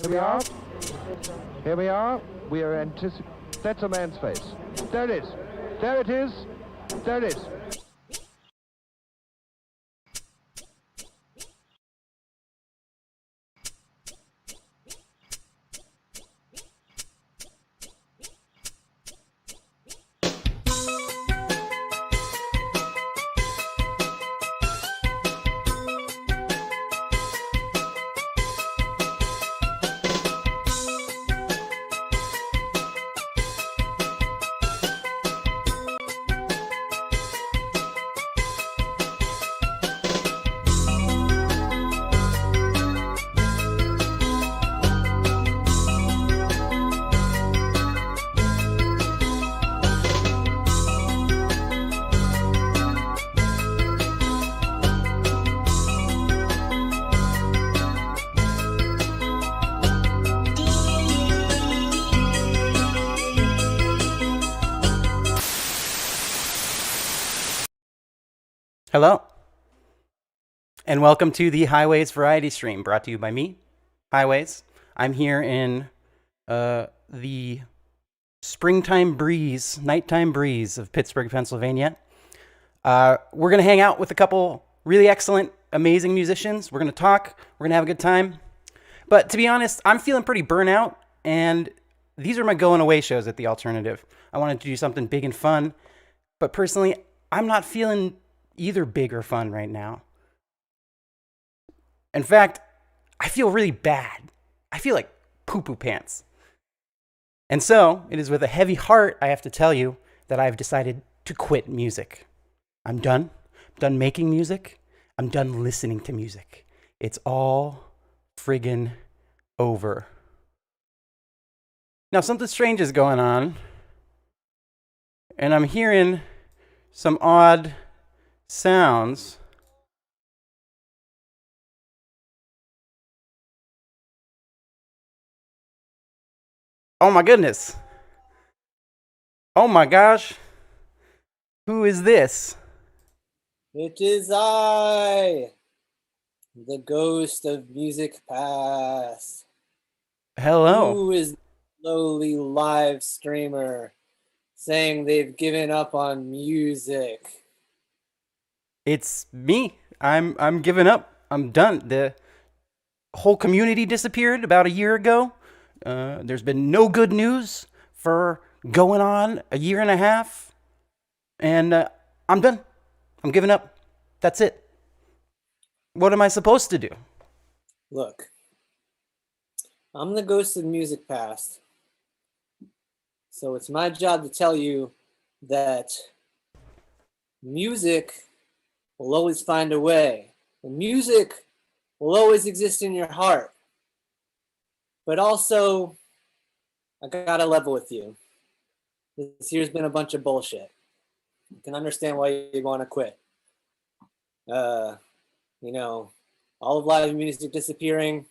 Here we are. Here we are. We are anticipating. That's a man's face. There it is. There it is. There it is. Hello, and welcome to the Highwayyys variety stream, brought to you by me, Highwayyys. I'm here in the springtime breeze, nighttime breeze of Pittsburgh, Pennsylvania. We're going to hang out with a couple really excellent, amazing musicians. We're going to talk. We're going to have a good time. But to be honest, I'm feeling pretty burnout, and these are my going away shows at the Alternative. I wanted to do something big and fun, but personally, I'm not feeling either big or fun right now. In fact, I feel really bad. I feel like poo-poo pants. And so, it is with a heavy heart I have to tell you that I've decided to quit music. I'm done. I'm done making music. I'm done listening to music. It's all friggin' over. Now, something strange is going on, and I'm hearing some odd sounds. Oh my goodness. Oh my gosh. Who is this? It is I, the ghost of music past. Hello. Who is the lowly live streamer saying they've given up on music? It's me. I'm giving up. I'm done. The whole community disappeared about a year ago. There's been no good news for going on a year and a half. And I'm done. I'm giving up. That's it. What am I supposed to do? Look, I'm the ghost of music past. So it's my job to tell you that music will always find a way. And music will always exist in your heart. But also, I gotta level with you. This year's been a bunch of bullshit. You can understand why you want to quit. All of live music disappearing,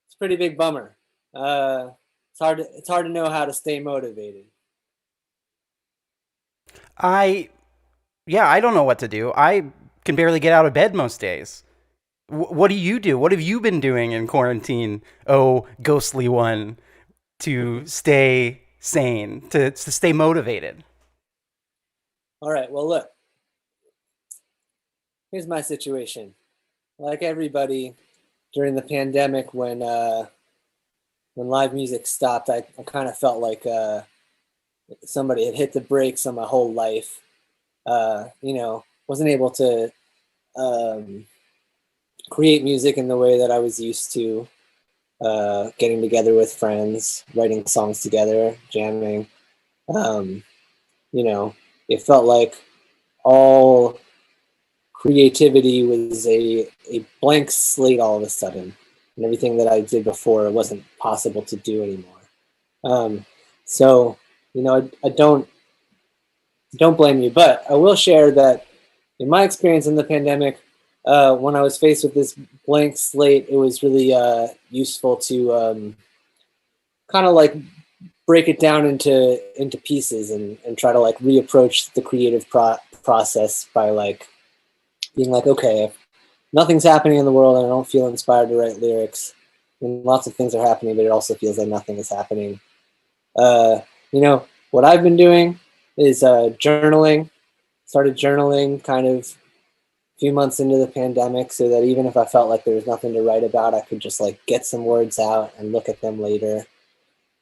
it's a pretty big bummer. It's hard to know how to stay motivated. I don't know what to do. I can barely get out of bed most days. What do you do? What have you been doing in quarantine, oh, ghostly one, to stay sane, to stay motivated? All right, well, look. Here's my situation. Like everybody during the pandemic, when live music stopped, I kind of felt like somebody had hit the brakes on my whole life. Wasn't able to create music in the way that I was used to, getting together with friends, writing songs together, jamming. It felt like all creativity was a blank slate all of a sudden, and everything that I did before wasn't possible to do anymore. I don't blame you, but I will share that in my experience in the pandemic, when I was faced with this blank slate, it was really useful to kind of like break it down into pieces and try to like reapproach the creative process by like being like, okay, if nothing's happening in the world and I don't feel inspired to write lyrics, and lots of things are happening, but it also feels like nothing is happening. What I've been doing is journaling. Started journaling kind of a few months into the pandemic, so that even if I felt like there was nothing to write about, I could just like get some words out and look at them later.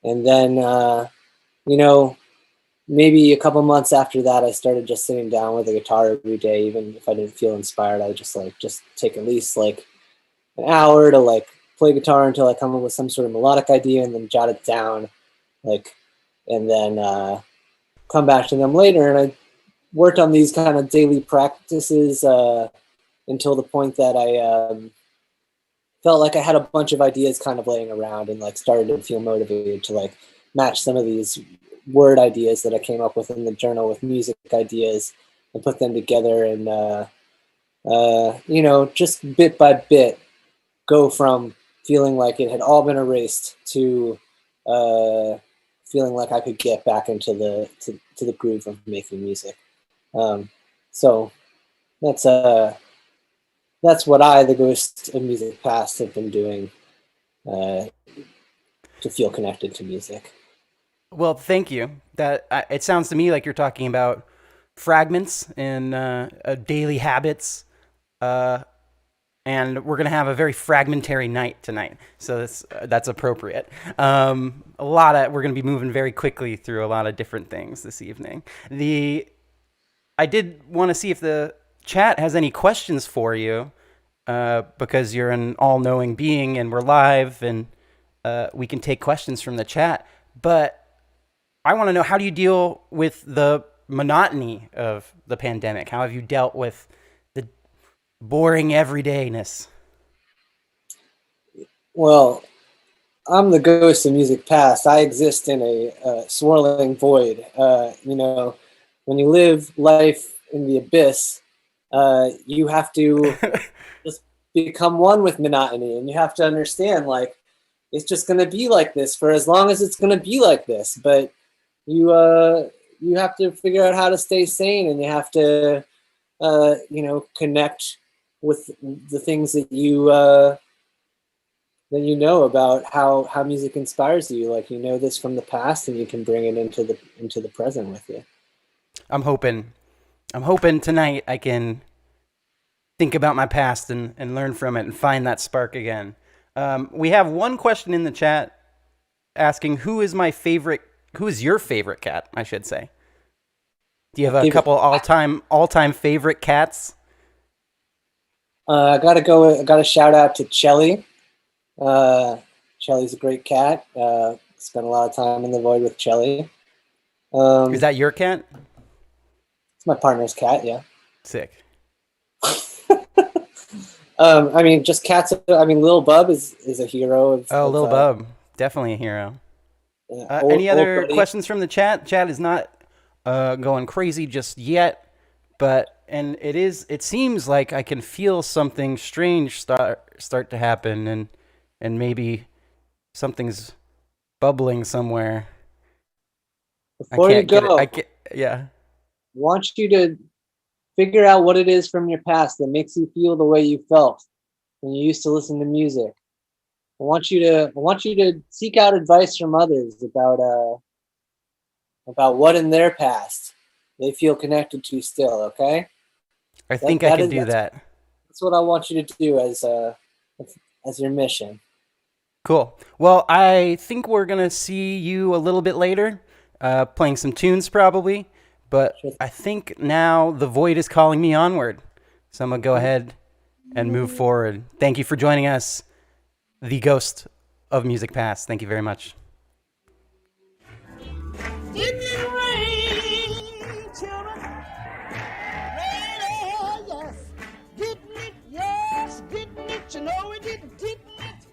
And then, maybe a couple months after that, I started just sitting down with a guitar every day. Even if I didn't feel inspired, I would just take at least like an hour to like play guitar until I come up with some sort of melodic idea, and then jot it down, and then come back to them later. And I worked on these kind of daily practices until the point that I felt like I had a bunch of ideas kind of laying around, and like started to feel motivated to like match some of these word ideas that I came up with in the journal with music ideas and put them together, and just bit by bit go from feeling like it had all been erased to feeling like I could get back into the groove of making music. So that's what I, the ghost of music past, have been doing to feel connected to music. Well, thank you. That it sounds to me like you're talking about fragments and daily habits, and we're gonna have a very fragmentary night tonight, so that's appropriate. We're gonna be moving very quickly through a lot of different things this evening. I did want to see if the chat has any questions for you, because you're an all-knowing being and we're live, and we can take questions from the chat, but I want to know, how do you deal with the monotony of the pandemic? How have you dealt with the boring everydayness? Well, I'm the ghost of music past. I exist in a swirling void. When you live life in the abyss, you have to just become one with monotony, and you have to understand, like, it's just going to be like this for as long as it's going to be like this. But you have to figure out how to stay sane, and you have to connect with the things that you know about how music inspires you. Like, this from the past, and you can bring it into the present with you. I'm hoping tonight I can think about my past and learn from it and find that spark again. We have one question in the chat asking, who is your favorite cat, I should say. Do you have a couple all-time favorite cats? I gotta shout out to Chelly. Chelly's a great cat. Spent a lot of time in the void with Chelly. Is that your cat? It's my partner's cat, yeah. Sick. Just cats. Lil Bub is a hero. Lil Bub, definitely a hero. Any other questions from the chat? Chat is not going crazy just yet, and it seems like I can feel something strange start to happen, and maybe something's bubbling somewhere. Before you go, yeah. I want you to figure out what it is from your past that makes you feel the way you felt when you used to listen to music. I want you to seek out advice from others about what in their past they feel connected to still. Okay. I think I can do that. That's what I want you to do as your mission. Cool. Well, I think we're gonna see you a little bit later, playing some tunes probably. But I think now the void is calling me onward. So I'm going to go ahead and move forward. Thank you for joining us, the ghost of music past. Thank you very much. Didn't it rain, children? Rain, oh yes. Didn't it? Yes. Didn't it? You know it didn't. Didn't it?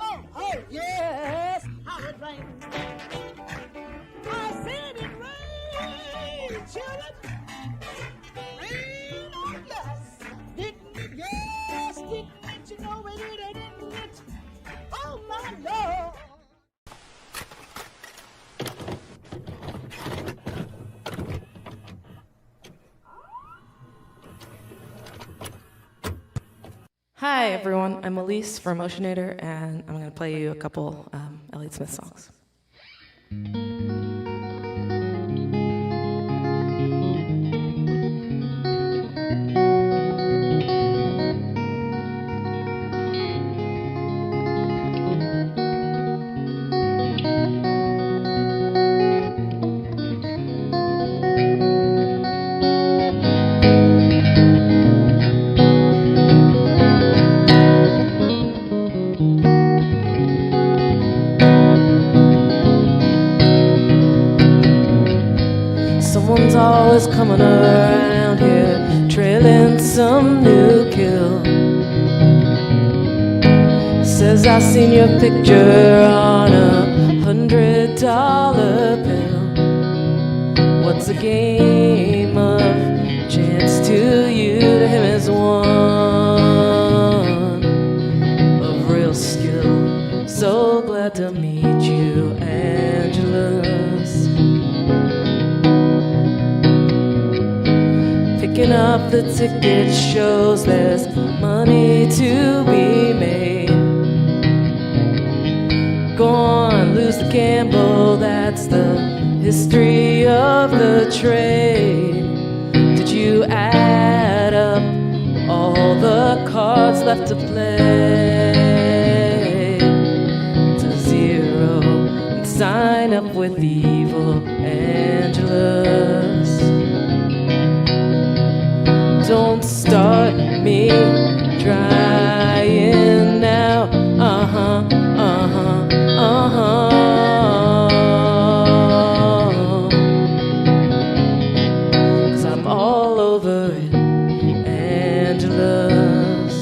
Oh, yes. How it rained. I said it rained, children. Rain, oh yes. Didn't it? Yes. Didn't it? You know it didn't it? Oh my Lord. Hi everyone, I'm Elise from Oceanator, and I'm going to play you a couple Elliott Smith songs. Someone's always coming around here, trailing some new kill. Says I seen your picture on $100 bill. What's a game of chance to you? To him is one of real skill. So glad to meet you, Angelus. Picking up the ticket shows there's money to be made. Go on, lose the gamble, that's the history of the trade. Did you add up all the cards left to play to zero and sign up with evil Angelus? Don't start me trying now. Cause I'm all over it, Angelus.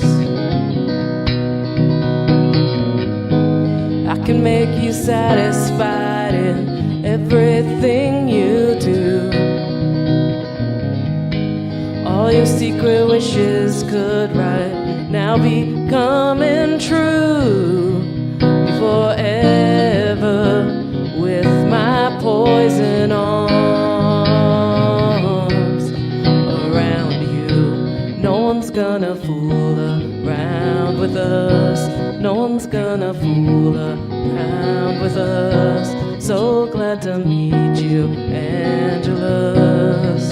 I can make you satisfied in everything you do. All your secret wishes could right now be coming true. Before ever, with my poison arms around you. No one's gonna fool around with us. No one's gonna fool around with us. So glad to meet you, Angelus.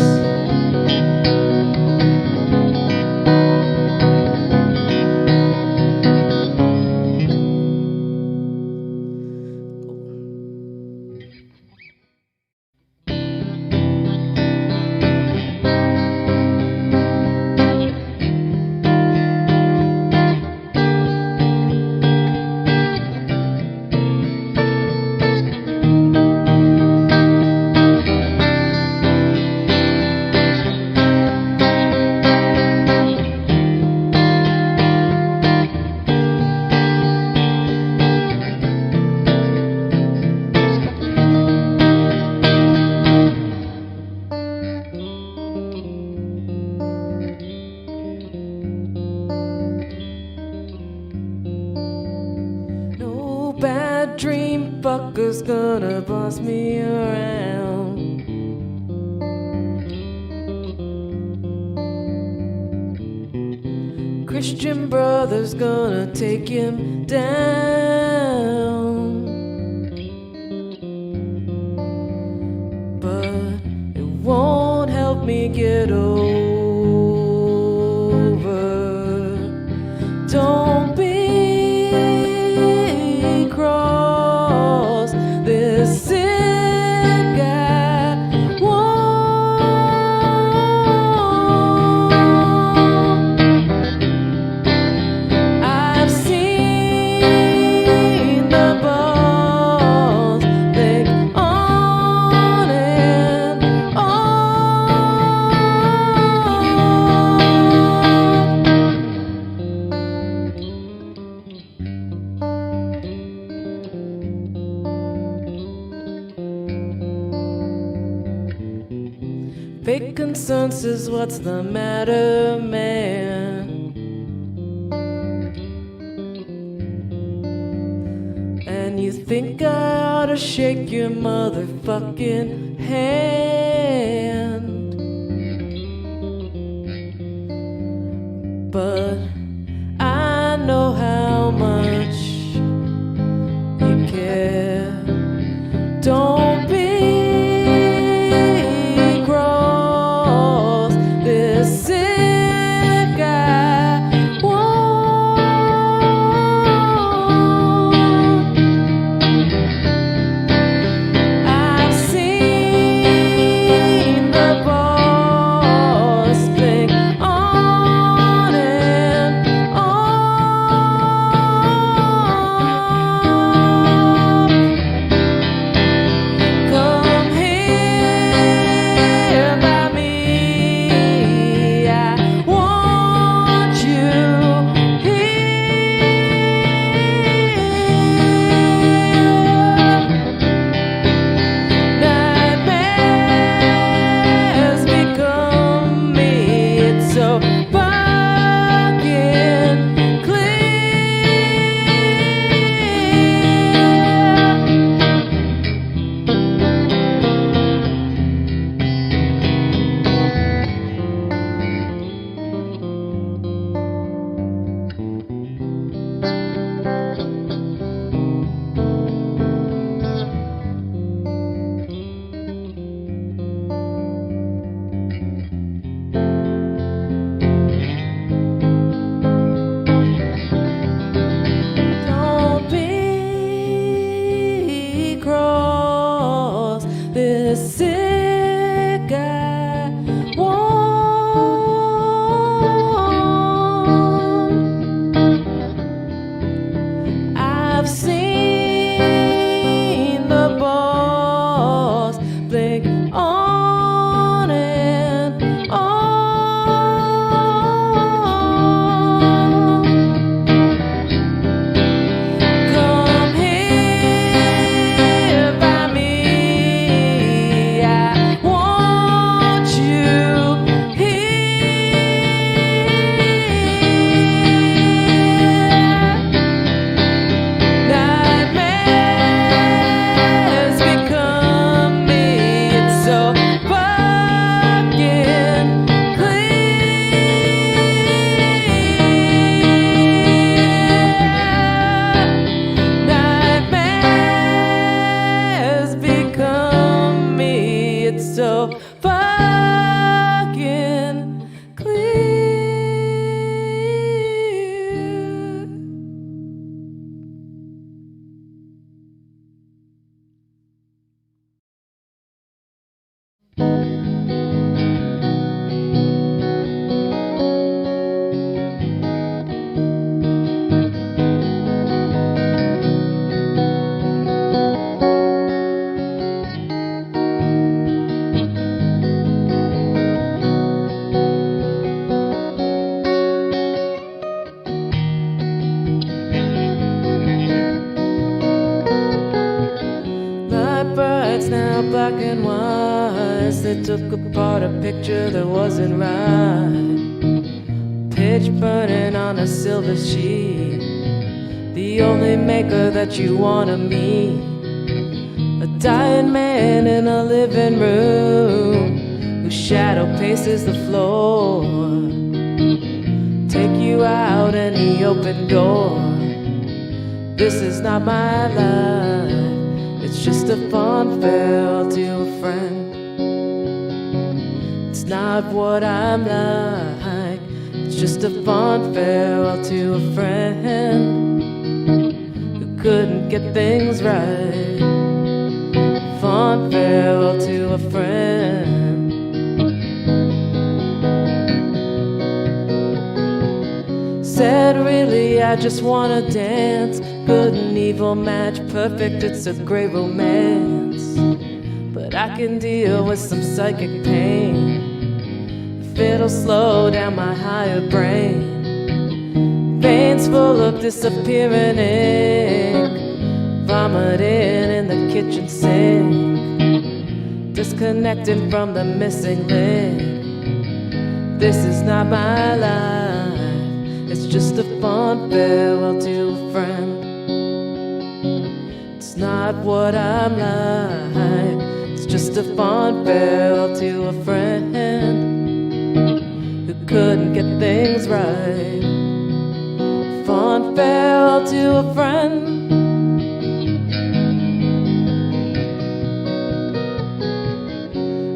Bad dream fucker's gonna boss me around. Christian brother's gonna take him down. But it won't help me get over. Don't be this sick guy won't. I've seen the balls lick on and fake concerns is what's the matter, man. And you think I ought to shake your motherfucking hand, but I I've seen the balls blink on and on. Come here by me, I want you here. Nightmares become me, it's so fucking clear. Nightmares become me, it's so fucking clear. Light brights now black and white. They took apart a picture that wasn't right. Pitch burning on a silver sheet. The only maker that you wanna meet. A dying man in a living room whose shadow paces the floor. Take you out any open door. This is not my life. It's just a fond farewell to a friend. It's not what I'm like. It's just a fond farewell to a friend who couldn't get things right. Fond farewell to a friend. Said really I just wanna dance. Good and evil match perfect, it's a great romance. But I can deal with some psychic pain if it'll slow down my higher brain. Veins full of disappearing ink, vomiting in the kitchen sink, disconnecting from the missing link. This is not my life, it's just a fond farewell to a friend. It's not what I'm like, it's just a fond farewell to a friend who couldn't get things right. Fond farewell to a friend.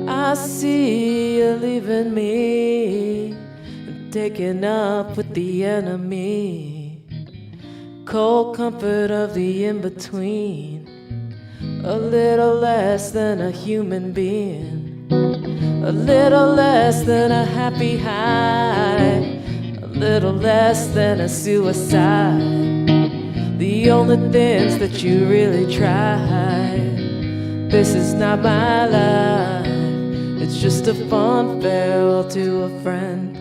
I see you leaving me and taking up with the enemy. Cold comfort of the in-between. A little less than a human being. A little less than a happy high. A little less than a suicide. The only things that you really try. This is not my life. It's just a fond farewell to a friend.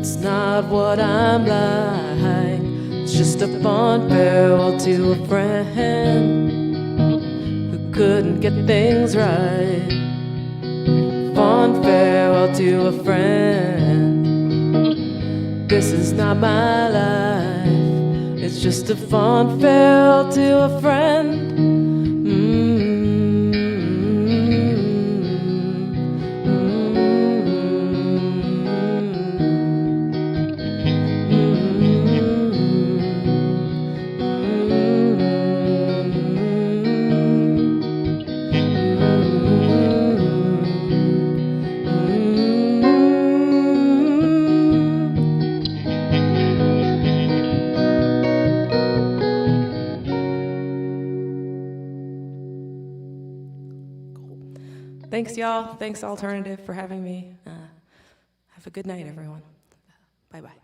It's not what I'm like. It's just a fond farewell to a friend who couldn't get things right. Fond farewell to a friend. This is not my life. It's just a fond farewell to a friend. Thanks, y'all. Thanks, Alternative, for having me. Have a good night, everyone. Bye-bye.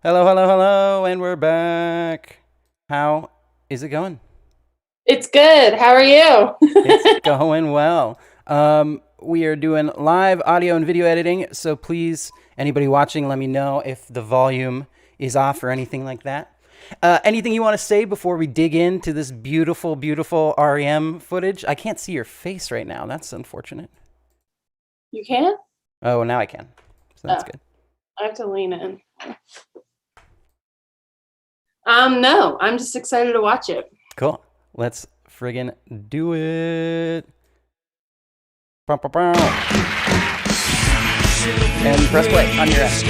Hello, hello, hello, and we're back. How is it going? It's good. How are you? It's going well. We are doing live audio and video editing, so please, anybody watching, let me know if the volume is off or anything like that. Anything you want to say before we dig into this beautiful, beautiful REM footage? I can't see your face right now. That's unfortunate. You can? Oh, now I can. So that's good. I have to lean in. No, I'm just excited to watch it. Cool. Let's friggin' do it. And press play on your end.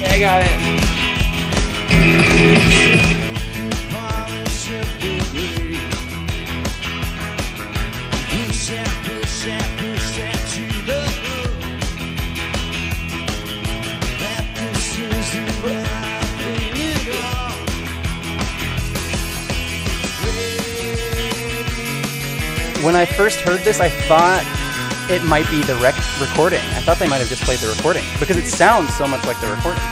Yeah, I got it. When I first heard this, I thought it might be the recording. I thought they might have just played the recording because it sounds so much like the recording.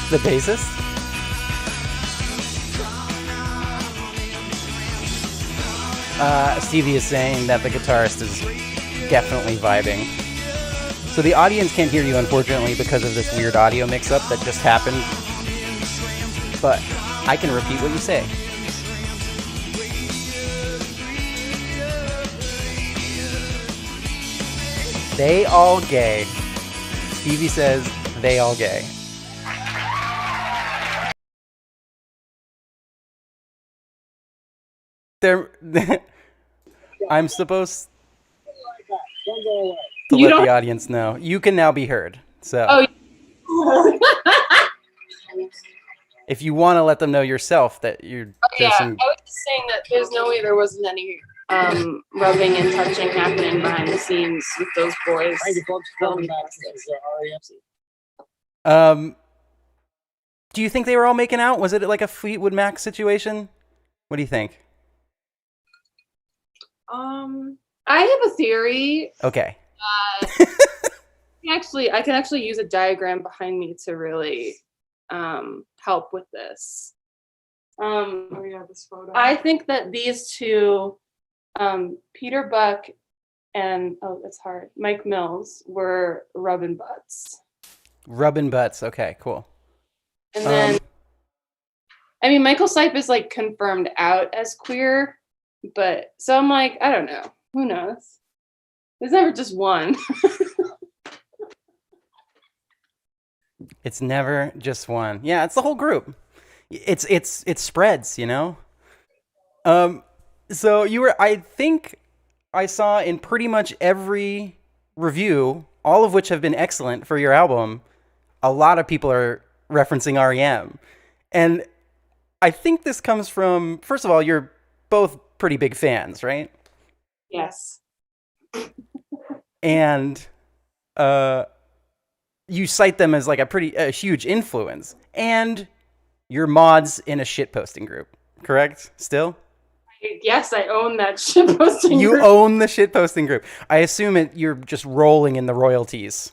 The bassist? Stevie is saying that the guitarist is definitely vibing. So the audience can't hear you, unfortunately, because of this weird audio mix-up that just happened. But I can repeat what you say. They all gay. Stevie says they all gay. I'm supposed to let the audience know. You can now be heard. So if you want to let them know yourself that you're I was just saying that there's no way there wasn't any rubbing and touching happening behind the scenes with those boys. Do you think they were all making out? Was it like a Fleetwood Mac situation? What do you think? I have a theory. Okay. I can actually use a diagram behind me to really help with this. Oh yeah, this photo. I think that these two, Peter Buck and it's hard, Mike Mills, were rubbing butts. Rubbing butts. Okay, cool. And then, I mean, Michael Stipe is like confirmed out as queer, but so I'm like, I don't know. Who knows? There's never just one. It's never just one. Yeah, it's the whole group. It spreads, you know. So I think I saw in pretty much every review, all of which have been excellent for your album, a lot of people are referencing REM. And I think this comes from, first of all, you're both pretty big fans, right? Yes. And you cite them as like a huge influence. And you're mods in a shitposting group, correct? Still? Yes, I own that shitposting group. You own the shitposting group. I assume you're just rolling in the royalties.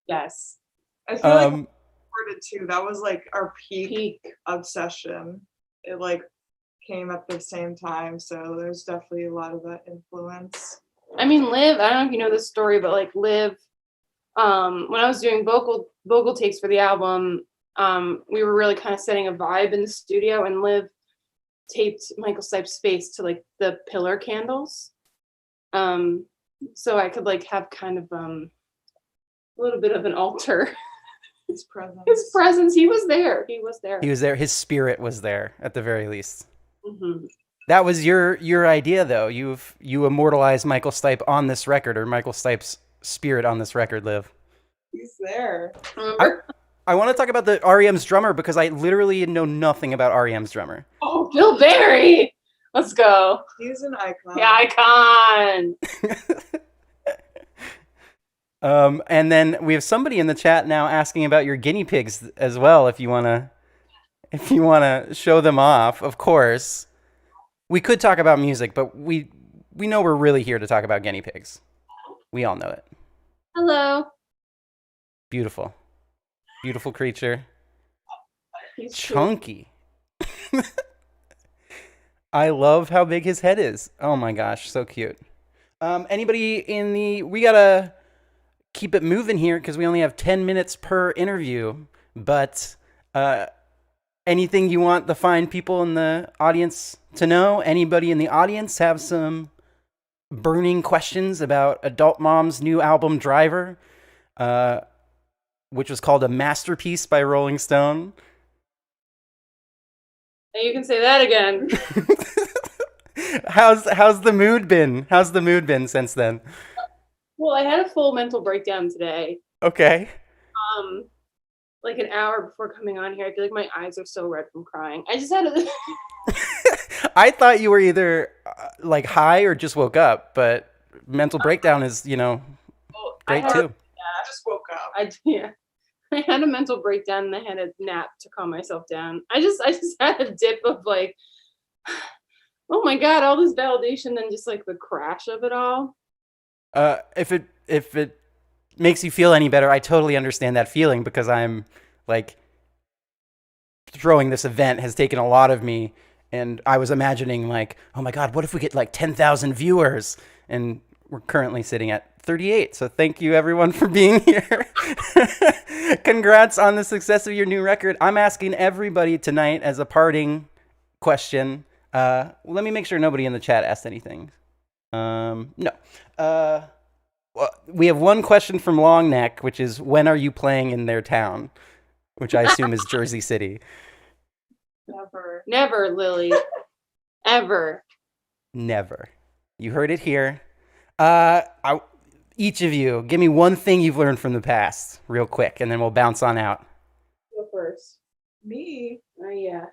Yes. I feel like we recorded too. That was like our peak obsession. It like came at the same time, so there's definitely a lot of that influence. I mean, Liv, I don't know if you know this story, but like Liv, when I was doing vocal takes for the album, we were really kind of setting a vibe in the studio, and Liv taped Michael Stipe's face to like the pillar candles, so I could like have kind of a little bit of an altar. His presence. His presence. He was there. He was there. He was there. His spirit was there at the very least. Mm-hmm. That was your idea, though. You immortalized Michael Stipe on this record, or Michael Stipe's spirit on this record, Liv. He's there. I want to talk about the REM's drummer because I literally know nothing about REM's drummer. Oh, Bill Berry. Let's go. He's an icon. Yeah, icon. And then we have somebody in the chat now asking about your guinea pigs as well. If you wanna show them off, of course. We could talk about music, but we know we're really here to talk about guinea pigs. We all know it. Hello. Beautiful. Beautiful creature. He's chunky. I love how big his head is. Oh my gosh, so cute. Anybody we gotta keep it moving here because we only have 10 minutes per interview, but anything you want the fine people in the audience to know? Anybody in the audience have some burning questions about Adult Mom's new album, Driver, which was called a masterpiece by Rolling Stone? And you can say that again. How's the mood been? How's the mood been since then? Well, I had a full mental breakdown today. Okay. Like an hour before coming on here, I feel like my eyes are so red from crying. I just had a... I thought you were either like high or just woke up, but mental breakdown is, great too. I just woke up. I had a mental breakdown and I had a nap to calm myself down. I just had a dip of like, oh my God, all this validation and just like the crash of it all. If it makes you feel any better, I totally understand that feeling because I'm like throwing this event has taken a lot of me, and I was imagining like, oh my God, what if we get like 10,000 viewers? And we're currently sitting at 38. So thank you everyone for being here. Congrats on the success of your new record. I'm asking everybody tonight as a parting question. Let me make sure nobody in the chat asked anything. No. Well, we have one question from Longneck, which is, when are you playing in their town? Which I assume is Jersey City. Never, Lily. Ever. Never. You heard it here. Each of you, give me one thing you've learned from the past, real quick, and then we'll bounce on out. Go first. Me? Oh, yeah.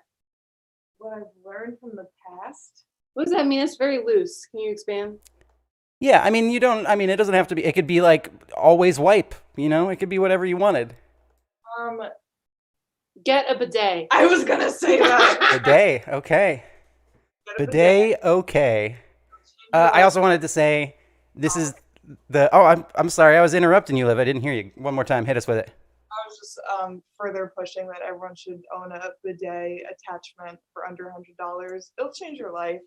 What I've learned from the past? What does that mean? It's very loose. Can you expand? Yeah, it doesn't have to be, it could be like always wipe, it could be whatever you wanted. Get a bidet. I was gonna say that. Bidet, okay. Bidet, okay. I also wanted to say, this is I'm sorry, I was interrupting you, Liv. I didn't hear you. One more time, hit us with it. was just further pushing that everyone should own a bidet attachment for under $100. It'll change your life.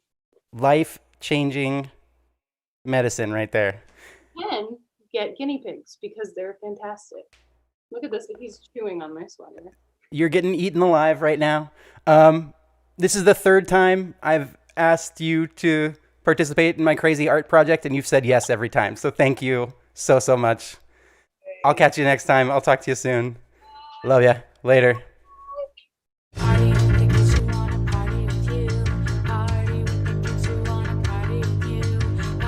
Life-changing medicine right there. And get guinea pigs because they're fantastic. Look at this. He's chewing on my sweater. You're getting eaten alive right now. This is the third time I've asked you to participate in my crazy art project, and you've said yes every time. So thank you so much. I'll catch you next time. I'll talk to you soon. Love ya. Later. Party with the kids who wanna party with you. Party with the kids who wanna party with you.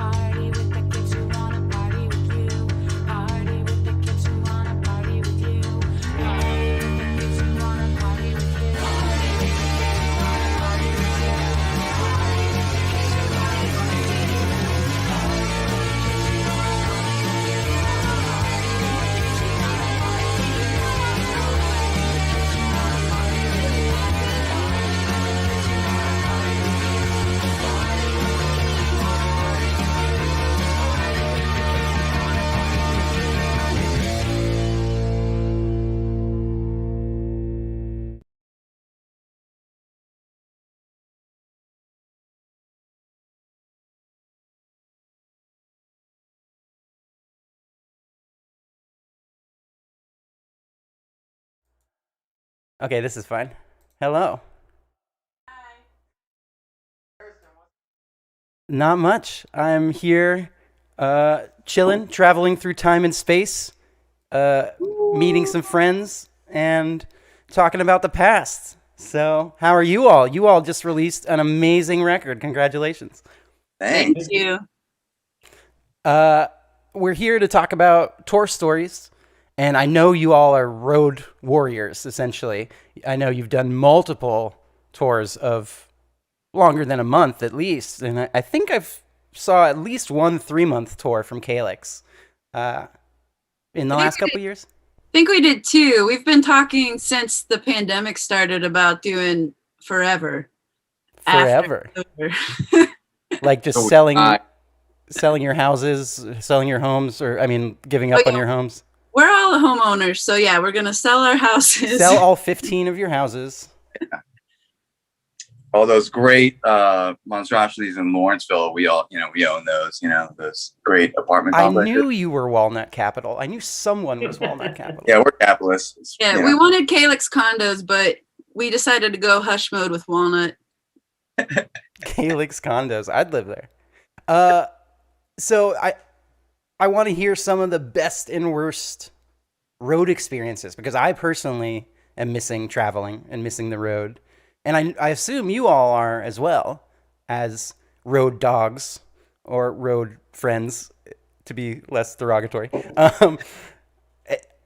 Party with the kids who wanna party with you. Party with the kids who wanna party with you. Party with the kids who wanna party with you. Okay, this is fine. Hello. Hi. Not much. I'm here chilling, traveling through time and space, meeting some friends, and talking about the past. So, how are you all? You all just released an amazing record. Congratulations. Thanks. Thank you. We're here to talk about tour stories. And I know you all are road warriors, essentially. I know you've done multiple tours of longer than a month, at least. And I think I've saw at least one 3-month tour from Calyx in the last couple of years. I think we did too. We've been talking since the pandemic started about doing forever. Forever. Like just selling your houses, selling your homes, or I mean, giving up on your homes. We're all homeowners, so yeah, we're gonna sell our houses. Sell all 15 of your houses. Yeah. All those great monstrosities in Lawrenceville, we all, we own those, those great apartment complexes. I knew you were Walnut Capital. I knew someone was Walnut Capital. Yeah, we're capitalists. Yeah, we wanted Calyx condos, but we decided to go hush mode with Walnut. Calyx condos. I'd live there. So I want to hear some of the best and worst road experiences because I personally am missing traveling and missing the road. And I assume you all are as well as road dogs or road friends, to be less derogatory.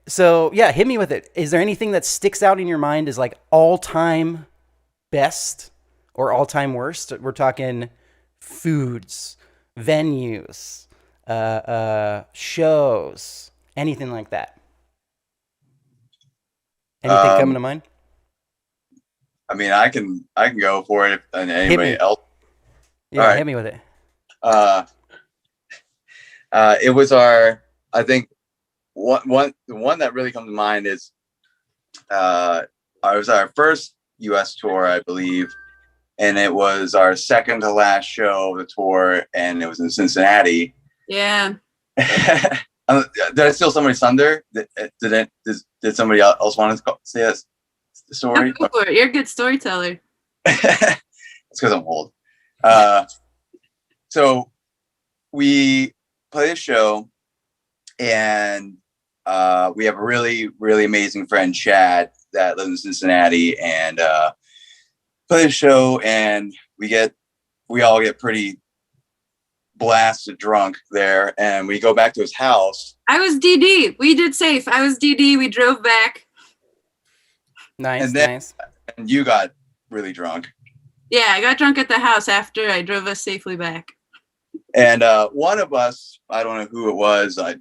So yeah, hit me with it. Is there anything that sticks out in your mind as like all-time best or all-time worst? We're talking foods, venues, shows, anything like that. Anything coming to mind? I mean, I can go for it if anybody else. Yeah, right. Hit me with it. It was I think the one that really comes to mind is it was our first U.S. tour, I believe, and it was our second to last show of the tour, and it was in Cincinnati. Yeah. Did I steal somebody's thunder? Did somebody else want to say this story? Go for it. You're a good storyteller. It's because I'm old. So we play a show, and we have a really, really amazing friend, Chad, that lives in Cincinnati, and play a show, and we all get pretty blasted drunk there, and we go back to his house. I was DD. We did safe. I was DD. We drove back. Nice, nice. And you got really drunk. Yeah, I got drunk at the house after I drove us safely back. And one of us, I don't know who it was, I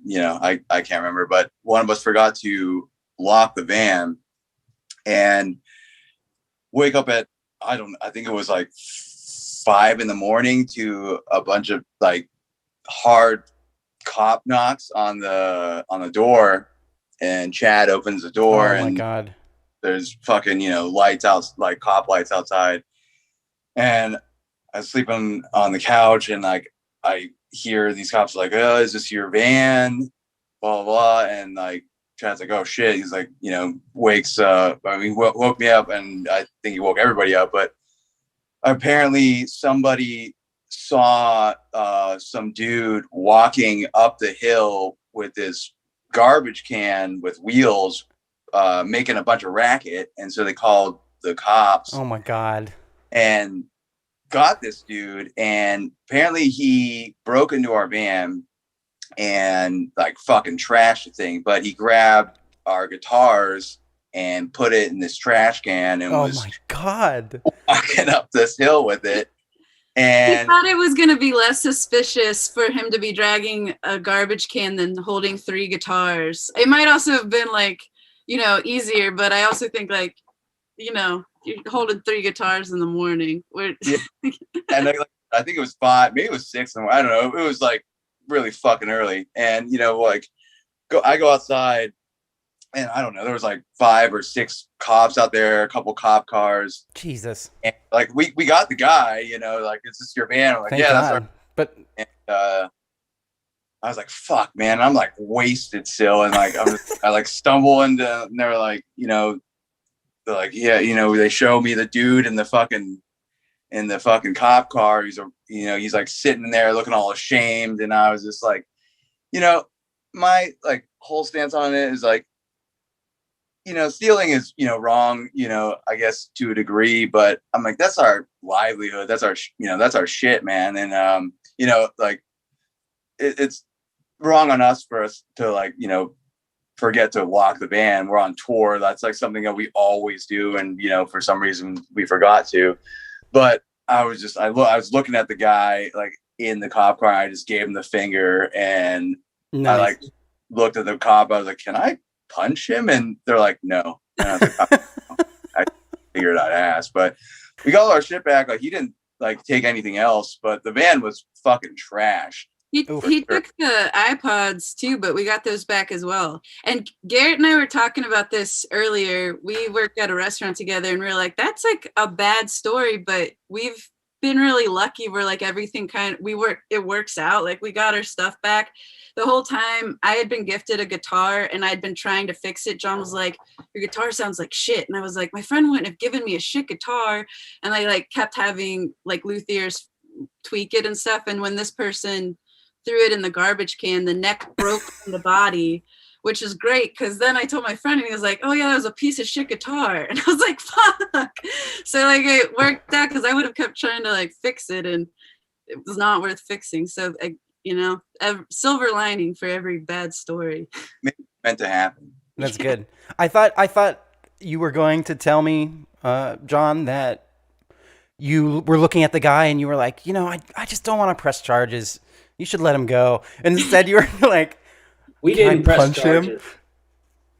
can't remember, but one of us forgot to lock the van and wake up at, I think it was like 5 a.m. to a bunch of like hard cop knocks on the door. and Chad opens the door, Oh my and god. there's fucking, lights out, like cop lights outside. And I was sleeping on the couch, and like I hear these cops like, "Oh, is this your van?" Blah blah blah. And like Chad's like, "Oh shit." He's like, wakes woke me up, and I think he woke everybody up. But apparently somebody saw some dude walking up the hill with this garbage can with wheels, making a bunch of racket. And so they called the cops. Oh my god. And got this dude, and apparently he broke into our van and like fucking trashed the thing, but he grabbed our guitars and put it in this trash can and Oh was my god. walking up this hill with it. He And thought it was going to be less suspicious for him to be dragging a garbage can than holding 3 guitars. It might also have been like, easier, but I also think like, you're holding 3 guitars in the morning. Yeah. And I think it was 5, maybe it was 6. I don't know. It was like really fucking early. And I go outside, and I don't know. There was like 5 or 6 cops out there, a couple cop cars. Jesus. And like we got the guy. Like, is this your van? I'm like, Thank yeah, God. that's our. But And, I was like, fuck, man. I'm like wasted still, and like I like stumble into. And they're like, they're like, yeah, they show me the dude in the fucking cop car. He's like sitting there looking all ashamed. And I was just like, my like whole stance on it is like, stealing is, wrong, I guess to a degree, but I'm like, that's our livelihood. That's our, that's our shit, man. And, like it's wrong on us for us to like, forget to lock the van. We're on tour. That's like something that we always do. And, for some reason we forgot to, but I was looking at the guy like in the cop car. I just gave him the finger, and nice. I like looked at the cop. I was like, can I punch him? And they're like, no. And I was like, I figured I'd ask, but we got all our shit back. Like, he didn't like take anything else, but the van was fucking trash. He took the iPods too, but we got those back as well. And Garrett and I were talking about this earlier. We worked at a restaurant together, and we were like, that's like a bad story, but we've been really lucky. We're like, everything it works out. Like, we got our stuff back. The whole time I had been gifted a guitar, and I'd been trying to fix it. John was like, your guitar sounds like shit. And I was like, my friend wouldn't have given me a shit guitar. And I like kept having like luthiers tweak it and stuff. And when this person threw it in the garbage can, the neck broke from the body, which is great, because then I told my friend, and he was like, oh yeah, that was a piece of shit guitar. And I was like, fuck. So like it worked out, because I would have kept trying to like fix it, and it was not worth fixing. So silver lining for every bad story. Meant to happen. that's good. I thought you were going to tell me, John, that you were looking at the guy and you were like, I just don't want to press charges. You should let him go. And instead you were like, we didn't press punch charges.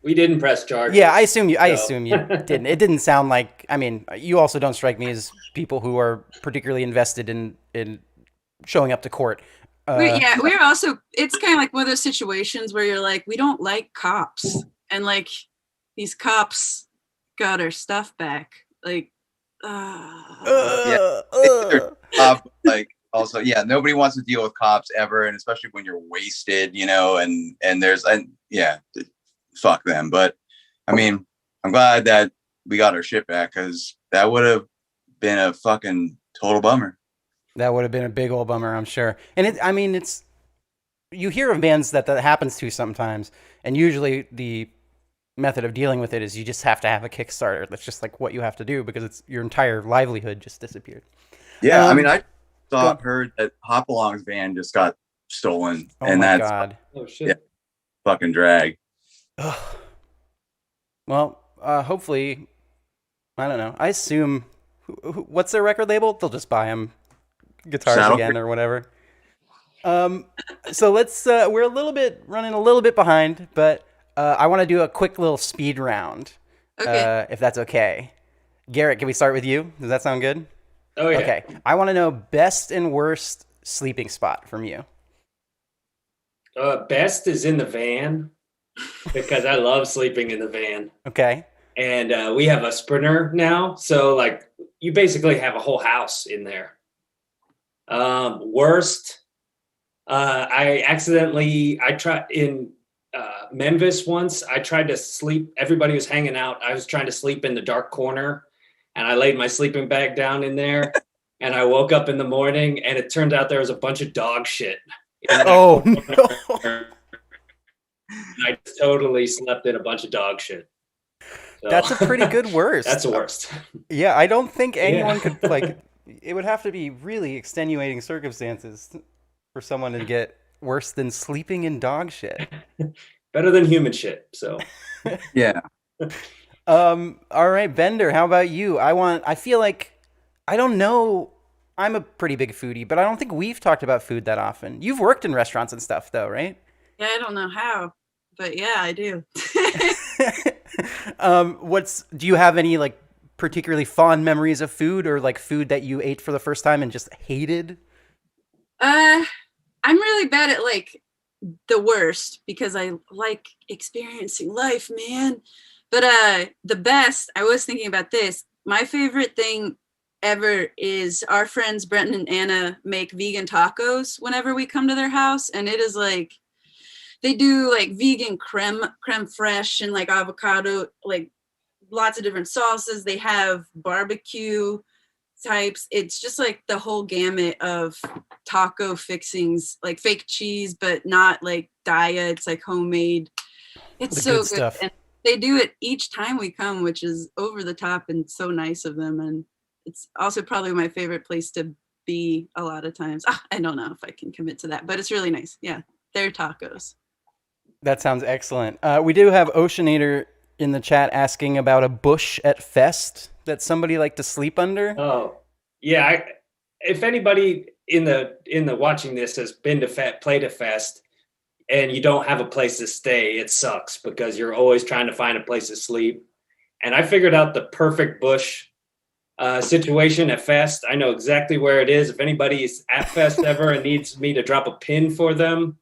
We didn't press charges. Yeah, I assume you didn't. It didn't sound like, you also don't strike me as people who are particularly invested in showing up to court. We're also, it's kind of like one of those situations where you're like, we don't like cops. And like, these cops got our stuff back. Like, like, also, yeah, nobody wants to deal with cops ever, and especially when you're wasted, fuck them. But I'm glad that we got our shit back, because that would have been a fucking total bummer. That would have been a big old bummer, I'm sure. And it's you hear of bands that happens to sometimes, and usually the method of dealing with it is you just have to have a Kickstarter. That's just like what you have to do, because it's your entire livelihood just disappeared. Yeah, I heard that Hopalong's van just got stolen, and that's God. Oh shit! Yeah, fucking drag. Well, hopefully, I don't know. I assume, what's their record label? They'll just buy them guitars again or whatever. So let's. We're running a little bit behind, but I want to do a quick little speed round. Okay. If that's okay. Garrett, can we start with you? Does that sound good? Oh yeah. Okay. I want to know best and worst sleeping spot from you. Best is in the van. because I love sleeping in the van. Okay. And we have a Sprinter now, so like you basically have a whole house in there. Worst, I tried in Memphis once. I tried to sleep. Everybody was hanging out. I was trying to sleep in the dark corner, and I laid my sleeping bag down in there. And I woke up in the morning, and it turned out there was a bunch of dog shit. Oh no! I totally slept in a bunch of dog shit. So, That's a pretty good worst. That's the worst. Yeah, I don't think anyone Yeah. could like. It would have to be really extenuating circumstances for someone to get worse than sleeping in dog shit. Better than human shit. So Yeah. All right, Bender, how about you? I feel like I don't know. I'm a pretty big foodie, but I don't think we've talked about food that often. You've worked in restaurants and stuff though, right? Yeah, I don't know how, but yeah, I do. Do you have any like particularly fond memories of food or like food that you ate for the first time and just hated? I'm really bad at like the worst because I like experiencing life, man. But the best, I was thinking about this. My favorite thing ever is our friends Brenton and Anna make vegan tacos whenever we come to their house, and it is like they do like vegan creme fraiche and like avocado, like lots of different sauces. They have barbecue types. It's just like the whole gamut of taco fixings, like fake cheese, but not like Daya. It's like homemade. It's The so good stuff. And they do it each time we come, which is over the top and so nice of them. And it's also probably my favorite place to be a lot of times. I don't know if I can commit to that, but it's really nice. Yeah, they're tacos. That sounds excellent. We do have Oceanator in the chat asking about a bush at Fest that somebody liked to sleep under. Oh, yeah. If anybody in the watching this has been to played a fest and you don't have a place to stay, it sucks because you're always trying to find a place to sleep. And I figured out the perfect bush situation at Fest. I know exactly where it is. If anybody is at Fest ever and needs me to drop a pin for them,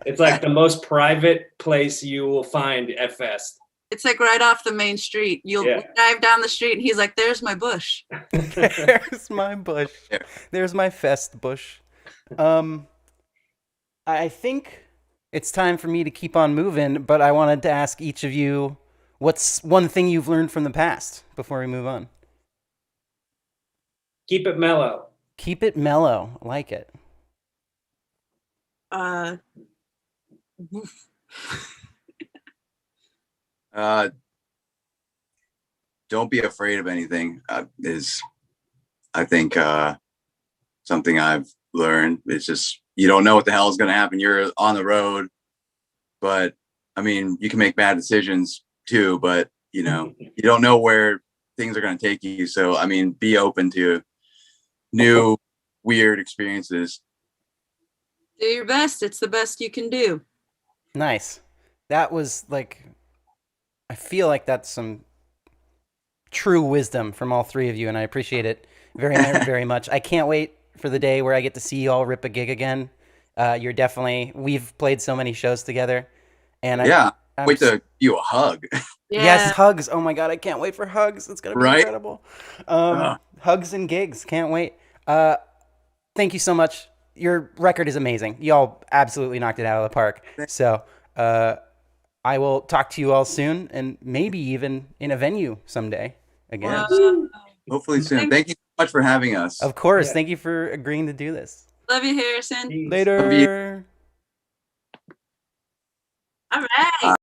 it's like the most private place you will find at Fest. It's like right off the main street. You'll drive down the street and he's like, there's my bush. There's my bush. There's my Fest bush. I think it's time for me to keep on moving, but I wanted to ask each of you, what's one thing you've learned from the past before we move on? Keep it mellow. Keep it mellow. I like it. Don't be afraid of anything is, I think, something I've learned. It's just, you don't know what the hell is going to happen. You're on the road, but I mean, you can make bad decisions too, but you know, you don't know where things are going to take you. So, I mean, be open to new weird experiences. Do your best. It's the best you can do. Nice. That was like, I feel like that's some true wisdom from all three of you, and I appreciate it very, very much. I can't wait for the day where I get to see you all rip a gig again. We've played so many shows together, and I'm wait to give you a hug. Yeah. Yes, hugs. Oh my God, I can't wait for hugs. It's gonna be Right? incredible. Hugs and gigs. Can't wait. Thank you so much. Your record is amazing. Y'all absolutely knocked it out of the park. So I will talk to you all soon, and maybe even in a venue someday again. Hopefully soon. Thank you so much for having us. Of course. Thank you for agreeing to do this. Love you, Harrison. Later. All right.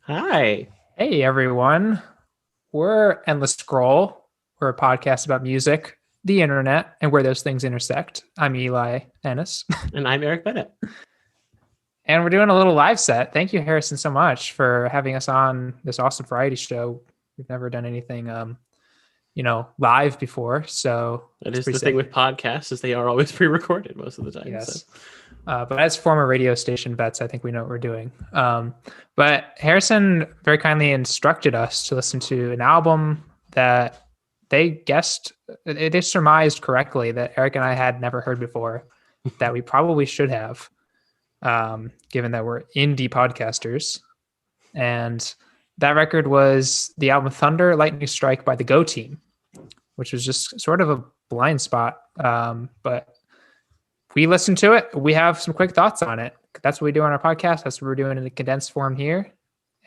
Hi. Hey everyone. We're Endless Scroll. We're a podcast about music, the internet, and where those things intersect. I'm Eli Ennis. And I'm Eric Bennett. And we're doing a little live set. Thank you, Harrison, so much for having us on this awesome variety show. We've never done anything live before. So that is the thing with podcasts, is they are always pre-recorded most of the time. Yes. So. But as former radio station vets, I think we know what we're doing. But Harrison very kindly instructed us to listen to an album that they surmised correctly that Eric and I had never heard before, that we probably should have, given that we're indie podcasters. And that record was the album Thunder, Lightning Strike by the Go Team, which was just sort of a blind spot. But we listened to it. We have some quick thoughts on it. That's what we do on our podcast. That's what we're doing in a condensed form here.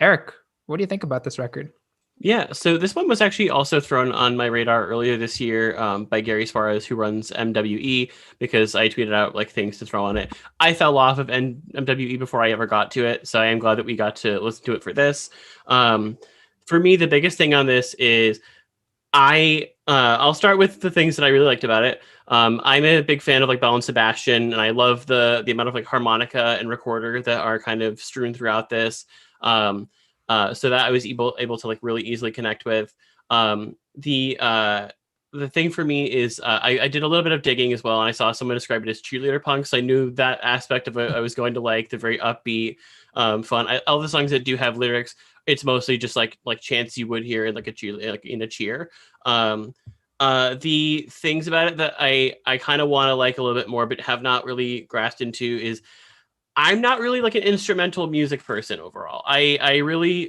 Eric, what do you think about this record? Yeah, so this one was actually also thrown on my radar earlier this year by Gary Suarez, who runs MWE, because I tweeted out like things to throw on it. I fell off of MWE before I ever got to it, so I am glad that we got to listen to it for this. For me, the biggest thing on this is I'll start with the things that I really liked about it. I'm a big fan of like Bell and Sebastian, and I love the amount of like harmonica and recorder that are kind of strewn throughout this. So that I was able to like really easily connect with. The thing for me is I did a little bit of digging as well, and I saw someone describe it as cheerleader punk, so I knew that aspect of it I was going to like. The very upbeat, fun. All the songs that do have lyrics, it's mostly just like chants you would hear in like a cheer, like in a cheer. The things about it that I kind of want to like a little bit more, but have not really grasped into is I'm not really like an instrumental music person overall. I really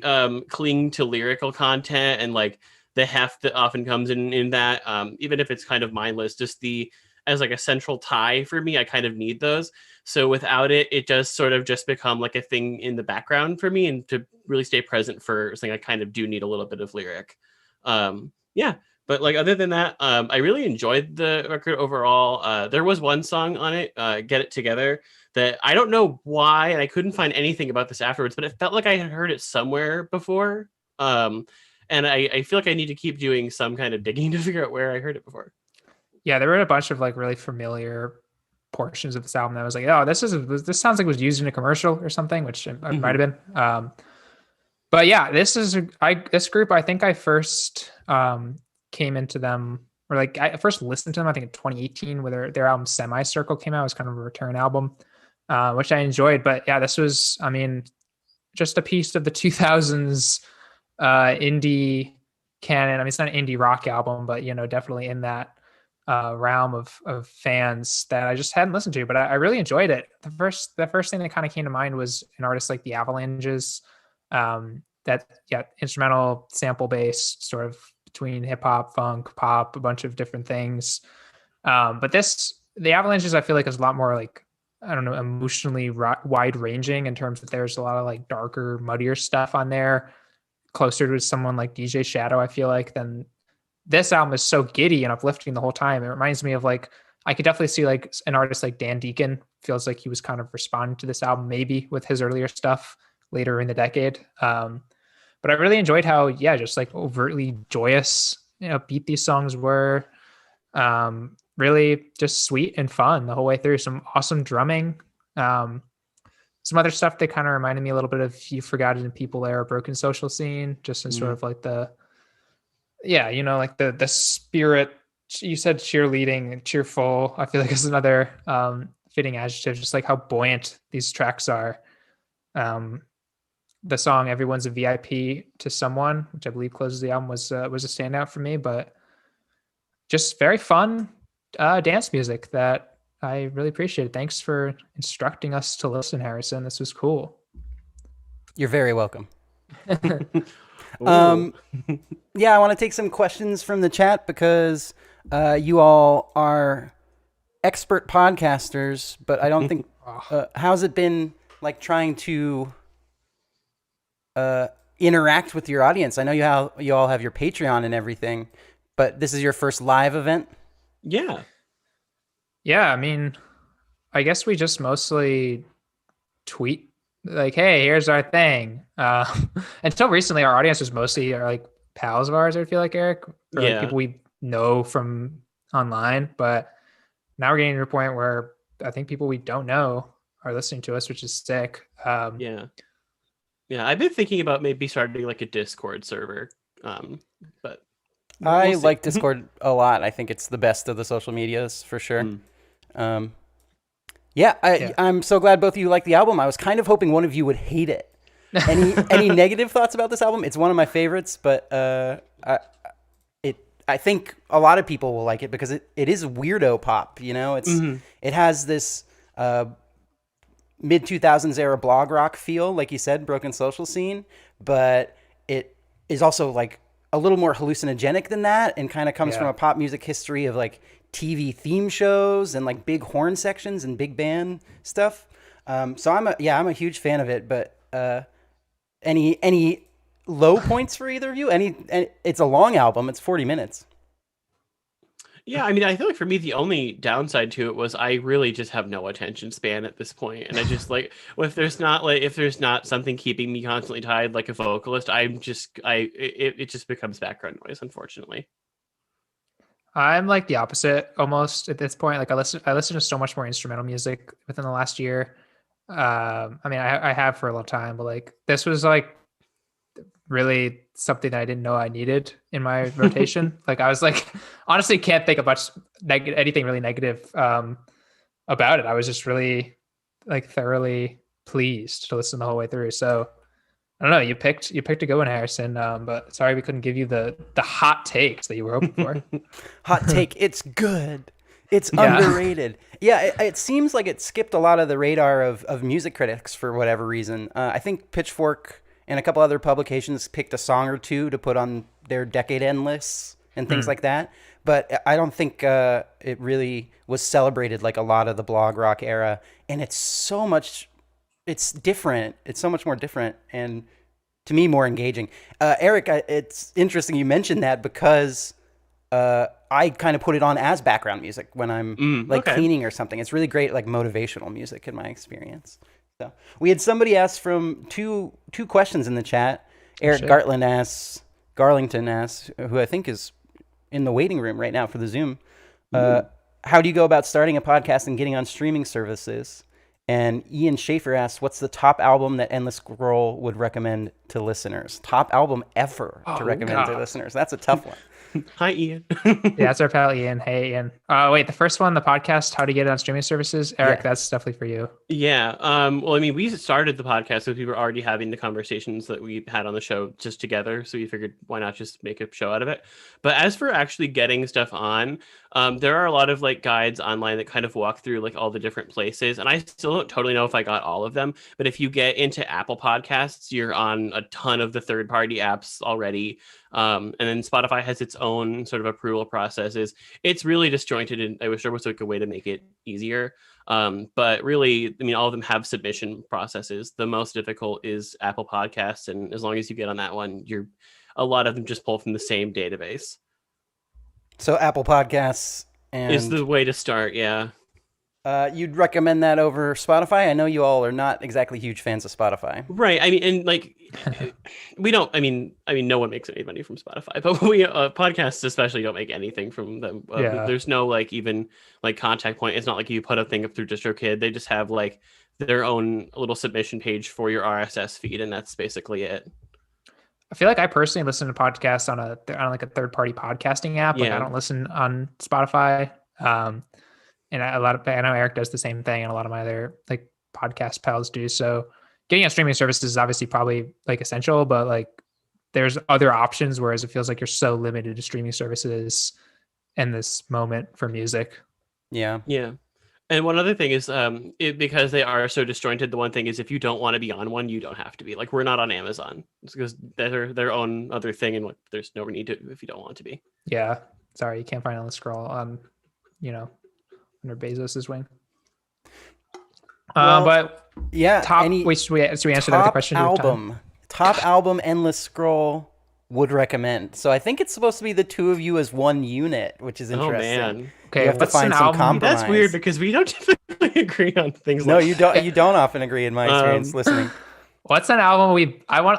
cling to lyrical content and like the heft that often comes in that, even if it's kind of mindless, just as like a central tie for me, I kind of need those. So without it, it does sort of just become like a thing in the background for me, and to really stay present for something, I kind of do need a little bit of lyric. Yeah. But like other than that, I really enjoyed the record overall. There was one song on it, "Get It Together," that I don't know why, and I couldn't find anything about this afterwards, but it felt like I had heard it somewhere before. And I feel like I need to keep doing some kind of digging to figure out where I heard it before. Yeah, there were a bunch of like really familiar portions of this album that I was like, oh, this sounds like it was used in a commercial or something, which it might have been. But yeah, this group, I think I first came into them, or like I first listened to them, I think in 2018, where their album Semicircle came out. It was kind of a return album, which I enjoyed. But yeah, this was, I mean, just a piece of the 2000s indie canon. I mean, it's not an indie rock album, but definitely in that realm of fans that I just hadn't listened to, but I really enjoyed it. The first thing that kind of came to mind was an artist like the Avalanches, instrumental sample based, sort of between hip hop, funk, pop, a bunch of different things. But the Avalanches, I feel like is a lot more like, I don't know, emotionally wide ranging in terms that there's a lot of like darker, muddier stuff on there, closer to someone like DJ Shadow, I feel like, than this album is so giddy and uplifting the whole time. It reminds me of like, I could definitely see like an artist like Dan Deacon feels like he was kind of responding to this album, maybe with his earlier stuff later in the decade. But I really enjoyed how, just like overtly joyous, beat these songs were. Really just sweet and fun the whole way through. Some awesome drumming. Some other stuff that kind of reminded me a little bit of You Forgotten People era, Broken Social Scene, just in sort of like like the spirit. You said cheerleading and cheerful, I feel like is another fitting adjective, just like how buoyant these tracks are. The song Everyone's a VIP to Someone, which I believe closes the album, was a standout for me, but just very fun dance music that I really appreciated. Thanks for instructing us to listen, Harrison. This was cool. You're very welcome. Yeah, I want to take some questions from the chat because you all are expert podcasters, but I don't think how's it been like trying to interact with your audience? I know you all have your Patreon and everything, but this is your first live event? Yeah. Yeah, I mean, I guess we just mostly tweet like, hey, here's our thing. Until recently, our audience was mostly like pals of ours. I feel like, Eric, or like Yeah. people we know from online. But now we're getting to a point where I think people we don't know are listening to us, which is sick. Yeah. I've been thinking about maybe starting like a Discord server, but I we'll see. like Discord a lot. I think it's the best of the social medias for sure. I'm so glad both of you like the album. I was kind of hoping one of you would hate it. Any negative thoughts about this album? It's one of my favorites, but I think a lot of people will like it because it is weirdo pop. You know, it has this mid 2000s era blog rock feel, like you said, broken social scene, but it is also like a little more hallucinogenic than that, and kind of comes from a pop music history of like TV theme shows and like big horn sections and big band stuff. So I'm a huge fan of it. But any low points for either of you? It's a long album. It's 40 minutes. Yeah, I mean, I feel like for me, the only downside to it was I really just have no attention span at this point, and I just like, well, if there's not something keeping me constantly tied, like a vocalist, it just becomes background noise, unfortunately. I'm like the opposite almost at this point. Like I listen to so much more instrumental music within the last year. I mean, I have for a long time, but like this was like really something that I didn't know I needed in my rotation. Like I was like, honestly, can't think of much anything really negative about it. I was just really like thoroughly pleased to listen the whole way through. So I don't know. You picked a good one, Harrison. But sorry we couldn't give you the hot takes that you were hoping for. Hot take. It's good. It's underrated. Yeah, it seems like it skipped a lot of the radar of music critics for whatever reason. I think Pitchfork and a couple other publications picked a song or two to put on their decade end lists and things like that. But I don't think it really was celebrated like a lot of the blog rock era. And it's different. It's so much more different and, to me, more engaging. Eric, it's interesting you mentioned that because I kind of put it on as background music when I'm cleaning or something. It's really great, like motivational music in my experience. So we had somebody ask from two questions in the chat. Eric Garlington asks, who I think is in the waiting room right now for the Zoom. How do you go about starting a podcast and getting on streaming services? And Ian Schaefer asks, what's the top album that Endless Scroll would recommend to listeners? Top album ever to recommend to listeners. That's a tough one. Hi, Ian. Yeah, that's our pal Ian. Hey, Ian. Wait, the first one, the podcast, how to get it on streaming services. Eric, that's definitely for you. Yeah. Well, I mean, we started the podcast because we were already having the conversations that we had on the show just together. So we figured, why not just make a show out of it? But as for actually getting stuff on, there are a lot of like guides online that kind of walk through like all the different places. And I still don't totally know if I got all of them. But if you get into Apple Podcasts, you're on a ton of the third-party apps already. And then Spotify has its own sort of approval processes. It's really disjointed, and I wish there was like a way to make it easier. But really, I mean, all of them have submission processes. The most difficult is Apple Podcasts, and as long as you get on that one, a lot of them just pull from the same database. So Apple Podcasts is the way to start. Yeah. You'd recommend that over Spotify? I know you all are not exactly huge fans of Spotify. Right. I mean, and like, we don't, I mean, no one makes any money from Spotify, but we, podcasts especially don't make anything from them. There's no like, even like contact point. It's not like you put a thing up through DistroKid. They just have like their own little submission page for your RSS feed. And that's basically it. I feel like I personally listen to podcasts on like a third-party podcasting app. Like I don't listen on Spotify. And I know Eric does the same thing, and a lot of my other like podcast pals do. So getting on streaming services is obviously probably like essential, but like there's other options, whereas it feels like you're so limited to streaming services in this moment for music. Yeah. Yeah. And one other thing is, because they are so disjointed, the one thing is if you don't want to be on one, you don't have to be. Like, we're not on Amazon. It's because they're their own other thing, and like, there's no need to if you don't want to be. Yeah. Sorry, you can't find Endless Scroll on, under Bezos's wing. But yeah, should we answer that with the question? Top album, Endless Scroll would recommend. So I think it's supposed to be the two of you as one unit, which is interesting. Oh man. Okay, you have to what's an find some album? compromise. That's weird because we don't typically agree on things No, like you don't. You don't often agree in my experience listening. What's an album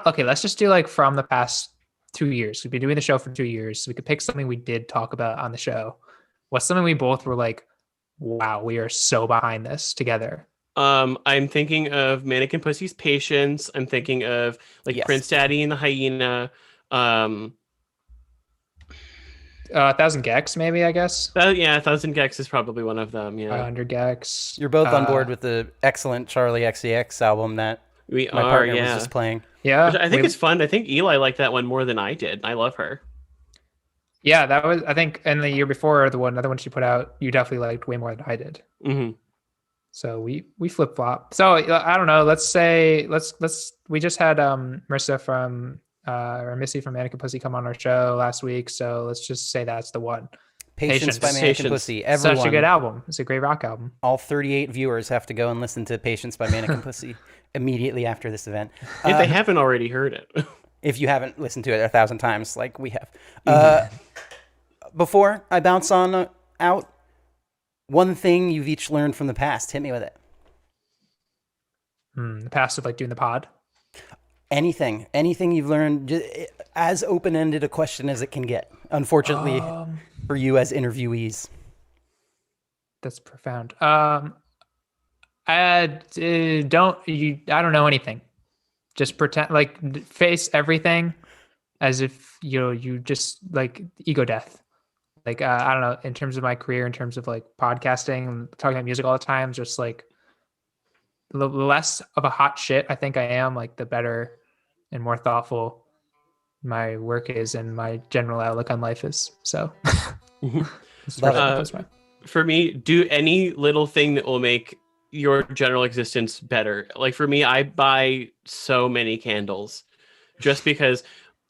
okay, let's just do like from the past 2 years. We've been doing the show for 2 years, so we could pick something we did talk about on the show. What's something we both were like, wow, we are so behind this together? I'm thinking of Mannequin Pussy's Patience. I'm thinking of like Yes. Prince Daddy and the Hyena. 1,000 Gex, maybe, I guess. Yeah, 1,000 Gex is probably one of them. Yeah, 500 Gex. You're both on board with the excellent Charlie XCX album that my partner was just playing. Yeah, which I think it's fun. I think Eli liked that one more than I did. I love her. Yeah, that was, I think, in the year before, another one she put out, you definitely liked way more than I did. Mm-hmm. So we flip flop. So I don't know. Let's say we just had Marissa from or Missy from Mannequin Pussy come on our show last week. So let's just say that's the one. Patience by Mannequin Pussy. Everyone, such a good album. It's a great rock album. All 38 viewers have to go and listen to Patience by Mannequin Pussy immediately after this event. If they haven't already heard it. If you haven't listened to it 1,000 times like we have. Before I bounce on out, one thing you've each learned from the past. Hit me with it. The past of like doing the pod? Anything you've learned, as open-ended a question as it can get. Unfortunately for you as interviewees. That's profound. I don't know anything. Just pretend, like, face everything as if you just like ego death. Like, I don't know, in terms of my career, in terms of like podcasting and talking about music all the time, just like the less of a hot shit I think I am, like the better and more thoughtful my work is and my general outlook on life is. So for me, do any little thing that will make your general existence better. Like for me, I buy so many candles just because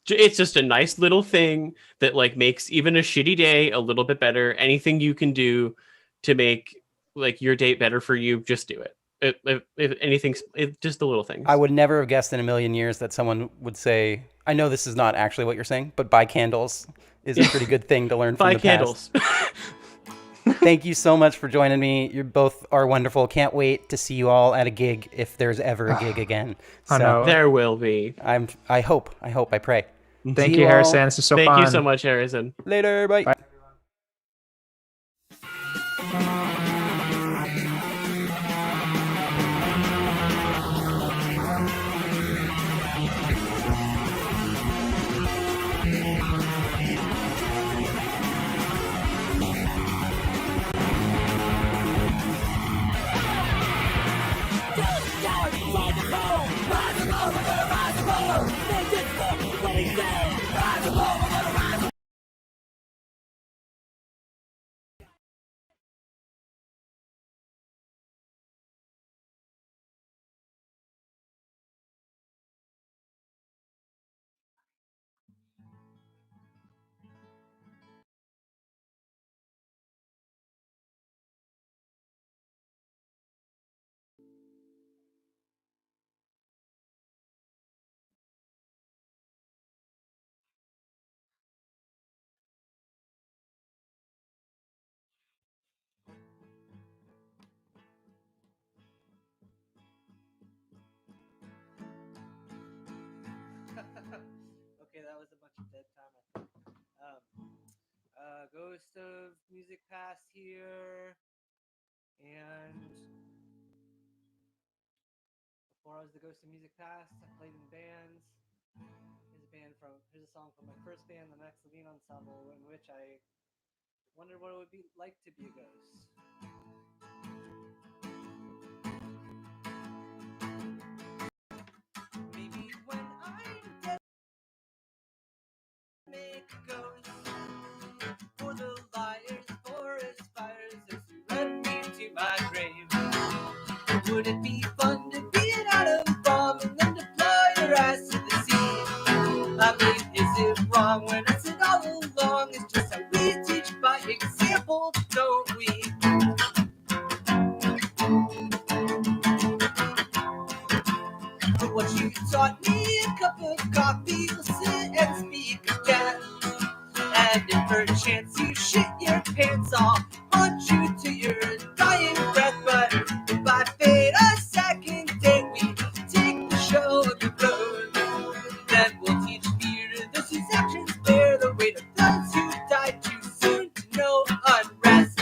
it's just a nice little thing that like makes even a shitty day a little bit better. Anything you can do to make like your date better for you, just do it. If anything, just the little things. I would never have guessed in a million years that someone would say, I know this is not actually what you're saying, but buy candles is a pretty good thing to learn from the past. Buy candles. Thank you so much for joining me. You both are wonderful. Can't wait to see you all at a gig if there's ever a gig again. So no. There will be. I hope, I pray. Thank you, Harrison. This is so fun. Thank you so much, Harrison. Later, bye. Bye. Okay, that was a bunch of dead time. Ghost of Music Past here, and before I was the Ghost of Music Past, I played in bands. Here's a song from my first band, the Max Levine Ensemble, in which I wondered what it would be like to be a ghost. Maybe when I'm dead, make a ghost for the liars, forest fires, as you run me to my grave. Would it be fun to be an atom bomb and then deploy your ass to the sea? I mean, is it wrong when I said all along it's just how we teach by example, don't we? But what you taught me, a cup of coffee will sit and speak And if for a chance you shit your pants, I'll haunt you to your dying breath. But if I fade a second day, we take the show on the road. Then we'll teach fear those whose actions bear the weight of those who died too soon to know unrest.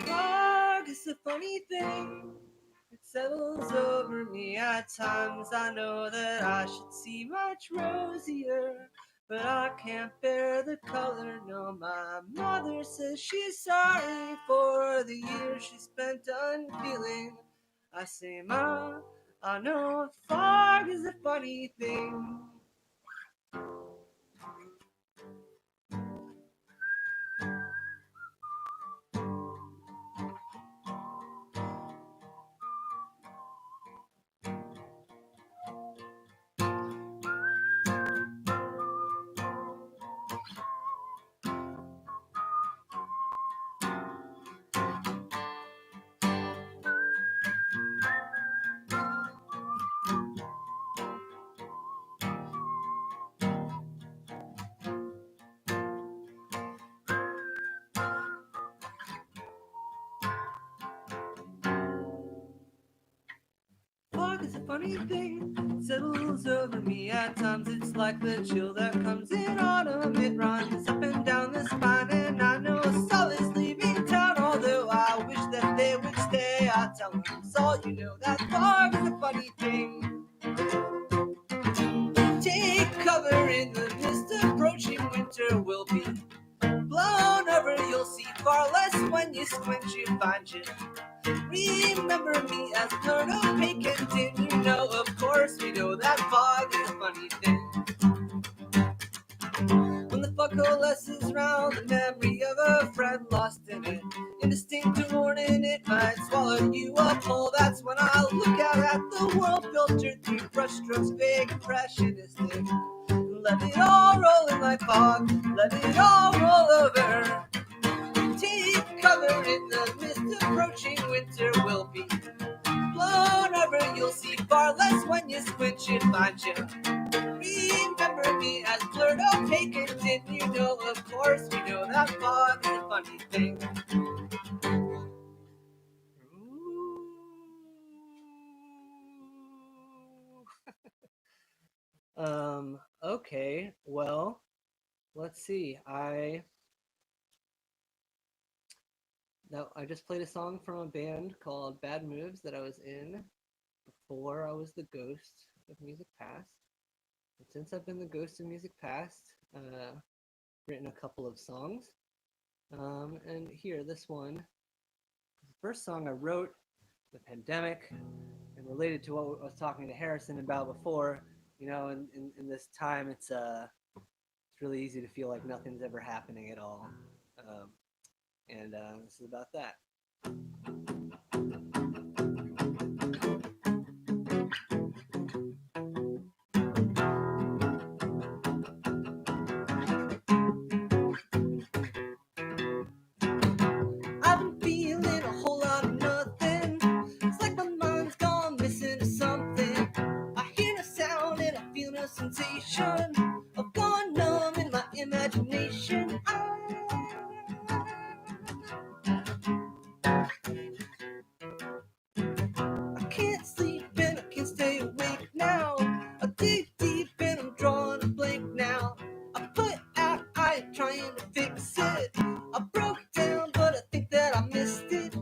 Fog is a funny thing. It settles over me at times. I know that I should see much rosier, but I can't bear the color. No, my mother says she's sorry for the years she spent unfeeling. I say, Ma, I know fog is a funny thing. Fog is a funny thing, it settles over me at times. It's like the chill that comes in autumn. It runs up and down the spine, and I know Sol is leaving town. Although I wish that they would stay, I tell them, Sol, you know that fog is a funny thing. Take cover in the mist, approaching winter will be blown over. You'll see far less when you squint, you find you. Remember me as part of Pakenton. You know, of course, we know that fog is a funny thing. When the fog coalesces round the memory of a friend lost in it, indistinct warning, it might swallow you up whole. That's when I look out at the world filtered through brushstrokes, vague, impressionistic. Let it all roll in like fog, let it all roll over. Take cover in the mist, approaching winter will be blown over. You'll see far less when you squint, you find you. Remember me as blurred opaque and dim. You know, of course, we know that fog is a funny thing. Okay, well, let's see. I just played a song from a band called Bad Moves that I was in before I was the ghost of Music Past. And since I've been the ghost of Music Past, written a couple of songs. And here, this one, the first song I wrote, the pandemic, and related to what I was talking to Harrison about before. You know, in this time, it's really easy to feel like nothing's ever happening at all. And this is about that. I've been feeling a whole lot of nothing. It's like my mind's gone missing or something. I hear no sound and I feel no sensation. I've gone numb in my imagination. I can't sleep and I can't stay awake now. I dig deep and I'm drawing a blank now. I put out, I am trying to fix it. I broke down, but I think that I missed it.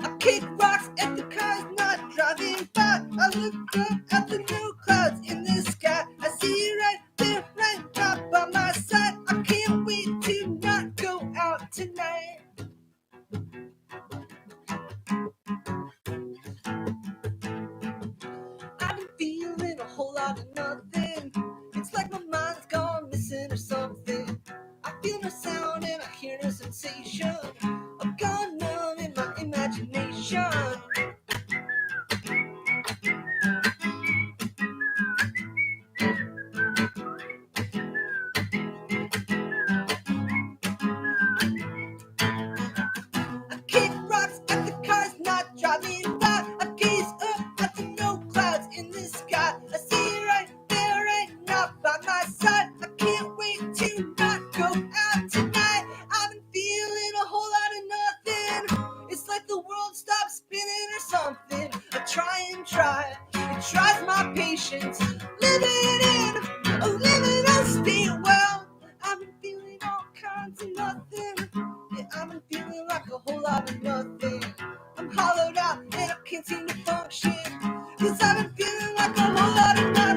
I kick rocks at the cars not driving by. I look up at the new clouds in the sky. I see you right there, right by my side. I can't go out tonight. I've been feeling a whole lot of nothing. It's like the world stopped spinning or something. I try and try, it tries my patience. Living in a liminal state. Well, I've been feeling all kinds of nothing. Yeah, I've been feeling like a whole lot of nothing. I'm hollowed out and I can't seem to function. Cause I've been feeling like a whole lot of nothing.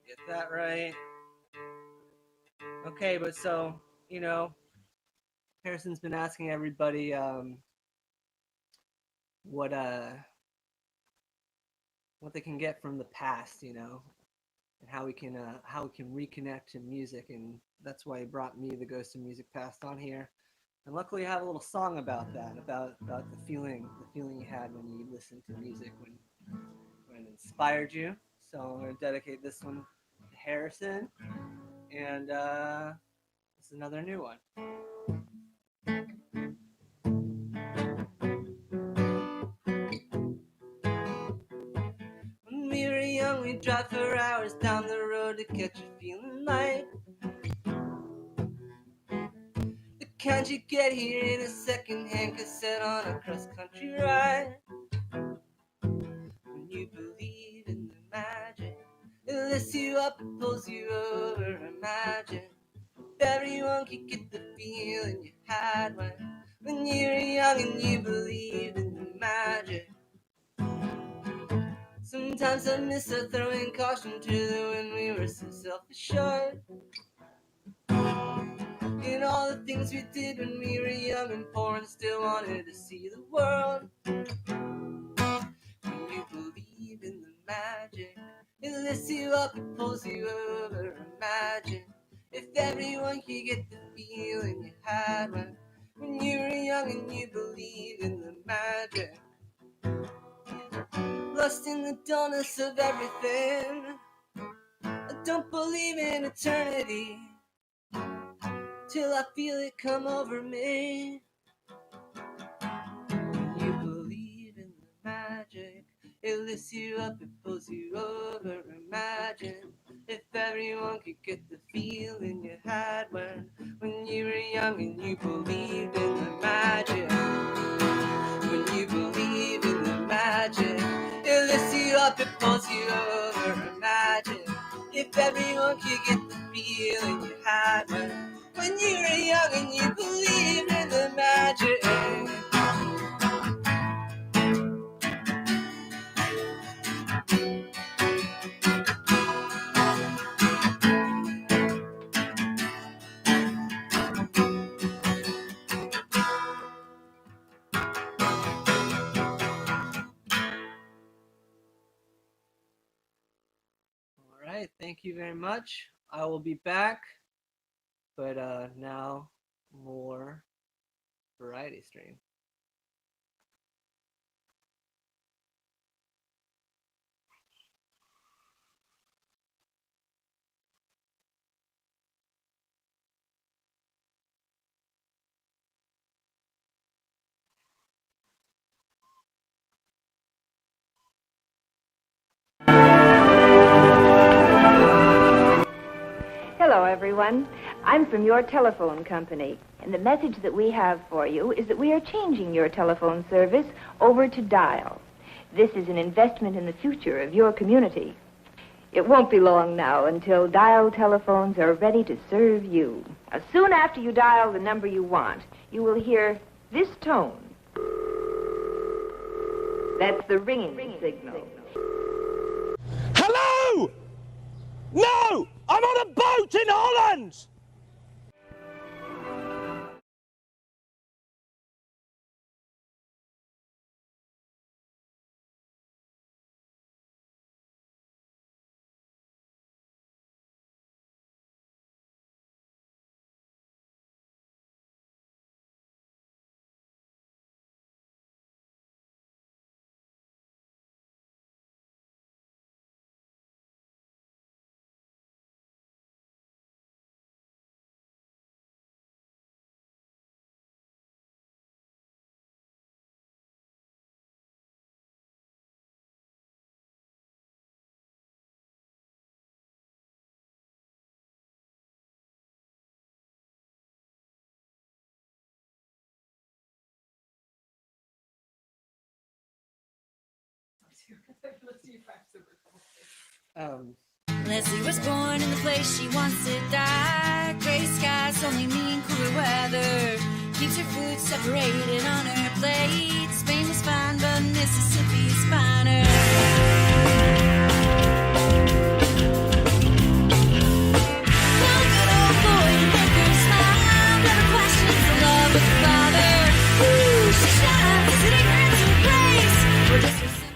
Get that right. Okay, but so, Harrison's been asking everybody what they can get from the past, and how we can reconnect to music, and that's why he brought me, the Ghost of Music Past, on here. And luckily I have a little song about that, about the feeling you had when you listened to music, when it inspired you. So I'm gonna dedicate this one to Harrison, and it's another new one. When we were young, we'd drive for hours down the road to catch a feeling like the kind you get here in a second-hand cassette on a cross-country ride. When you believe in the magic, it lifts you up, it pulls you over. Imagine if everyone could get the feeling you had when you were young and you believed in the magic. Sometimes I miss her throwing caution to the wind. We were so self-assured in all the things we did when we were young and poor and still wanted to see the world. When you believe in the magic, it lifts you up, it pulls you over. Imagine if everyone could get the feeling you had when you were young and you believed in the magic. Lost in the dullness of everything, I don't believe in eternity till I feel it come over me. When you believe in the magic, it lifts you up, it pulls you over. Imagine if everyone could get the feeling you had when you were young and you believed in the magic. When you believe in the magic, it lifts you up, it pulls you over. Imagine if everyone could get the feeling you had when you were young and you believed in the magic. All right, thank you very much. I will be back, but now more variety stream. Hello, everyone. I'm from your telephone company, and the message that we have for you is that we are changing your telephone service over to dial. This is an investment in the future of your community. It won't be long now until dial telephones are ready to serve you. Soon after you dial the number you want, you will hear this tone. That's the ringing signal. Hello! No! I'm on a boat in Holland! Leslie was born in the place she wants to die. Gray skies only mean cooler weather. Keeps her food separated on her plate. Spain is fine, but Mississippi is finer. One good old boy to make her smile. Never questions the love of her father. Ooh, she shines, sitting her into a place where just her simple.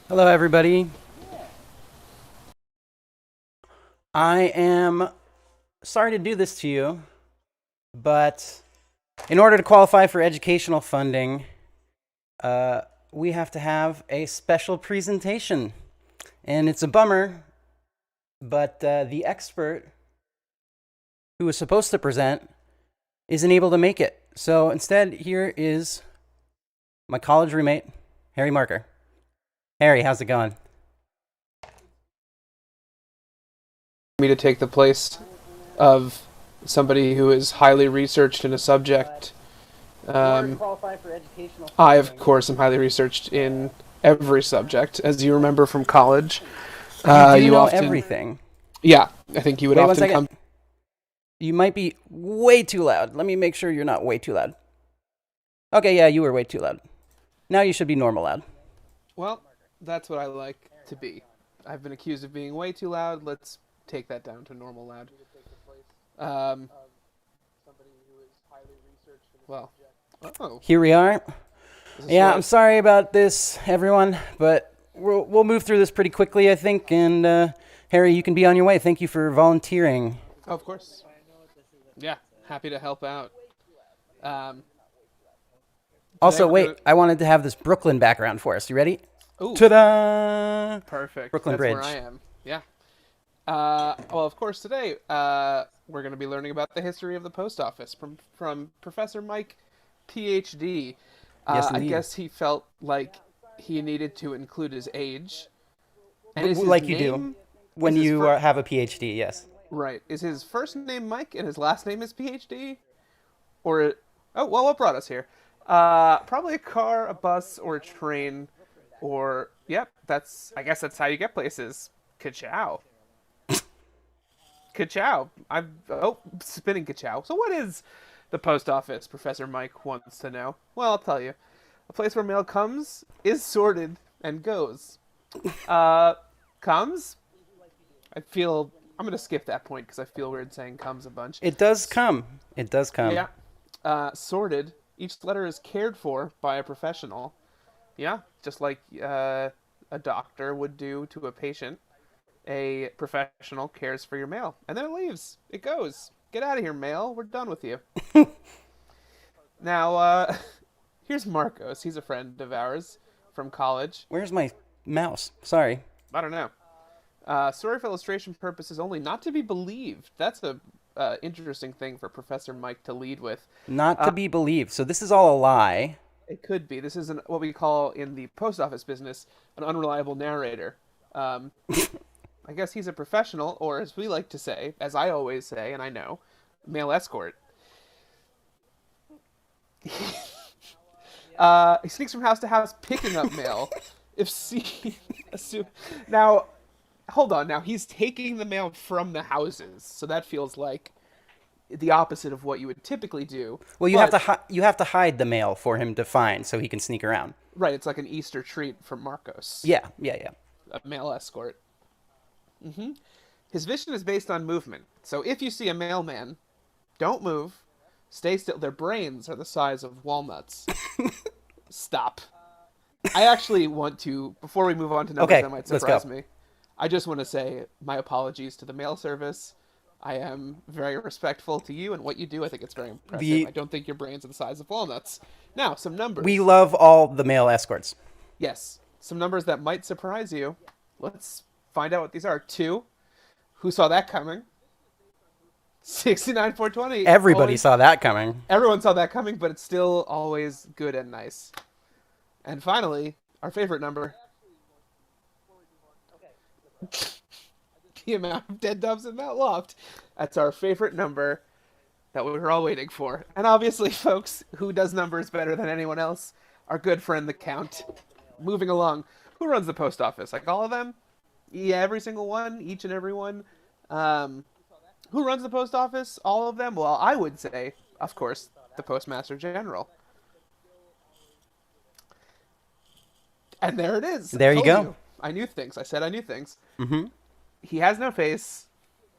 Hello, everybody. I am sorry to do this to you, but in order to qualify for educational funding, we have to have a special presentation. And it's a bummer, but the expert who was supposed to present isn't able to make it. So instead, here is my college roommate, Harry Marker. Harry, how's it going? Me to take the place of somebody who is highly researched in a subject. Qualify for educational I, of course, am highly researched in every subject, as you remember from college. You know often, everything. Yeah, I think you would often come. You might be way too loud. Let me make sure you're not way too loud. Okay, yeah, you were way too loud. Now you should be normal loud. Well, that's what I like to be. I've been accused of being way too loud. Let's take that down to normal loud. Well, here we are. Yeah, I'm sorry about this, everyone, but we'll move through this pretty quickly, I think. And Harry, you can be on your way. Thank you for volunteering. Oh, of course. Yeah, happy to help out. Also, wait, I wanted to have this Brooklyn background for us. You ready? Ooh. Ta-da! Perfect. Brooklyn That's Bridge. Where I am. Yeah. Well, of course, today we're going to be learning about the history of the post office from Professor Mike, PhD. Yes, I guess he felt like he needed to include his age. And like you do when you have a PhD, yes. Right. Is his first name Mike and his last name is PhD? Or, oh, well, what brought us here? Probably a car, a bus, or a train. Or, yep, I guess that's how you get places. Ka-chow. Ka-chow. Spinning ka-chow. So what is the post office, Professor Mike wants to know? Well, I'll tell you. A place where mail comes, is sorted, and goes. Comes? I'm going to skip that point because I feel weird saying comes a bunch. It does come. It does come. Yeah. Sorted. Each letter is cared for by a professional. Yeah, just like a doctor would do to a patient. A professional cares for your mail. And then it leaves. It goes. Get out of here, mail. We're done with you. Now, here's Marcos. He's a friend of ours from college. Where's my mouse? Sorry. I don't know. Story for illustration purposes only, not to be believed. That's a interesting thing for Professor Mike to lead with. Not to be believed. So this is all a lie. It could be. This is what we call in the post office business an unreliable narrator. I guess he's a professional, or as we like to say, as I always say, and I know, mail escort. He sneaks from house to house picking up mail. Now, hold on. Now he's taking the mail from the houses, so that feels like the opposite of what you would typically do. Well, you have to hide the mail for him to find, so he can sneak around. Right. It's like an Easter treat for Marcos. Yeah. A mail escort. Mm-hmm. His vision is based on movement. So if you see a mailman, don't move. Stay still. Their brains are the size of walnuts. Stop. I actually want to, before we move on to numbers that might surprise me, I just want to say my apologies to the mail service. I am very respectful to you and what you do. I think it's very impressive. I don't think your brains are the size of walnuts. Now, some numbers. We love all the mail escorts. Yes. Some numbers that might surprise you. Let's find out what these are. 2. Who saw that coming? 69,420. Everybody saw that coming. Everyone saw that coming, but it's still always good and nice. And finally, our favorite number. The amount of dead doves in that loft. That's our favorite number. that we were all waiting for. And obviously, folks, who does numbers better than anyone else? Our good friend, the Count. Moving along. Who runs the post office? Like all of them? Yeah, every single one? Each and every one? Who runs the post office? All of them? Well, I would say, of course, the Postmaster General. And there it is. There you go. I knew things. I said I knew things. Mm-hmm. He has no face.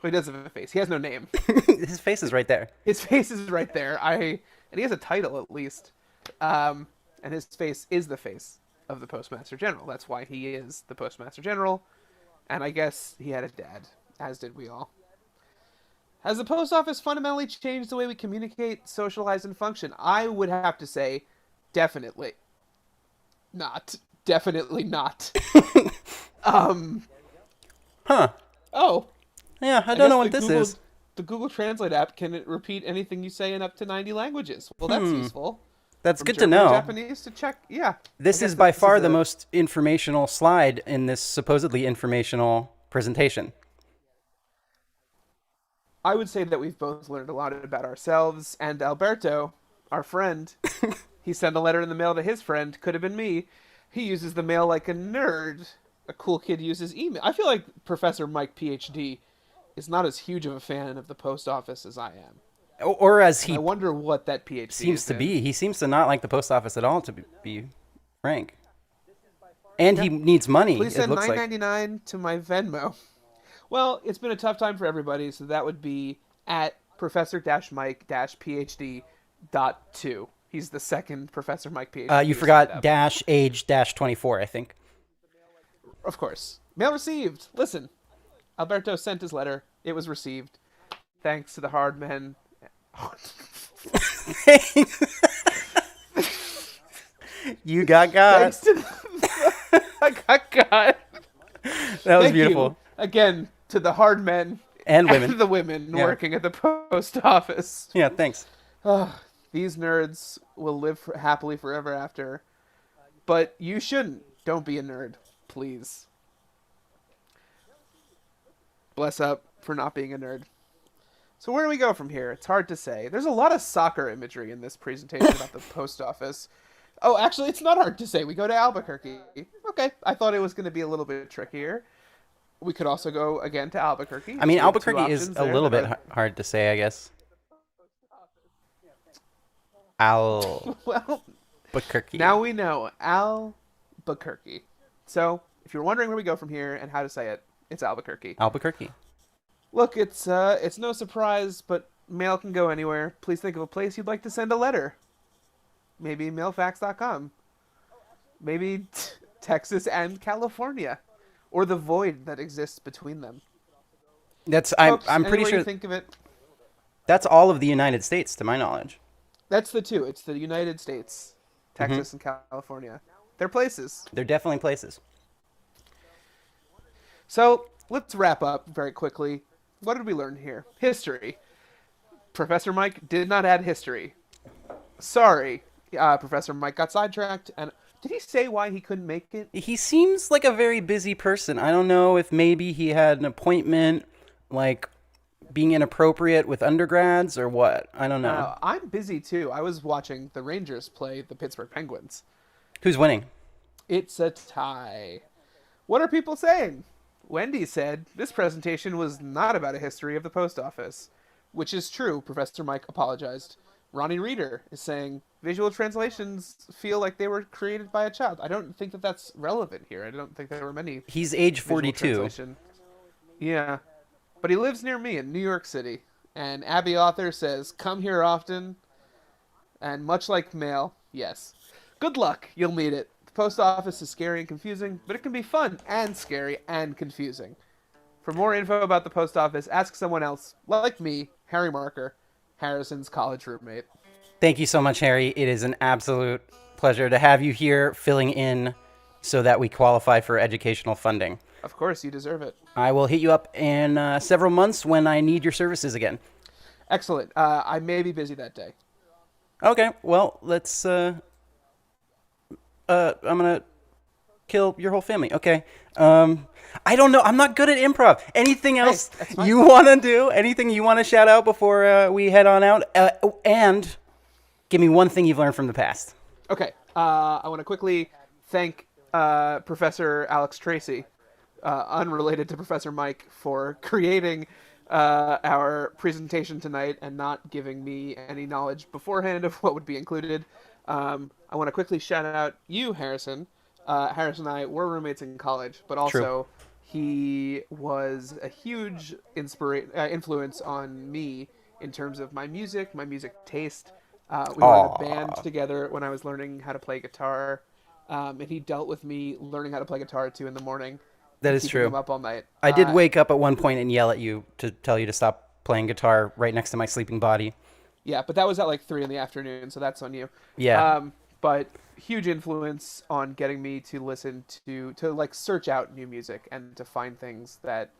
Well, he does have a face. He has no name. His face is right there. His face is right there. And he has a title at least. And his face is the face of the Postmaster General. That's why he is the Postmaster General. And I guess he had a dad, as did we all. Has the post office fundamentally changed the way we communicate, socialize, and function? I would have to say, definitely not. Definitely not. Huh. Oh. Yeah, I don't know what this Google, is. The Google Translate app can repeat anything you say in up to 90 languages. Well, that's useful. That's From good to German know. Japanese to Czech, yeah. This is by far the most informational slide in this supposedly informational presentation. I would say that we've both learned a lot about ourselves, and Alberto, our friend, he sent a letter in the mail to his friend, could have been me. He uses the mail like a nerd. A cool kid uses email. I feel like Professor Mike, PhD, is not as huge of a fan of the post office as I am. Or as he... I wonder what that PhD seems is to in. be. He seems to not like the post office at all, to be frank. And he needs money, Please it send looks like. $9.99 to my Venmo. Well, it's been a tough time for everybody, so that would be at Professor-Mike-PhD.2. He's the second Professor Mike PhD. You forgot dash age dash 24, I think. Of course. Mail received. Listen, Alberto sent his letter. It was received. Thanks to the hard men. You got God. I got God. That was Thank beautiful. You, again, to the hard men and women, the women working at the post office. Yeah, thanks. These nerds will live happily forever after. But you shouldn't. Don't be a nerd, please. Bless up for not being a nerd. So where do we go from here? It's hard to say. There's a lot of soccer imagery in this presentation about the post office. Oh, actually, it's not hard to say. We go to Albuquerque. Okay, I thought it was going to be a little bit trickier. We could also go again to Albuquerque. I mean, Albuquerque is a little bit hard to say, I guess. Albuquerque. Now we know. Albuquerque. So, if you're wondering where we go from here and how to say it, it's Albuquerque. Albuquerque. Look, it's no surprise, but mail can go anywhere. Please think of a place you'd like to send a letter. Maybe mailfax.com. Maybe Texas and California. Or the void that exists between them. I'm pretty sure. You think of it. That's all of the United States, to my knowledge. That's the two. It's the United States, Texas and California. They're places. They're definitely places. So let's wrap up very quickly. What did we learn here? History. Professor Mike did not add history. Sorry, Professor Mike got sidetracked. And did he say why he couldn't make it? He seems like a very busy person. I don't know if maybe he had an appointment, like being inappropriate with undergrads or what. I don't know. I'm busy too. I was watching the Rangers play the Pittsburgh Penguins. Who's winning? It's a tie. What are people saying? Wendy said this presentation was not about a history of the post office, which is true. Professor Mike apologized. Ronnie Reeder is saying visual translations feel like they were created by a child. I don't think that that's relevant here. I don't think there were many. He's age 42. Yeah. But he lives near me in New York City. And Abby Author says, come here often. And much like mail, yes. Good luck. You'll need it. The post office is scary and confusing, but it can be fun and scary and confusing. For more info about the post office, ask someone else, like me, Harry Marker, Harrison's college roommate. Thank you so much, Harry. It is an absolute pleasure to have you here filling in so that we qualify for educational funding. Of course, you deserve it. I will hit you up in several months when I need your services again. Excellent. I may be busy that day. Okay, well, let's... I'm going to kill your whole family. Okay. I don't know. I'm not good at improv. Anything else that's fine. you want to do? Anything you want to shout out before we head on out? And give me one thing you've learned from the past. Okay. I want to quickly thank Professor Alex Tracy, unrelated to Professor Mike, for creating our presentation tonight and not giving me any knowledge beforehand of what would be included. I want to quickly shout out you, Harrison. Harrison and I were roommates in college, but also he was a huge influence on me in terms of my music taste. We were in a band together when I was learning how to play guitar, and he dealt with me learning how to play guitar at 2 a.m. That is keeping true. him up all night. I did wake up at one point and yell at you to tell you to stop playing guitar right next to my sleeping body. Yeah, but that was at like 3 p.m, so that's on you. Yeah. But huge influence on getting me to listen to like search out new music and to find things that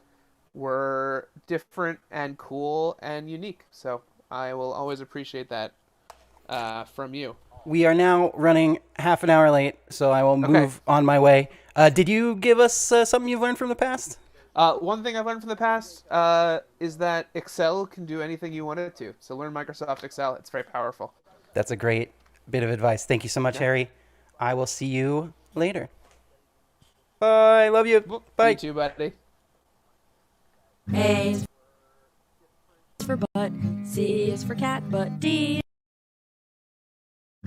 were different and cool and unique. So I will always appreciate that from you. We are now running half an hour late, so I will move on my way. Did you give us something you've learned from the past? One thing I've learned from the past is that Excel can do anything you want it to. So learn Microsoft Excel. It's very powerful. That's a great bit of advice. Thank you so much, Harry. I will see you later. Bye. Love you. Bye. You too, buddy. A is for butt, C is for cat, but D.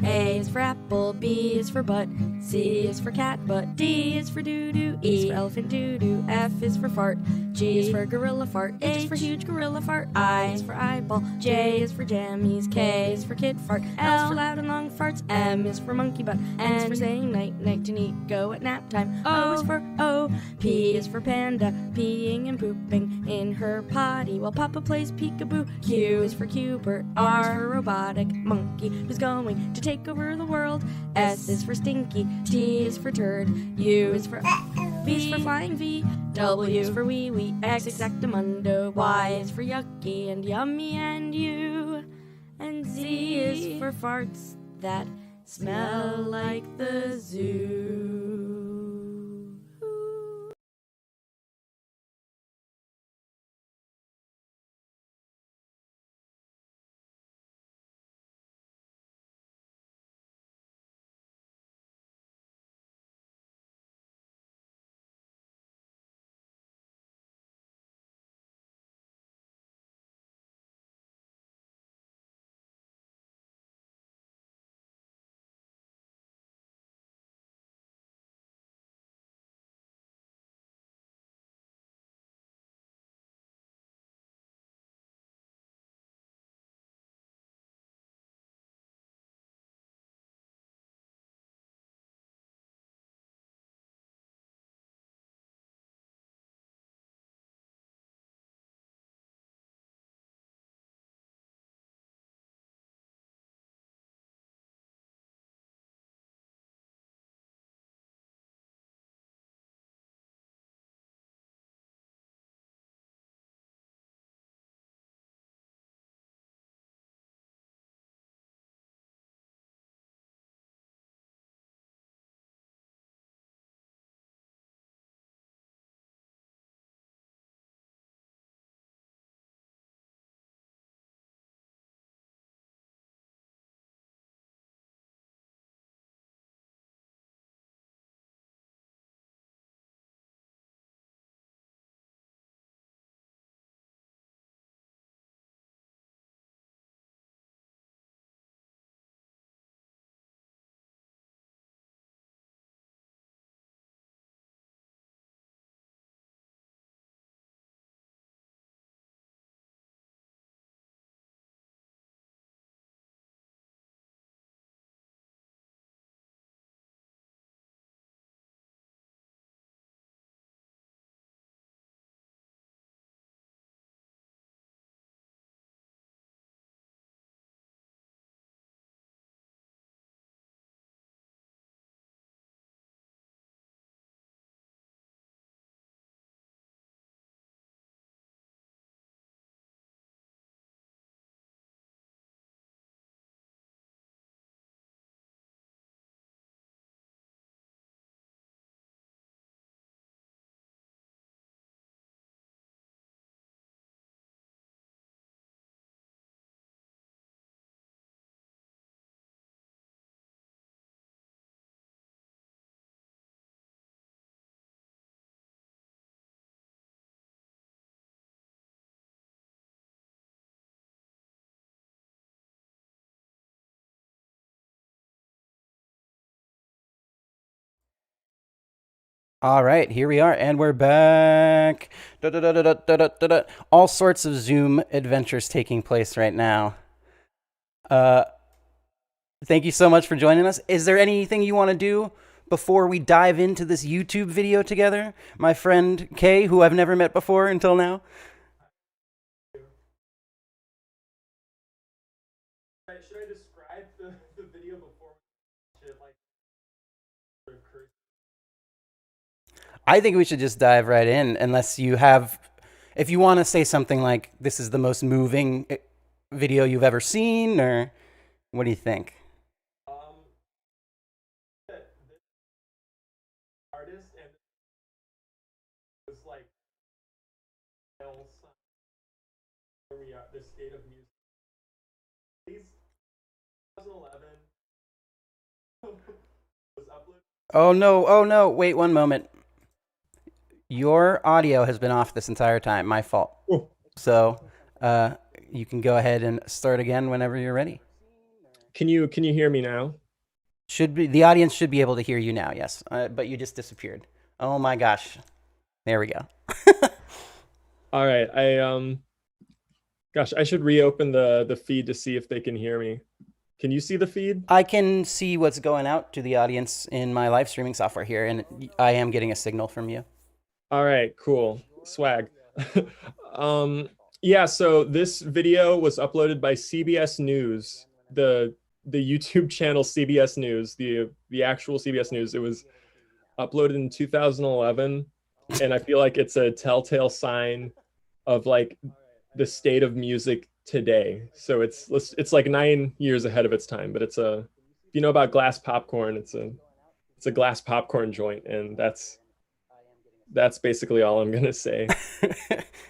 A is for apple, B is for butt, C is for cat, but D is for doo-doo, E is for elephant doo-doo, F is for fart, G is for gorilla fart, H is for huge gorilla fart, I is for eyeball, J is for jammies, K is for kid fart, L is for loud and long farts, M is for monkey butt, N is for saying night, night to neat, go at nap time, O is for O, P is for panda, peeing and pooping in her potty while Papa plays peekaboo, Q is for Cubert, R is for robotic monkey who's going to take over the world. S is for stinky, T is for turd, U is for V is for flying V, W is for wee wee, X exactamundo, Y is for yucky and yummy and U, and Z is for farts that smell like the zoo. All right, here we are, and we're back. All sorts of Zoom adventures taking place right now. Thank you so much for joining us. Is there anything you want to do before we dive into this YouTube video together? My friend Kay, who I've never met before until now. Should I describe the video before we I think we should just dive right in, unless you have, if you want to say something like, this is the most moving video you've ever seen, or what do you think? artist and was like where we are, the state of music. These 2011 was uploaded. Oh no, wait one moment. Your audio has been off this entire time, my fault. Ooh. So you can go ahead and start again whenever you're ready. Can you hear me now? The audience should be able to hear you now, yes. But you just disappeared. Oh my gosh. There we go. All right, gosh, I should reopen the feed to see if they can hear me. Can you see the feed? I can see what's going out to the audience in my live streaming software here, and I am getting a signal from you. All right, cool. Swag. Yeah, so this video was uploaded by CBS News, the YouTube channel CBS News, the actual CBS News. It was uploaded in 2011, and I feel like it's a telltale sign of like the state of music today. So it's like 9 years ahead of its time, but it's if you know about glass popcorn, it's a glass popcorn joint, and that's basically all I'm gonna say.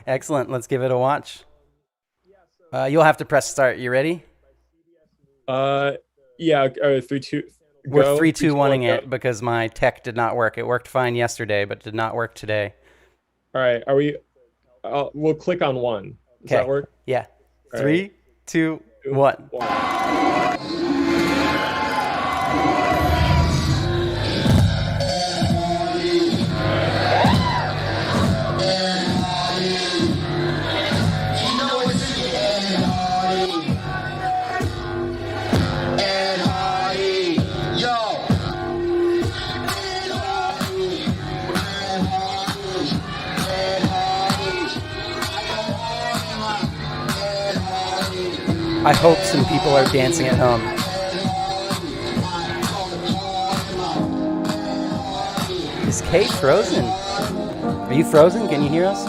Excellent. Let's give it a watch. You'll have to press start. You ready? Yeah. 3, 2. We're go. 3, 2, 1-ing go. it because my tech did not work. It worked fine yesterday, but did not work today. All right. Are we? We'll click on 1. Does that work? Yeah. All 3, right. 2, 1. I hope some people are dancing at home. Is Kate frozen? Are you frozen? Can you hear us?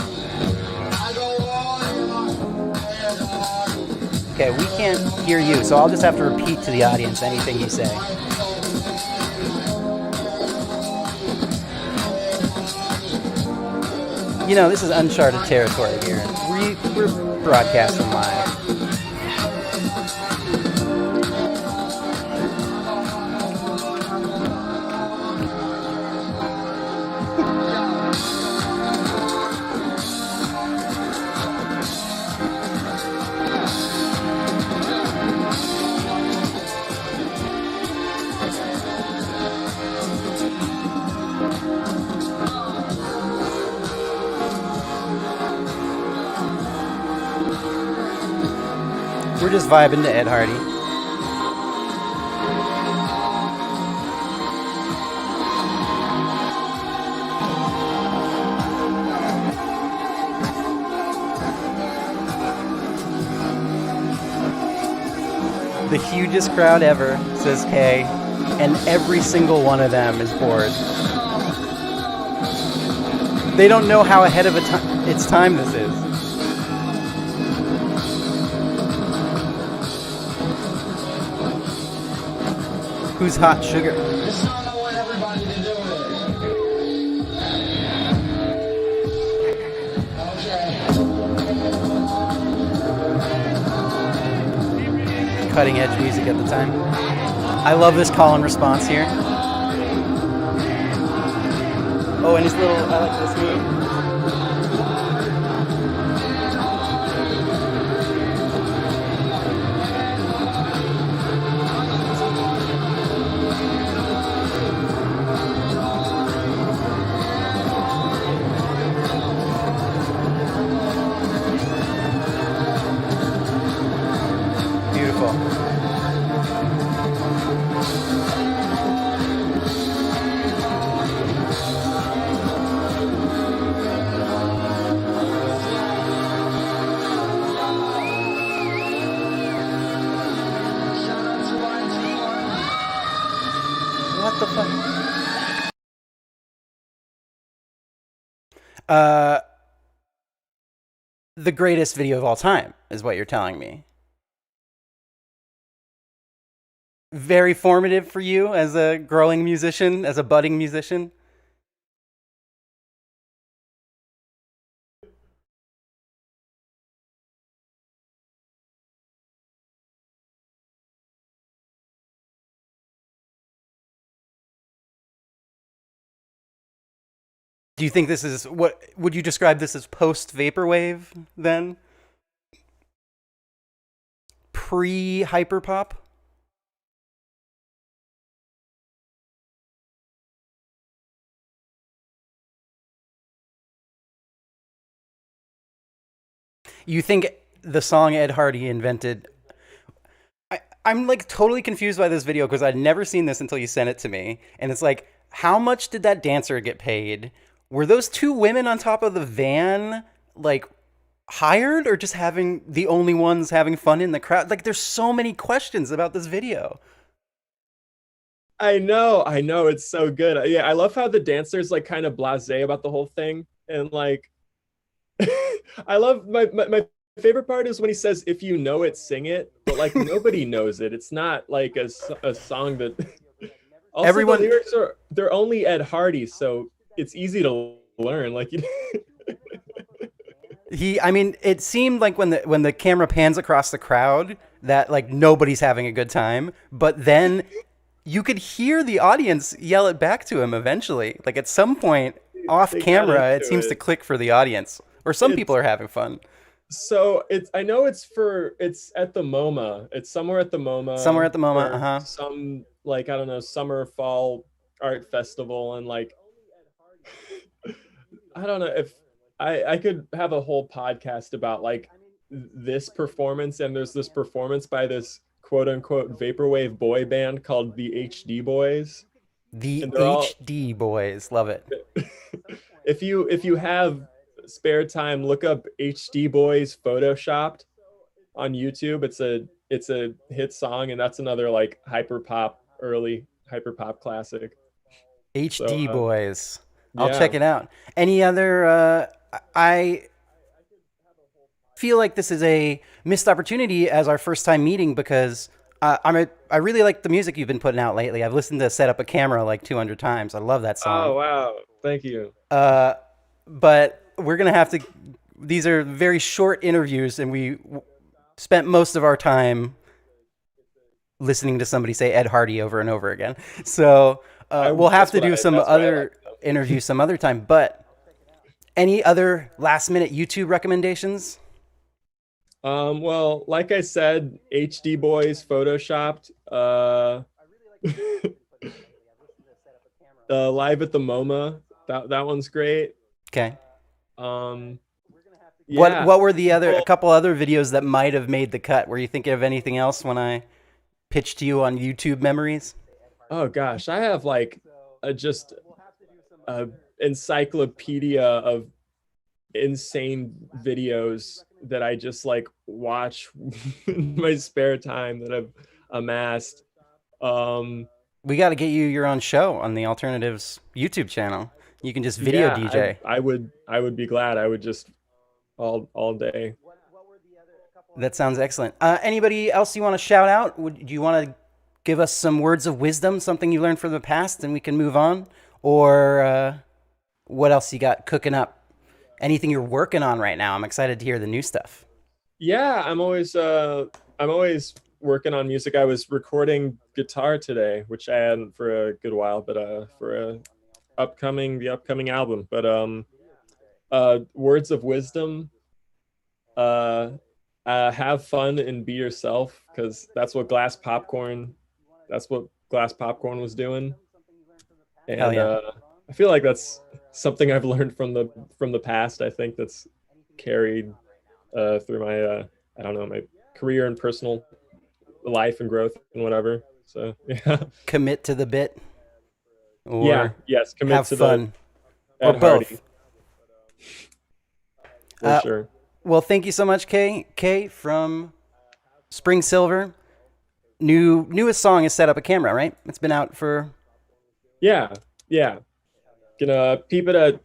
Okay, we can't hear you, so I'll just have to repeat to the audience anything you say. You know, this is uncharted territory here. We're broadcasting live. We're just vibing to Ed Hardy. The hugest crowd ever, says Kay, and every single one of them is bored. They don't know how ahead of its time this is. Who's hot sugar? Cutting edge music at the time. I love this call and response here. Oh, and his little, I like this move. the fuck? The greatest video of all time is what you're telling me. Very formative for you as a growing musician, as a budding musician. Do you think this is, what would you describe this as, post vaporwave then? Pre hyperpop? You think the song Ed Hardy invented? I'm like totally confused by this video because I'd never seen this until you sent it to me. And it's like, how much did that dancer get paid? Were those two women on top of the van like hired, or just having the only ones having fun in the crowd? Like, there's so many questions about this video. I know, it's so good. Yeah, I love how the dancer's like kind of blasé about the whole thing, and like, I love my favorite part is when he says, "If you know it, sing it," but like nobody knows it. It's not like a song that. Also, Everyone, the lyrics they're only Ed Hardy, so it's easy to learn. Like, I mean, it seemed like when the camera pans across the crowd that like nobody's having a good time, but then you could hear the audience yell it back to him eventually. Like at some point off camera, it seems to click for the audience, or some people are having fun. So I know it's at the MoMA. It's somewhere at the MoMA. Somewhere at the MoMA, Some like, I don't know, summer fall art festival, and like I don't know if I could have a whole podcast about like this performance, and there's this performance by this quote unquote vaporwave boy band called the HD Boys. The HD Boys, love it. If you have spare time, look up HD Boys Photoshopped on YouTube. It's a hit song, and that's another like early hyper pop classic. HD Boys. I'll yeah. check it out. Any other I feel like this is a missed opportunity as our first time meeting, because I really like the music you've been putting out lately. I've listened to Set Up a Camera like 200 times. I love that song. Oh wow, thank you. But we're gonna have to. These are very short interviews, and we spent most of our time listening to somebody say Ed Hardy over and over again. So we'll have to do some other interviews some other time. But any other last minute YouTube recommendations? Well, like I said, HD Boys Photoshopped. Live at the MoMA. That one's great. Okay. Yeah. What were a couple other videos that might have made the cut? Were you thinking of anything else when I pitched to you on YouTube memories? Oh gosh, I have like just a encyclopedia of insane videos that I just like watch in my spare time that I've amassed. We got to get you your own show on the Alternatives YouTube channel. You can just video DJ. I would be glad. I would just all day. That sounds excellent. Anybody else you want to shout out? Do you want to give us some words of wisdom, something you learned from the past, and we can move on? Or what else you got cooking up? Anything you're working on right now? I'm excited to hear the new stuff. Yeah, I'm always working on music. I was recording guitar today, which I hadn't for a good while, but for the upcoming album. But words of wisdom, have fun and be yourself, because that's what Glass Popcorn was doing. And Hell yeah. I feel like that's something I've learned from the past. I think that's carried through my my career and personal life and growth and whatever. So yeah. Commit to the bit. Or commit have to fun. the Or both. Hardy. For sure. Well, thank you so much, Kay. Kay from Spring Silver. Newest song is Set Up a Camera, right? It's been out for Yeah, yeah. Gonna peep it at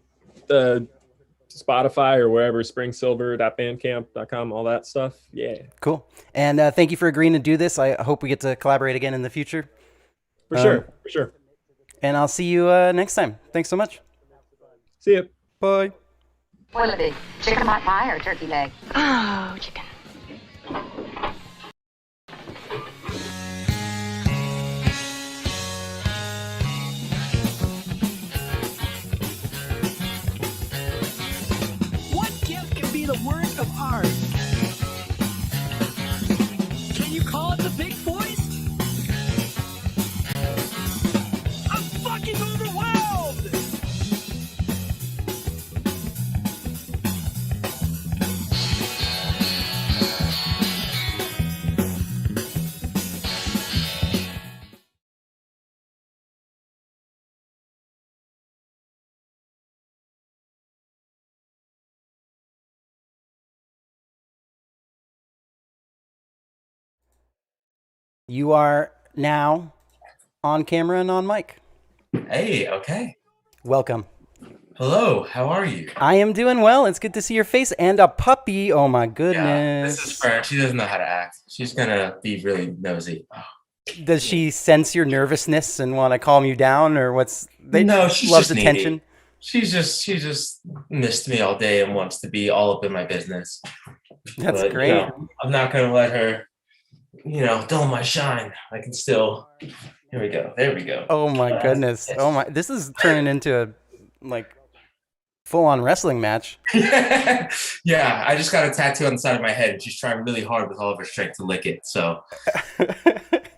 Spotify or wherever, springsilver.bandcamp.com, all that stuff. Yeah. Cool. And thank you for agreeing to do this. I hope we get to collaborate again in the future. For sure. For sure. And I'll see you next time. Thanks so much. See you. Bye. What'll it be? Chicken pot pie or turkey leg? Oh, chicken. What gift can be the work of art? Can you call it the big voice? I'm fucking overwhelmed! You are now on camera and on mic. Hey, okay. Welcome. Hello, how are you? I am doing well. It's good to see your face and a puppy. Oh my goodness. Yeah, this is Fern. She doesn't know how to act. She's gonna be really nosy. Oh. Does she sense your nervousness and want to calm you down, or what's? No, she loves just attention. needy. She just missed me all day and wants to be all up in my business. That's But, great. you know, I'm not gonna let her, dull my shine. I can still. Here we go. There we go. Oh my goodness. Oh my. This is turning into a full-on wrestling match. Yeah, I just got a tattoo on the side of my head, and she's trying really hard with all of her strength to lick it. So,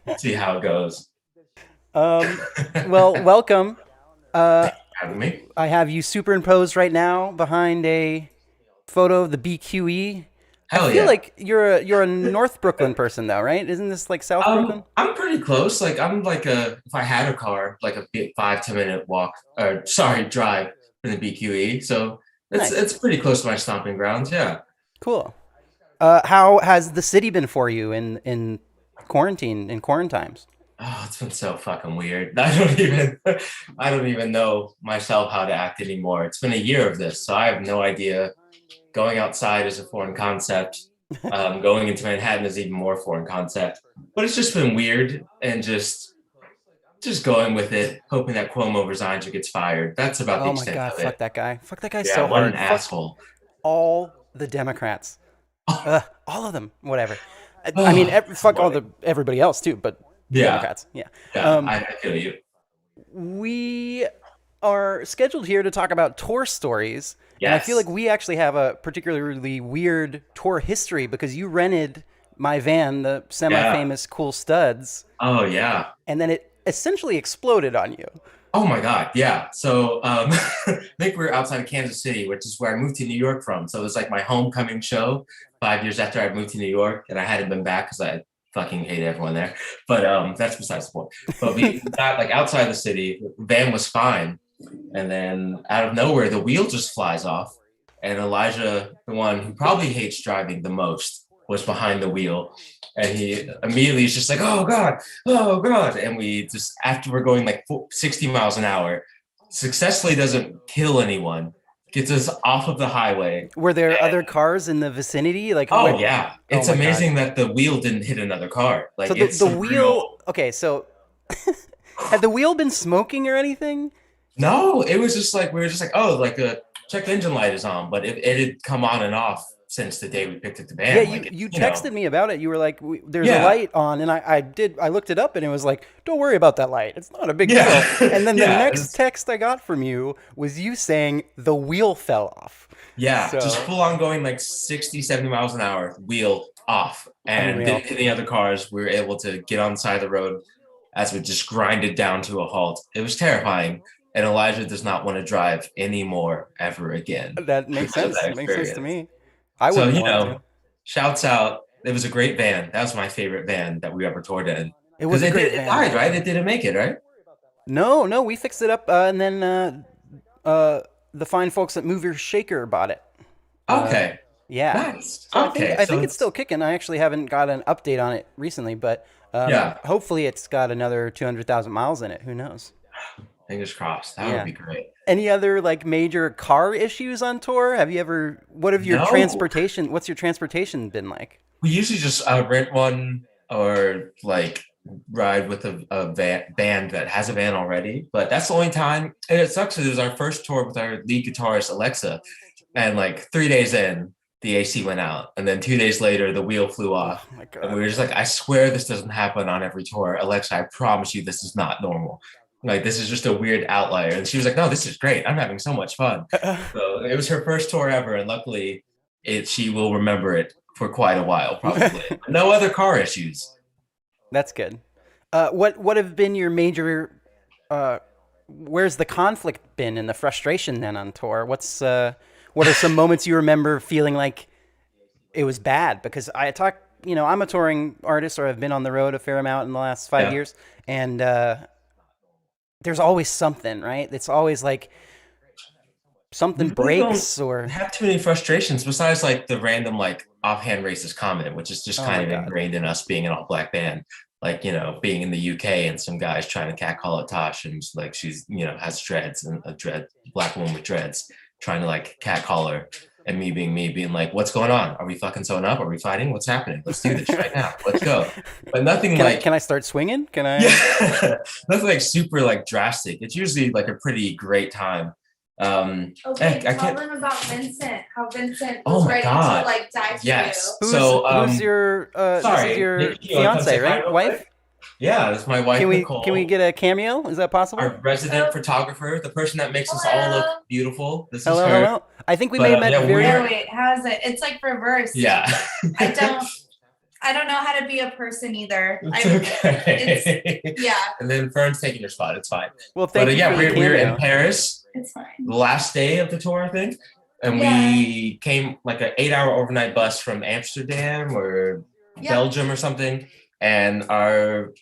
let's see how it goes. Well, welcome. Having me. I have you superimposed right now behind a photo of the BQE. Hell I feel yeah. like you're a North Brooklyn person though, right? Isn't this like South Brooklyn? I'm pretty close. Like I'm like if I had a car, like a 5-10 minute drive from the BQE. So it's pretty close to my stomping grounds. Yeah. Cool. How has the city been for you in quarantine times? Oh, it's been so fucking weird. I don't even know myself how to act anymore. It's been a year of this, so I have no idea. Going outside is a foreign concept. Going into Manhattan is even more foreign concept. But it's just been weird and just going with it, hoping that Cuomo resigns or gets fired. That's about the extent of it. Fuck that guy. Fuck that guy Yeah, so what hard. an asshole. All the Democrats. All of them. Whatever. I mean, fuck everybody else too, but Democrats. Yeah. I feel you. We are scheduled here to talk about tour stories. Yes. And I feel like we actually have a particularly weird tour history because you rented my van, the semi-famous Cool Studs. Oh, yeah. And then it essentially exploded on you. Oh, my God. Yeah. So I think we're outside of Kansas City, which is where I moved to New York from. So it was like my homecoming show 5 years after I moved to New York. And I hadn't been back because I fucking hate everyone there. But that's besides the point. But we got like outside the city. The van was fine. And then out of nowhere, the wheel just flies off. And Elijah, the one who probably hates driving the most, was behind the wheel. And he immediately is just like, oh God. And we just, after we're going like 60 miles an hour, successfully doesn't kill anyone, gets us off of the highway. Were there other cars in the vicinity? Yeah. It's amazing that the wheel didn't hit another car. Like, so the wheel, okay, so had the wheel been smoking or anything? No, it was just like, we were just like, oh, like a check engine light is on, but it had come on and off since the day we picked up the van. Yeah, you texted me about it. You were like, there's a light on, and I looked it up, and it was like, don't worry about that light. It's not a big deal. And then the next text I got from you was you saying the wheel fell off. Yeah, just full on going like 60, 70 miles an hour, wheel off, and didn't hit any other cars. We were able to get on the side of the road as we just grinded down to a halt. It was terrifying. And Elijah does not want to drive anymore ever again. That makes sense. It makes sense to me. I wouldn't want to. Shouts out. It was a great van. That was my favorite van that we ever toured in. It was a great van. It died, right? It didn't make it, right? No, we fixed it up, and then the fine folks at Move Your Shaker bought it. Okay. Yeah. Nice. So I think it's still kicking. I actually haven't got an update on it recently, but hopefully it's got another 200,000 miles in it. Who knows? Fingers crossed. That would be great. Any other like major car issues on tour? Have you ever? What have your No. transportation? What's your transportation been like? We usually just rent one or like ride with a band that has a van already. But that's the only time. And it sucks because it was our first tour with our lead guitarist Alexa, and like 3 days in, the AC went out, and then 2 days later, the wheel flew off. Oh my God. And we were just like, I swear this doesn't happen on every tour. Alexa, I promise you this is not normal. Like, this is just a weird outlier. And she was like, no, this is great. I'm having so much fun. So it was her first tour ever. And luckily, she will remember it for quite a while, probably. No other car issues. That's good. What have been your major, where's the conflict been and the frustration then on tour? What are some moments you remember feeling like it was bad? Because I'm a touring artist, or I've been on the road a fair amount in the last 5 years. And, there's always something, right? It's always like something breaks or have too many frustrations besides like the random like offhand racist comment, which is just kind of ingrained in us being an all black band. Like, being in the UK and some guys trying to catcall at Tosh, and like she's, has dreads, and a black woman with dreads trying to like catcall her, and me being like, what's going on? Are we fucking sewing up? Are we fighting? What's happening? Let's do this right now. Let's go. But nothing can I start swinging? Can I? Yeah. Nothing like super like drastic. It's usually like a pretty great time. Okay, tell them about Vincent. How Vincent was ready to like die for you. Who's your this is your fiance, right? Wife? Yeah, that's my wife. Nicole. Can we get a cameo? Is that possible? Our resident photographer, the person that makes us all look beautiful. This is her. Hello. I think we may have met very. Oh wait, how's it? It's like reversed. Yeah. I don't know how to be a person either. Okay. Yeah. And then Fern's taking your spot. It's fine. Well, thank you. We were in Paris. It's fine. The last day of the tour, I think. And we came like an 8-hour overnight bus from Amsterdam or Belgium or something. And our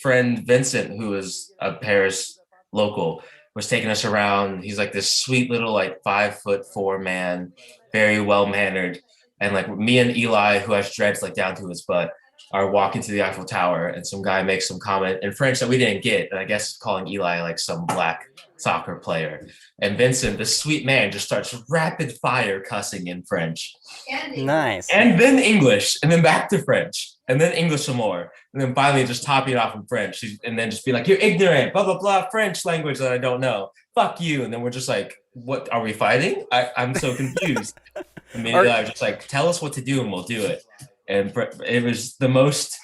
friend Vincent, who is a Paris local, was taking us around. He's like this sweet little like 5'4" man, very well mannered. And like me and Eli, who has dreads like down to his butt, are walking to the Eiffel Tower, and some guy makes some comment in French that we didn't get, and I guess calling Eli like some black soccer player. And Vincent, this sweet man, just starts rapid fire cussing in French. Nice. And then English, and then back to French, and then English some more, and then finally just topping it off in French, and then just be like, "You're ignorant, blah blah blah, French language that I don't know. Fuck you." And then we're just like, "What are we fighting? I'm so confused." And maybe I was just like, tell us what to do and we'll do it. And it was the most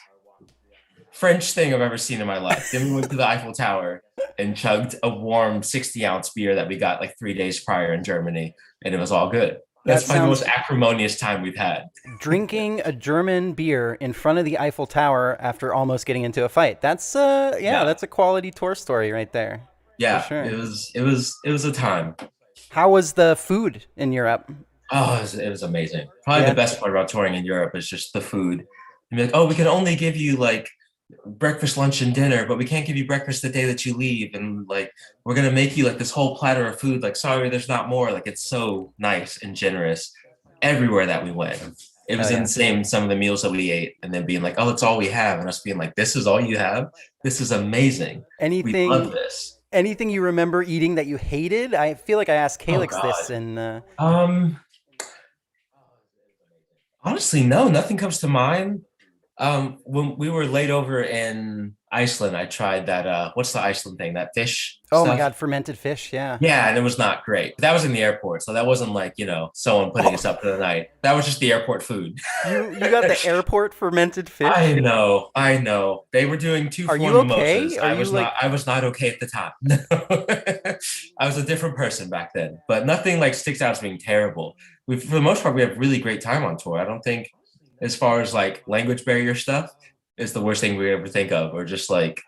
French thing I've ever seen in my life. Then we went to the Eiffel Tower and chugged a warm 60-ounce beer that we got like 3 days prior in Germany, and it was all good. That's probably the most acrimonious time we've had. Drinking a German beer in front of the Eiffel Tower after almost getting into a fight. That's that's a quality tour story right there. Yeah, for sure. It was a time. How was the food in Europe? Oh, it was amazing. Probably the best part about touring in Europe is just the food. You'd be like, oh, we can only give you like breakfast, lunch, and dinner, but we can't give you breakfast the day that you leave. And like, we're going to make you like this whole platter of food. Like, sorry, there's not more. Like, it's so nice and generous everywhere that we went. It was insane, some of the meals that we ate, and then being like, oh, that's all we have. And us being like, this is all you have? This is amazing. We love this. Anything you remember eating that you hated? I feel like I asked Calyx this and honestly, no, nothing comes to mind. When we were laid over in Iceland, I tried that what's the Iceland thing? That fish Oh stuff? my god, fermented fish, yeah. Yeah, and it was not great. That was in the airport, so that wasn't like, someone putting us up for the night. That was just the airport food. You got the airport fermented fish? I know. They were doing two Are form you okay? mimosas. I was not okay at the time. I was a different person back then. But nothing like sticks out as being terrible. For the most part, we have really great time on tour. I don't think, as far as like language barrier stuff, is the worst thing we ever think of, or just like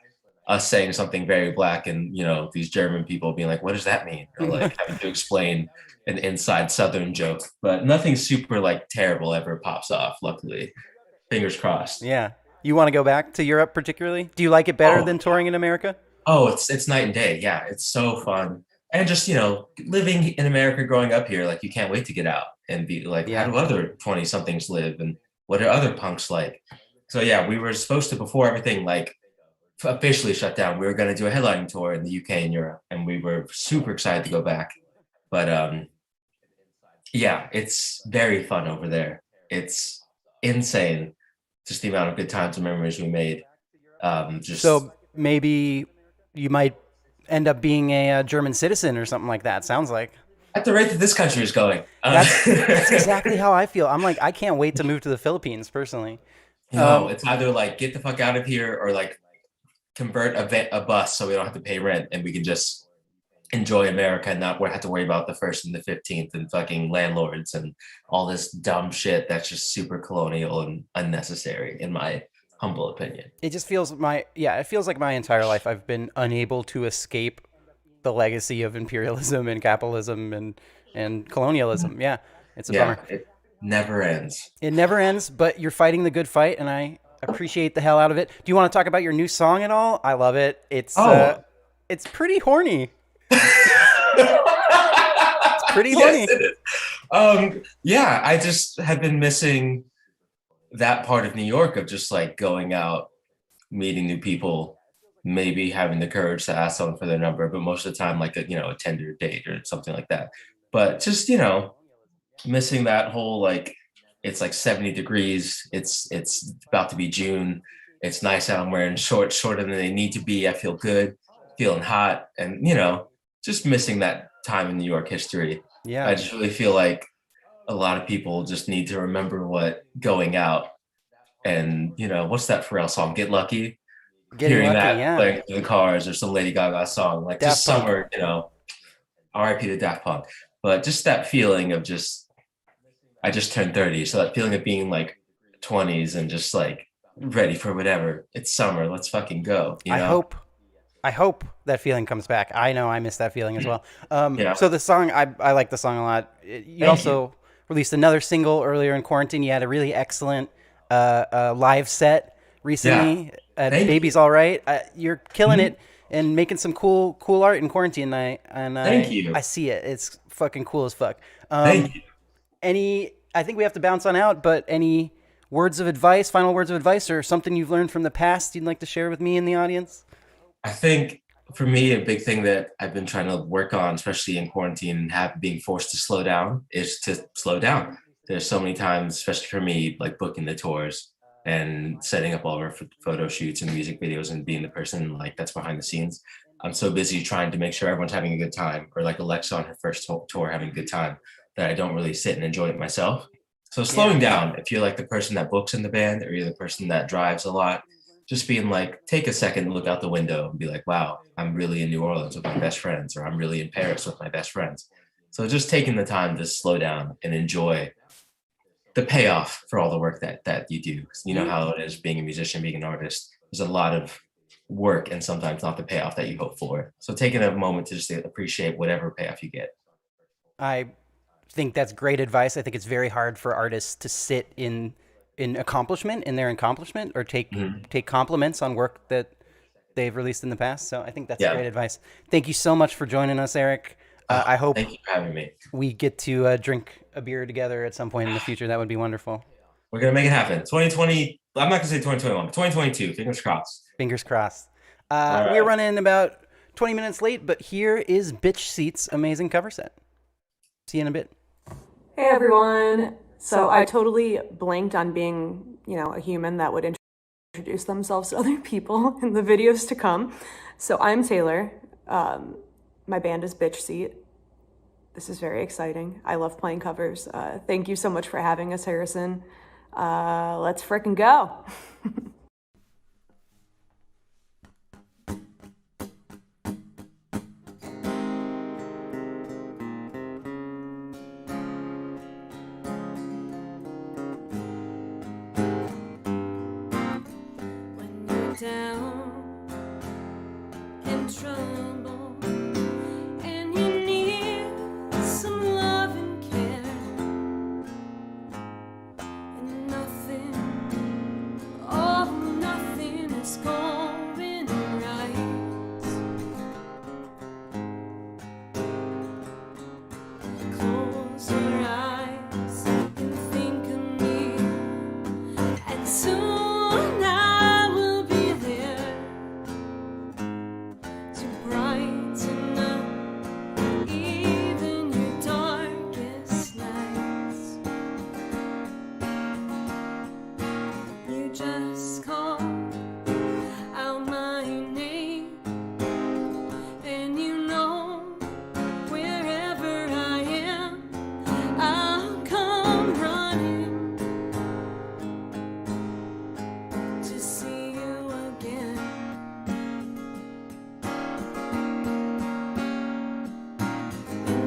us saying something very black and these German people being like, what does that mean? Or like having to explain an inside Southern joke. But nothing super like terrible ever pops off, luckily. Fingers crossed. Yeah. You want to go back to Europe particularly? Do you like it better than touring in America? Oh, it's night and day. Yeah, it's so fun. And just, living in America, growing up here, like you can't wait to get out and be like, how do other 20-somethings live? And what are other punks like? So yeah, we were supposed to, before everything like officially shut down. We were going to do a headlining tour in the UK and Europe, and we were super excited to go back. But yeah, it's very fun over there. It's insane, just the amount of good times and memories we made. So maybe you might end up being a German citizen or something like that. Sounds like. At the rate that this country is going. That's exactly how I feel. I'm like, I can't wait to move to the Philippines personally. No, it's either like get the fuck out of here or like convert a bus so we don't have to pay rent and we can just enjoy America and not have to worry about the 1st and the 15th and fucking landlords and all this dumb shit that's just super colonial and unnecessary, in my humble opinion. It just feels it feels like my entire life I've been unable to escape the legacy of imperialism and capitalism and colonialism. Yeah, it's a bummer. It never ends. It never ends, but you're fighting the good fight, and I appreciate the hell out of it. Do you want to talk about your new song at all? I love it. It's pretty horny. It's pretty horny. Yes, it is. Yeah, I just have been missing that part of New York of just like going out, meeting new people, maybe having the courage to ask someone for their number, but most of the time like a Tinder date or something like that. But just, missing that whole like, it's like 70 degrees. It's about to be June. It's nice out. I'm wearing shorts, shorter than they need to be. I feel good, feeling hot, and just missing that time in New York history. Yeah, I just really feel like a lot of people just need to remember what going out and what's that Pharrell song? Get Lucky. Hearing that playing through the cars or some Lady Gaga song, like Daft just Punk. Summer, R.I.P. to Daft Punk. But just that feeling of I just turned 30, so that feeling of being like 20s and just like ready for whatever. It's summer, let's fucking go. I hope that feeling comes back. I know I miss that feeling as well. Yeah. So the song, I like the song a lot. You also released another single earlier in quarantine. You had a really excellent live set recently. Yeah. Baby's All Right. You're killing it and making some cool art in quarantine. Thank you. I see it. It's fucking cool as fuck. Thank you. I think we have to bounce on out, but any final words of advice, or something you've learned from the past you'd like to share with me and the audience? I think for me, a big thing that I've been trying to work on, especially in quarantine and being forced to slow down, is to slow down. There's so many times, especially for me, like booking the tours and setting up all of our photo shoots and music videos and being the person like that's behind the scenes. I'm so busy trying to make sure everyone's having a good time, or like Alexa on her first tour having a good time, that I don't really sit and enjoy it myself. So slowing down, if you're like the person that books in the band or you're the person that drives a lot, just being like, take a second and look out the window and be like, wow, I'm really in New Orleans with my best friends, or I'm really in Paris with my best friends. So just taking the time to slow down and enjoy the payoff for all the work that you do. You know how it is being a musician, being an artist. There's a lot of work and sometimes not the payoff that you hope for. So taking a moment to just appreciate whatever payoff you get. I think that's great advice. I think it's very hard for artists to sit in their accomplishment, or take compliments on work that they've released in the past. So I think that's great advice. Thank you so much for joining us, Eric. I hope thank you for having me. We get to drink a beer together at some point in the future. That would be wonderful. We're going to make it happen. 2020, I'm not going to say 2021, but 2022. Fingers crossed. Fingers crossed. We're running about 20 minutes late, but here is Biitchseat's amazing cover set. See you in a bit. Hey everyone. So I totally blanked on being, a human that would introduce themselves to other people in the videos to come. So I'm Taylor. My band is Biitchseat. This is very exciting. I love playing covers. Thank you so much for having us, Harrison. Let's frickin' go. Down in trouble and you need some love and care, and nothing, oh nothing is going right. Close your eyes and think of me, and soon I will be there.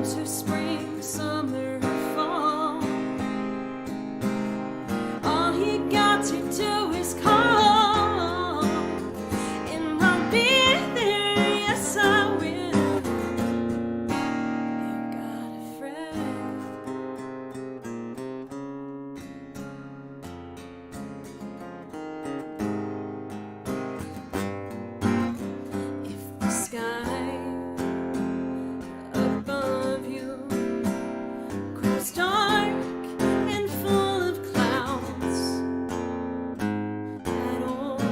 Winter, spring, summer, fall. All you got to do is call, and I'll be there. Yes, I will. You got a friend. If the sky above you grows dark and full of clouds, that old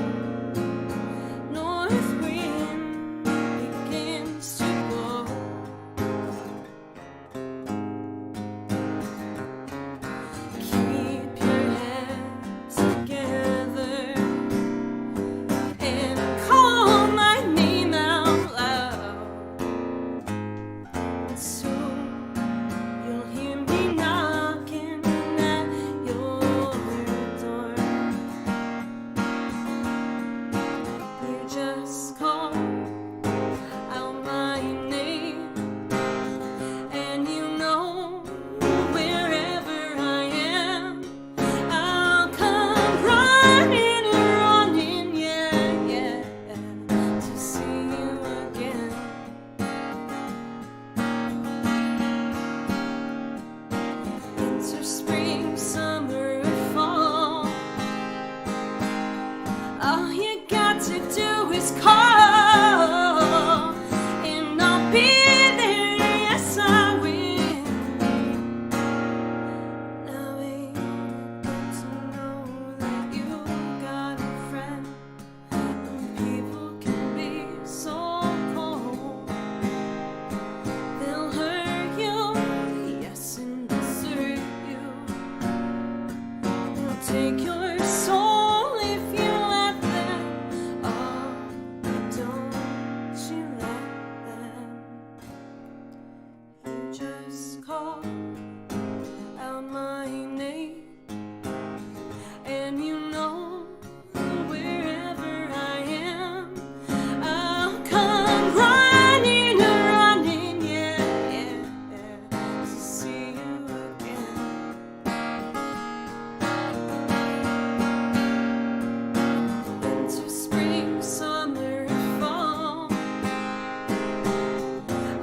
north wind begins to blow. Keep your head together and call my name out loud. And soon you'll hear me knocking at your door. You just call out my name, and you know wherever I am, I'll come running, running, yeah, yeah, to see you again. Winter, spring, summer, or fall. All you got to do is call, and I'll be there. Yes, I will. Now ain't good to know that you got a friend. When people can be so cold, they'll hurt you, yes, and desert you. They'll take your soul if you let them. Oh, don't you let them. You just call out my name, and you know wherever I am, I'll come running, running, yeah, yeah, to see you again. Winter, spring, summer, fall.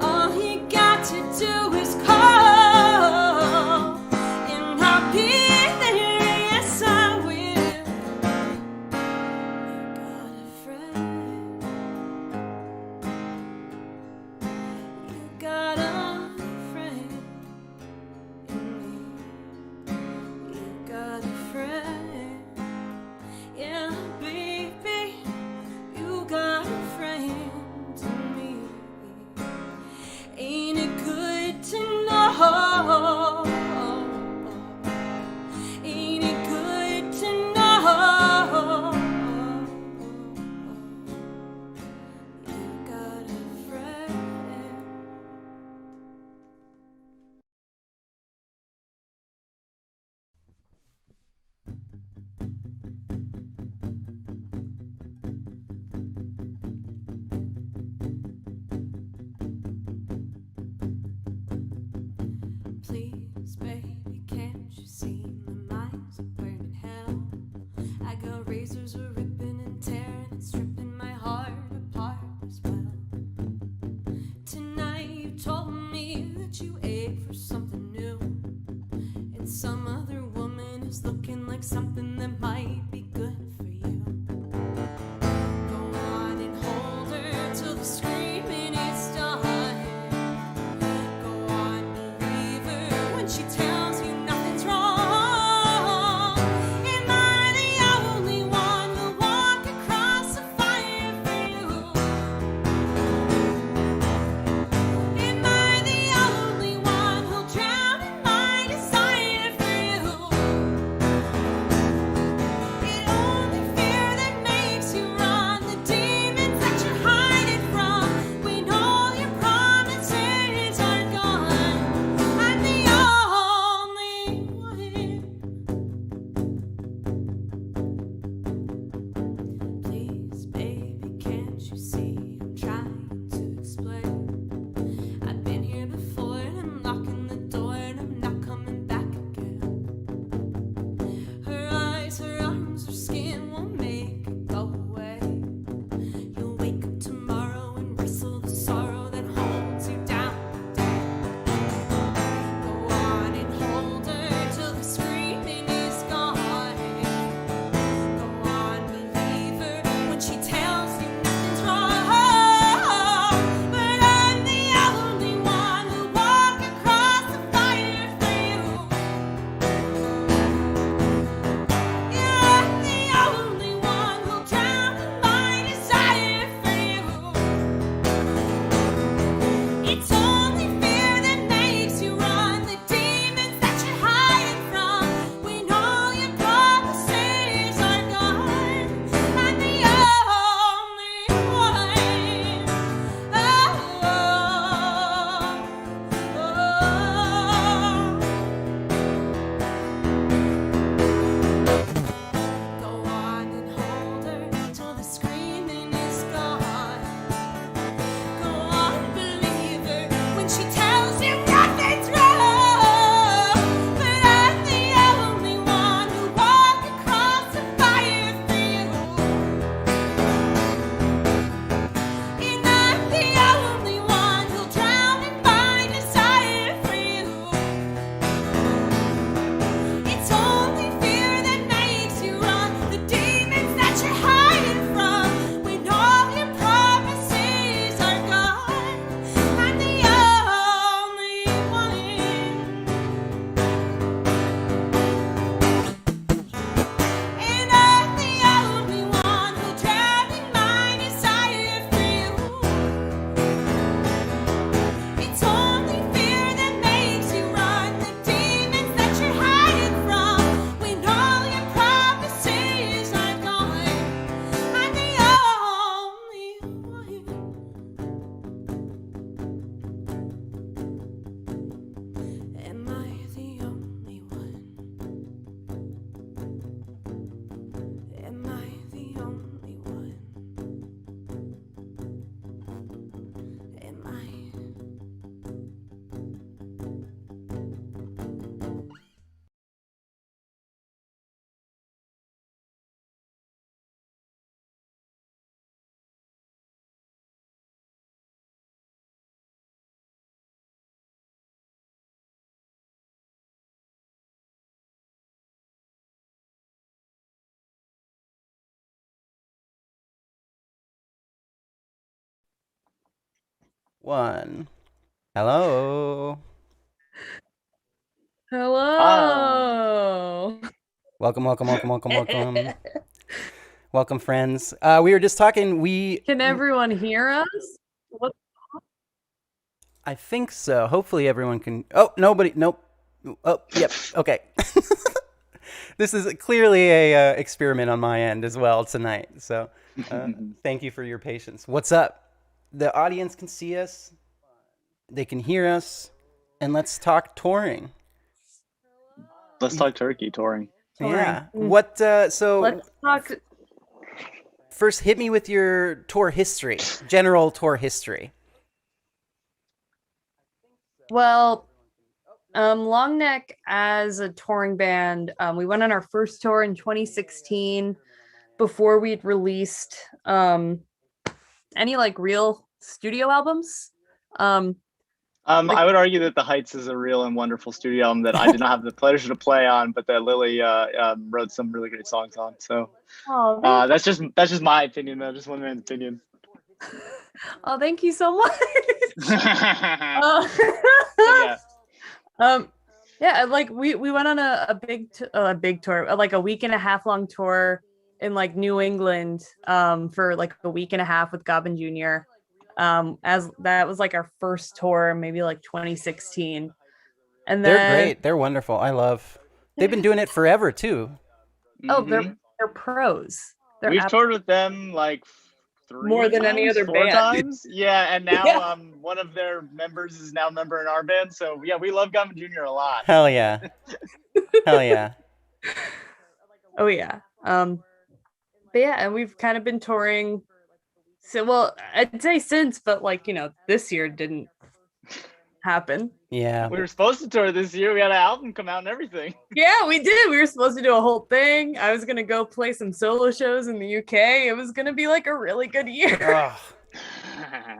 All you got to do is call, and I'll be there. Yes, I will. You got a friend. You got a friend in me. You got a friend. Yeah, baby, you got a friend in me. Ain't it good to know? Ain't it good to know? You got a friend. Please, baby, can't you see my mind's a burning hell? I got razors are ripping and tearing and stripping my heart apart as well. Tonight you told me that you ache for something new, and some other woman is looking like something that might be good for you. Go on and hold her till the screaming is done. Go on, believe her one. Hello. Hello. Welcome, welcome, welcome, welcome, welcome. Welcome, friends. We were just talking. Can everyone hear us? What? I think so. Hopefully, everyone can. Oh, nobody. Nope. Oh, yep. Okay. This is clearly a experiment on my end as well tonight. So, thank you for your patience. What's up? The audience can see us. They can hear us, and let's talk touring. Let's talk turkey touring. Yeah. What? So let's talk. First, hit me with your tour history, general tour history. Well, Long Neck as a touring band, we went on our first tour in 2016 before we'd released any like real studio albums. I would argue that The Heights is a real and wonderful studio album that I did not have the pleasure to play on, but that Lily wrote some really great songs on. So that's just my opinion, though. Just one man's opinion. Oh, thank you so much. Yeah, like we went on a big tour, like a week and a half long tour in like New England for like a week and a half with Goblin Jr. As that was like our first tour, maybe like 2016. And then they're great. They're wonderful. I love. They've been doing it forever too. Oh, they're pros. We've toured with them like more than any other four band. times. Yeah, and now one of their members is now a member in our band. So yeah, we love Goblin Jr. a lot. Hell yeah. Hell yeah. Oh yeah. But yeah, and we've kind of been touring. So well, I'd say since, but like, you know, this year didn't happen. Yeah. We were supposed to tour this year. We had an album come out and everything. Yeah, we did. We were supposed to do a whole thing. I was gonna go play some solo shows in the UK. It was gonna be like a really good year. Oh.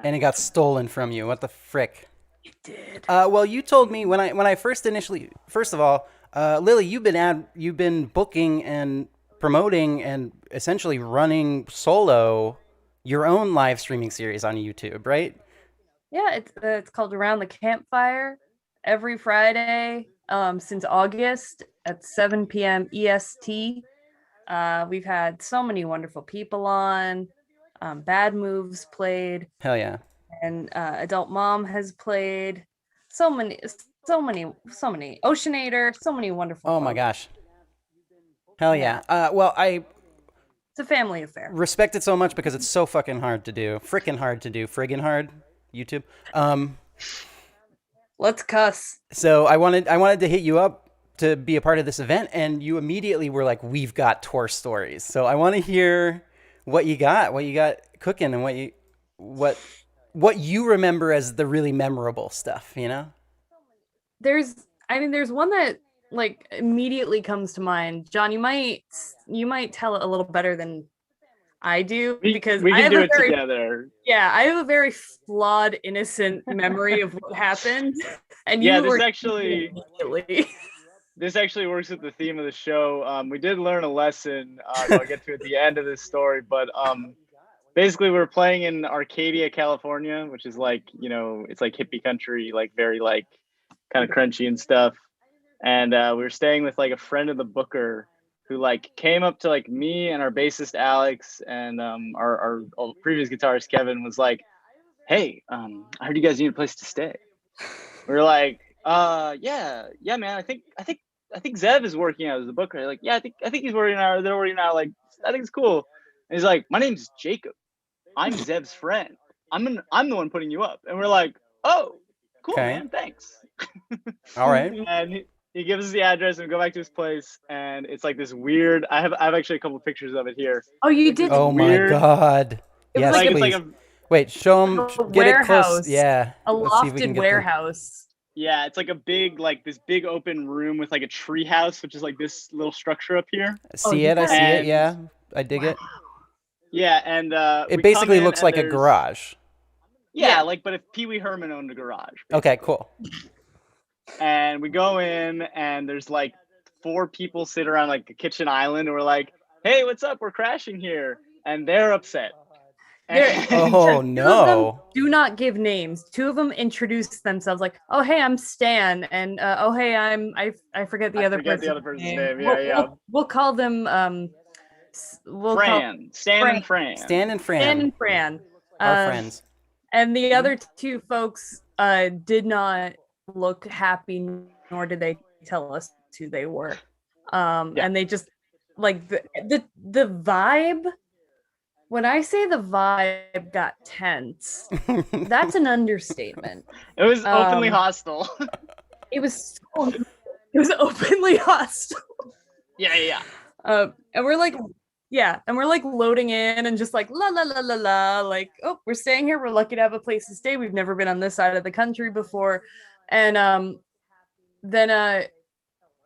And it got stolen from you. What the frick? It did. Well, you told me when I first of all, Lily, you've been booking and promoting and essentially running solo your own live streaming series on YouTube, right? Yeah, it's called Around the Campfire every Friday since August at 7 p.m. EST. We've had so many wonderful people on. Bad Moves played. Hell yeah. And Adult Mom has played. So many. Oceanator, so many wonderful. Oh my gosh. Hell yeah. Well, it's a family affair. Respect it so much because it's so fucking hard to do. Frickin' hard to do. Friggin' hard. YouTube. Let's cuss. So I wanted to hit you up to be a part of this event, and you immediately were like, "We've got tour stories." So I want to hear what you got cooking, and what you remember as the really memorable stuff. You know. There's one that like immediately comes to mind. John, you might tell it a little better than I do because we I can have do a it very, together. Yeah, I have a very flawed, innocent memory of what happened. And yeah, you were this actually works with the theme of the show. We did learn a lesson. I'll get to at the end of this story, but basically we were playing in Arcadia, California, which is like, you know, it's like hippie country, like very like kind of crunchy and stuff. And we were staying with like a friend of the booker who like came up to like me and our bassist Alex and our previous guitarist Kevin was like, "Hey, I heard you guys need a place to stay." We were like, yeah, man. I think Zev is working out as the booker. Like, yeah, I think he's working out. They're working out. Like, I think it's cool. And he's like, "My name's Jacob. I'm Zev's friend. I'm the one putting you up." And we're like, "Oh, cool, man. Thanks." All right. And he gives us the address and we go back to his place, and it's like this weird. I have actually a couple of pictures of it here. Oh, you did? Oh my god! Yes, like, please. It's like Wait, show them. Get it close. Yeah. A Let's see if we can lofted get warehouse. Yeah, it's like a big, like this big open room with like a tree house, which is like this little structure up here. I see it. Yeah, I dig it. Yeah, and it basically looks like a garage. Yeah, like, but if Pee Wee Herman owned a garage. Okay, cool. And we go in, and there's like 4 people sit around like a kitchen island, and we're like, "Hey, what's up? We're crashing here," and they're upset. And Oh Two of them no. do not give names. Two of them introduce themselves like, "Oh hey, I'm Stan," and "Oh hey, I forget the I other forget person's the other person's name. name. Yeah. We'll call them we'll call Fran, Stan and Fran. Stan and Fran. Stan and Fran. Our friends. And the other two folks did not look happy, nor did they tell us who they were. And they just like the vibe. When I say the vibe got tense, that's an understatement. It was openly hostile. It was openly hostile. Yeah. And we're like, and we're like loading in and just like la la la la la, like, oh, we're staying here. We're lucky to have a place to stay. We've never been on this side of the country before. And then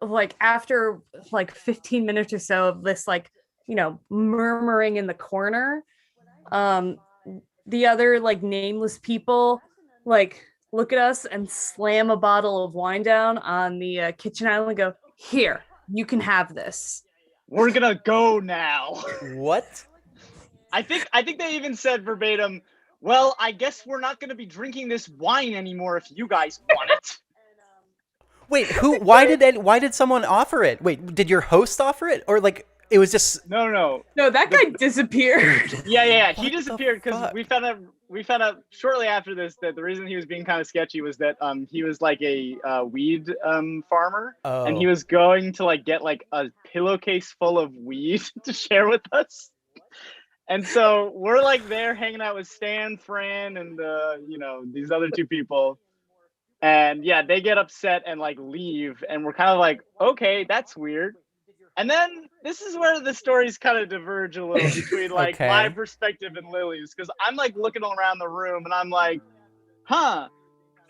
like after like 15 minutes or so of this, like, you know, murmuring in the corner, the other like nameless people like look at us and slam a bottle of wine down on the kitchen island and go, "Here, you can have this. We're gonna go now." What? I think they even said verbatim, "Well, I guess we're not gonna be drinking this wine anymore if you guys want it." Wait, why did someone offer it? Wait, did your host offer it? Or like it was just No, that guy disappeared. Yeah. He disappeared because we found out shortly after this that the reason he was being kind of sketchy was that he was like a weed farmer, and he was going to like get like a pillowcase full of weed to share with us. And so we're like there hanging out with Stan, Fran, and you know, these other two people. And yeah, they get upset and like leave, and we're kind of like, okay, that's weird. And then this is where the stories kind of diverge a little between like Okay. my perspective and Lily's, because I'm like looking around the room and I'm like,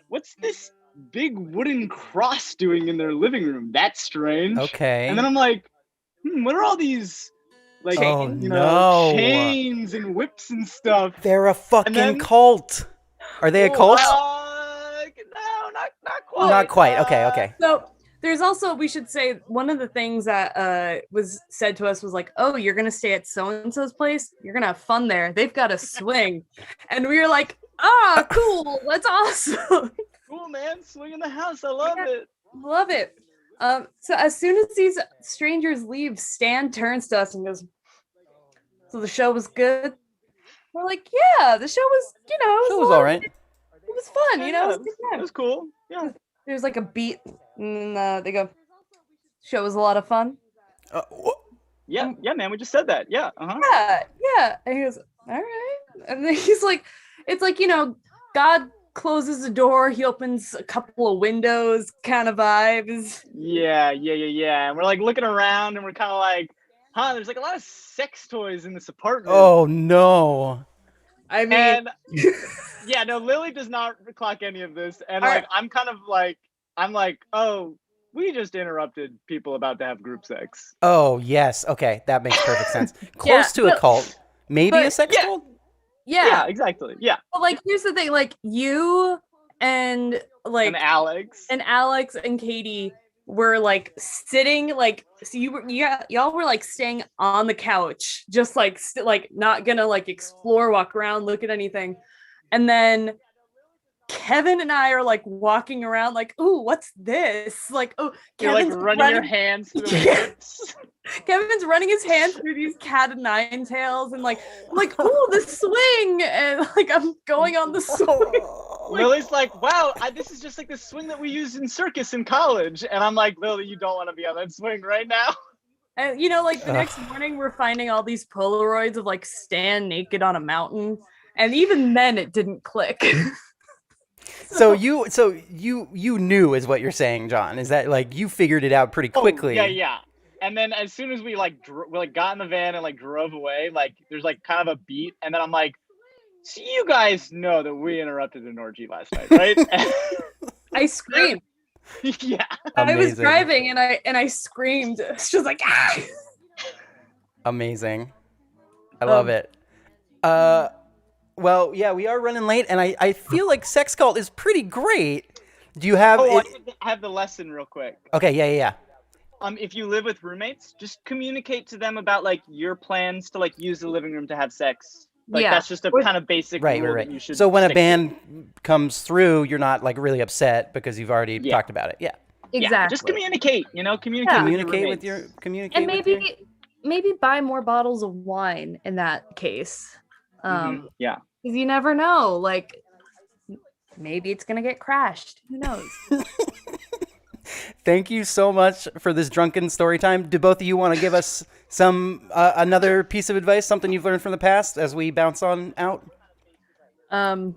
what's this big wooden cross doing in their living room? That's strange. Okay. And then I'm like, what are all these like chains and whips and stuff? They're a fucking cult. Are they a cult? No, not quite. Not quite. Okay. So there's also, we should say, one of the things that was said to us was like, "Oh, you're gonna stay at so and so's place. You're gonna have fun there. They've got a swing," and we were like, "Ah, cool. That's awesome. Cool, man. Swing in the house. I love it. Love it." So as soon as these strangers leave, Stan turns to us and goes, "So the show was good?" We're like, "Yeah, the show was, you know, It was all right. It was fun, you know, it was a good time. It was cool. Yeah." There's like a beat, and they go, "Show was a lot of fun." Yeah, man. We just said that. Yeah. Uh-huh. Yeah. And he goes, "All right." And then he's like, it's like, you know, God closes the door, he opens a couple of windows kind of vibes. Yeah. And we're like looking around and we're kind of like, there's like a lot of sex toys in this apartment. Oh no. I mean, and yeah, no, Lily does not clock any of this. And like, I'm kind of like, oh, we just interrupted people about to have group sex. Oh yes. Okay, that makes perfect sense. Close to a cult. Maybe a sex cult? Yeah, exactly. Yeah. But like, here's the thing, like you and like Alex and Katie were like sitting, like, so y'all were like staying on the couch, just like like not gonna like explore, walk around, look at anything. And then Kevin and I are like walking around like, "Ooh, what's this?" Like, oh, you're Kevin's like running your hands through the hips. Kevin's running his hands through these cat of nine tails, and like, I'm like, "Ooh, the swing!" And like, I'm going on the swing. Lily's like, "Wow, this is just like the swing that we used in circus in college." And I'm like, "Lily, you don't want to be on that swing right now." And you know, like the next morning, we're finding all these Polaroids of like Stan naked on a mountain, and even then, it didn't click. So you knew is what you're saying, John? Is that like you figured it out pretty quickly? Yeah. And then as soon as we got in the van and like drove away, like there's like kind of a beat, and then I'm like, "So you guys know that we interrupted an orgy last night, right?" I screamed. Yeah. I was Amazing. driving and I screamed. It's just like, ah! Amazing. I love it. Well, yeah, we are running late, and I feel like Sex Cult is pretty great. Do you have? I have the lesson real quick. Okay, yeah. If you live with roommates, just communicate to them about like your plans to like use the living room to have sex. Like Yeah. that's just a kind of basic Right, rule right, that you should. right. So when a stick to. band comes through, you're not like really upset because you've already talked about it. Yeah. Exactly. Yeah, just communicate. Communicate. Yeah. Communicate with your communicate. And with your... maybe buy more bottles of wine in that case. Yeah. Because you never know. Like maybe it's gonna get crashed. Who knows? Thank you so much for this drunken story time. Do both of you want to give us some another piece of advice, something you've learned from the past as we bounce on out? Have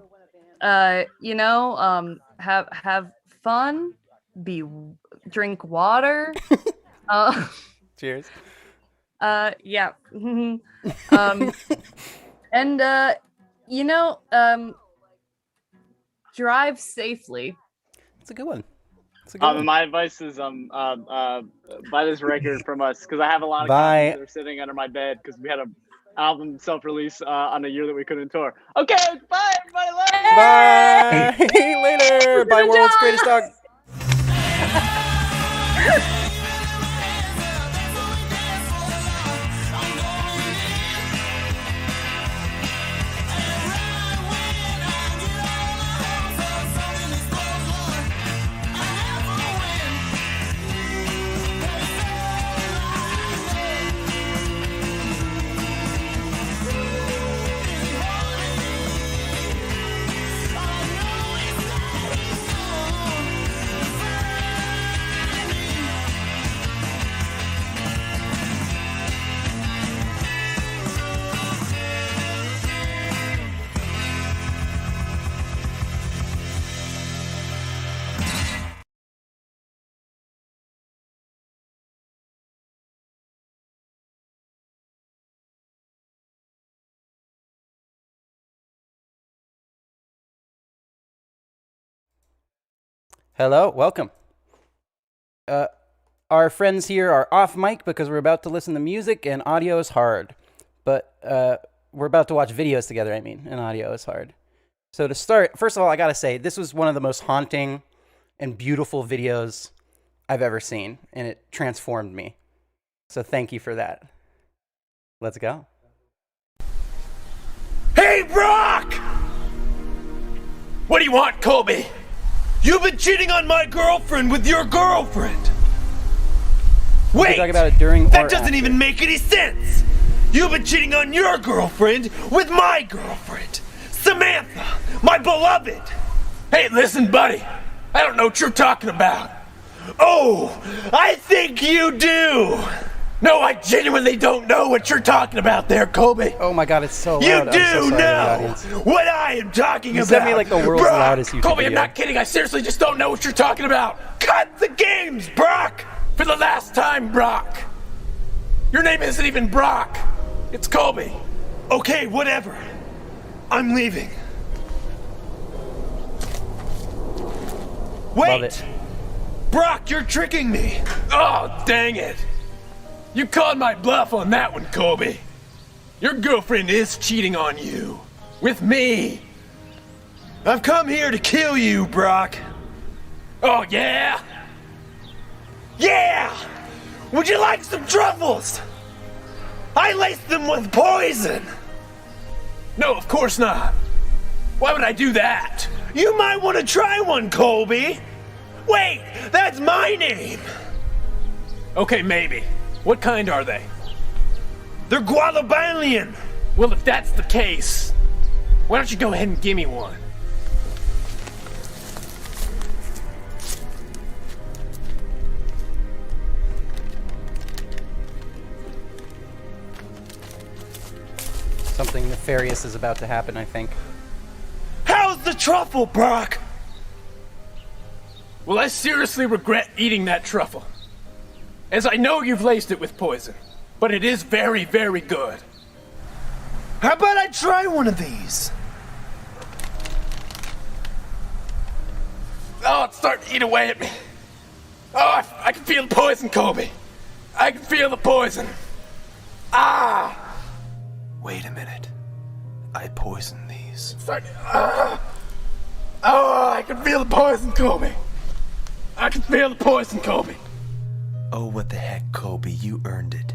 fun. Drink water. Cheers. Yeah. And drive safely. That's a good one. My advice is buy this record from us because I have a lot of Bye. copies that are sitting under my bed because we had an album self-release on a year that we couldn't tour. Okay, bye everybody. Bye. Later. Bye, world's greatest dog. Hello, welcome. Our friends here are off mic because we're about to listen to music and audio is hard. But we're about to watch videos together, and audio is hard. So to start, first of all, I gotta say, this was one of the most haunting and beautiful videos I've ever seen, and it transformed me. So thank you for that. Let's go. Hey, Brock! What do you want, Colby? You've been cheating on my girlfriend with your girlfriend. We Wait! can talk about it during or That doesn't after. even make any sense! You've been cheating on your girlfriend with my girlfriend, Samantha, my beloved! Hey, listen, buddy. I don't know what you're talking about. Oh, I think you do! No, I genuinely don't know what you're talking about there, Colby. Oh my god, it's so You loud. I'm so do sorry, know audience. what I am talking You about. sent me like the world's Brock, loudest YouTube Colby, I'm video. not kidding. I seriously just don't know what you're talking about. Cut the games, Brock. For the last time, Brock. Your name isn't even Brock. It's Colby. Okay, whatever. I'm leaving. Wait. Love it. Brock, you're tricking me. Oh, dang it. You called my bluff on that one, Colby. Your girlfriend is cheating on you. With me. I've come here to kill you, Brock. Oh, yeah? Yeah! Would you like some truffles? I laced them with poison. No, of course not. Why would I do that? You might want to try one, Colby. Wait, that's my name. Okay, maybe. What kind are they? They're Guadalbanian. Well, if that's the case, why don't you go ahead and give me one? Something nefarious is about to happen, I think. How's the truffle, Brock? Well, I seriously regret eating that truffle. As I know you've laced it with poison, but it is very, very good. How about I try one of these? Oh, it's starting to eat away at me. Oh, I can feel the poison, Colby. I can feel the poison. Ah! Wait a minute. I poisoned these. Oh, I can feel the poison, Colby. I can feel the poison, Colby. Oh, what the heck, Colby? You earned it.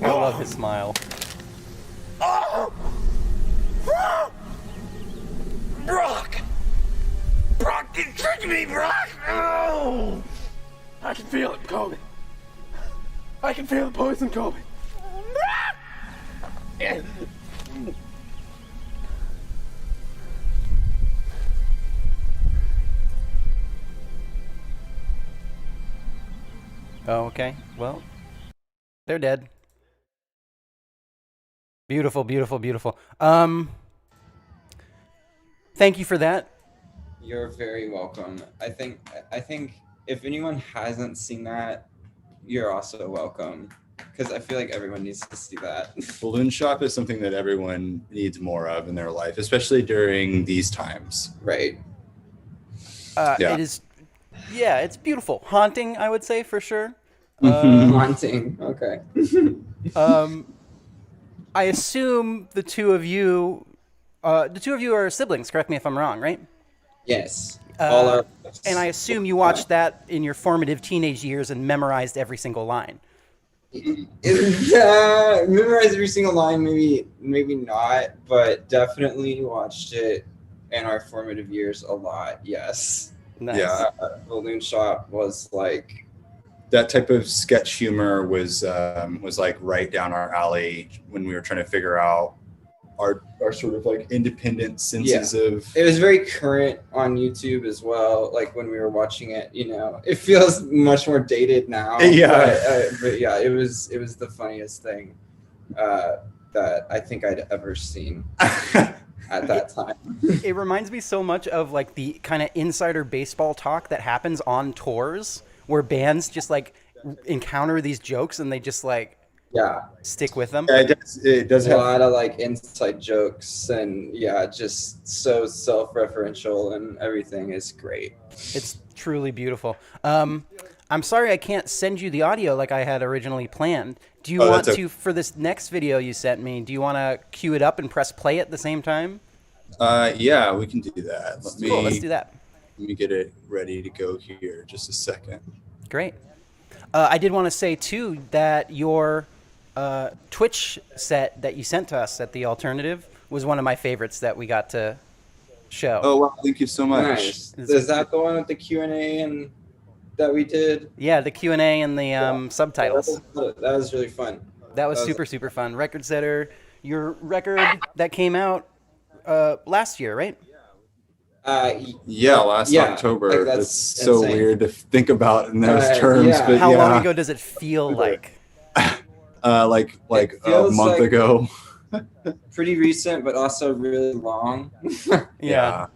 I love his smile. Brock! Brock, you tricked me, Brock! Oh! I can feel it, Kobe. I can feel the poison, Kobe. Oh, okay. Well, they're dead. Beautiful, beautiful, beautiful. Thank you for that. You're very welcome. I think if anyone hasn't seen that, you're also welcome. Because I feel like everyone needs to see that. Balloon shop is something that everyone needs more of in their life, especially during these times. Right. Yeah. It is, yeah, it's beautiful. Haunting, I would say, for sure. Haunting, okay. I assume the two of you are siblings, correct me if I'm wrong, right? Yes. All our and I assume you watched that in your formative teenage years and memorized every single line. Memorize every single line, maybe not, but definitely watched it in our formative years a lot. Yes. Nice. Yeah. Balloon Shop was like that type of sketch humor was like right down our alley when we were trying to figure out our sort of like independent senses of. It was very current on YouTube as well. Like when we were watching it, it feels much more dated now. Yeah. But yeah, it was the funniest thing that I think I'd ever seen at that time. It reminds me so much of like the kind of insider baseball talk that happens on tours where bands just like encounter these jokes and they just like stick with them. Yeah, it does a have lot of like inside jokes and just so self-referential and everything is great. It's truly beautiful. I'm sorry I can't send you the audio like I had originally planned. Do you want to, for this next video you sent me, do you want to cue it up and press play at the same time? Yeah, we can do that. Cool, let's do that. Let me get it ready to go here. Just a second. Great. I did want to say, too, that your Twitch set that you sent to us at the Alternative was one of my favorites that we got to show. Oh, wow. Thank you so much. Nice. Is that the one with the Q&A and that we did? Yeah, the Q&A and the subtitles. That was really fun. That was super fun. Record Setter, your record that came out last year, right? Last October. That's so weird to think about in those terms. But how long ago does it feel like? Like a month ago. Pretty recent, but also really long. Yeah.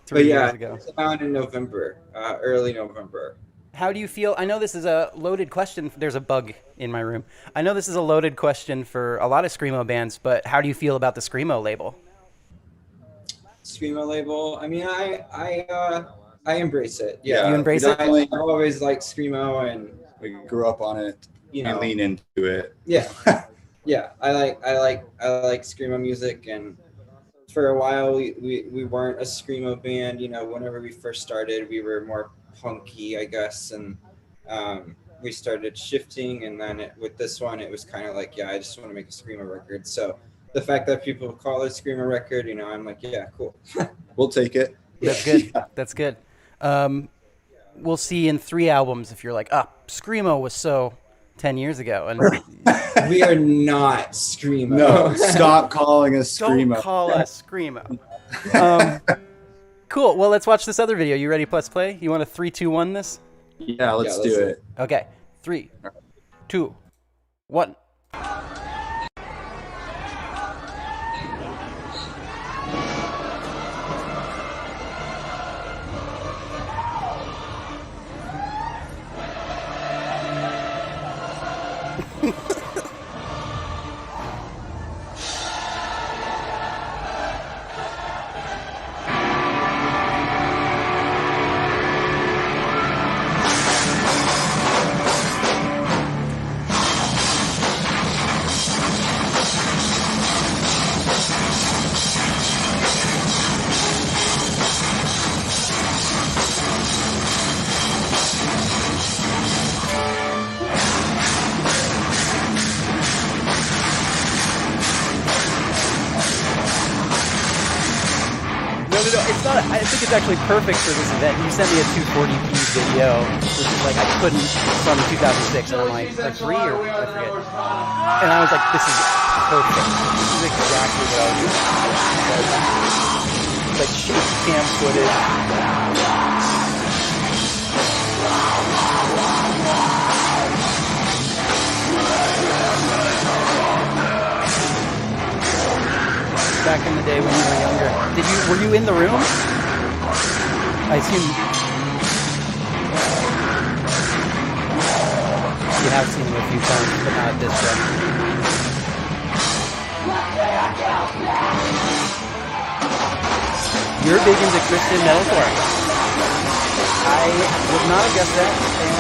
3 years ago. It came out in November, early November. How do you feel? I know this is a loaded question. There's a bug in my room. I know this is a loaded question for a lot of Screamo bands, but how do you feel about the Screamo label? Screamo label. I mean, I embrace it. You embrace it? I always liked Screamo, and we grew up on it. And lean into it. Yeah, yeah. I like Screamo music, and for a while we weren't a Screamo band. Whenever we first started, we were more punky, I guess, and we started shifting, and then with this one, it was kind of like, I just want to make a Screamo record. So the fact that people call it a Screamo record, I'm like, yeah, cool. We'll take it. That's good. That's good. We'll see in 3 albums if you're like, Screamo was so 10 years ago. And we are not Screamo. No, stop calling us Screamo. Don't call us Screamo. Cool. Well, let's watch this other video. You ready? Press play. You want a 3, 2, 1 this? Yeah, let's do it. Okay. 3, 2, 1. I think it's actually perfect for this event. You sent me a 240p video, which is like I couldn't from 2006, and I'm like, or 3 or I forget. And I was like, this is perfect. This is exactly what I was looking for. Like shaky cam footage. Back in the day when you were younger, were you in the room? I assume you have seen him a few times, but not at this time. You're big into Christian metalcore. I would not have guessed that, and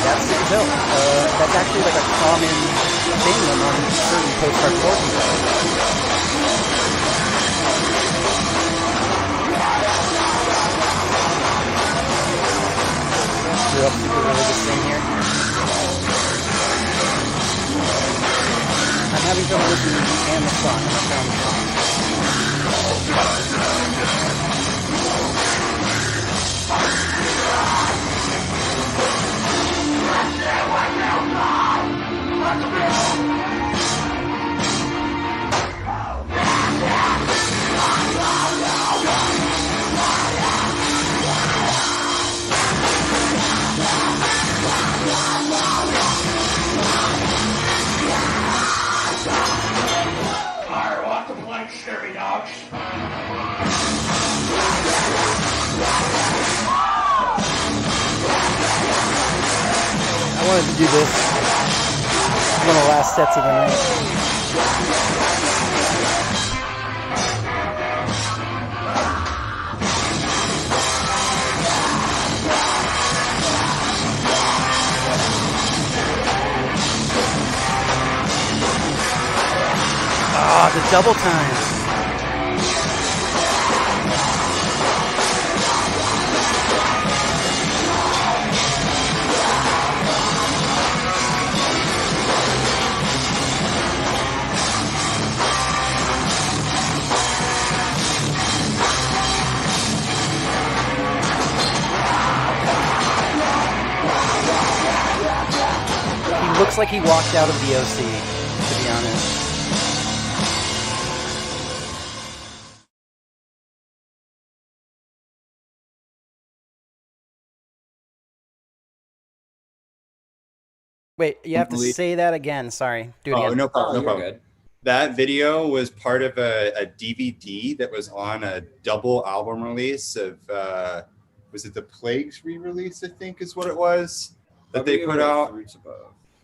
that's the bill. That's actually like a common thing among certain post-hardcore people. Grew up super religious thing here. I'm having trouble listening to you and the song. I wanted to do this. One of the last sets of the night. Ah, the double time. He looks like he walked out of the OC, to be honest. Wait, you have to say that again. Sorry. Do it again. No problem. No problem. That video was part of a DVD that was on a double album release of, was it the Plagues re-release, I think is what it was, that they put out.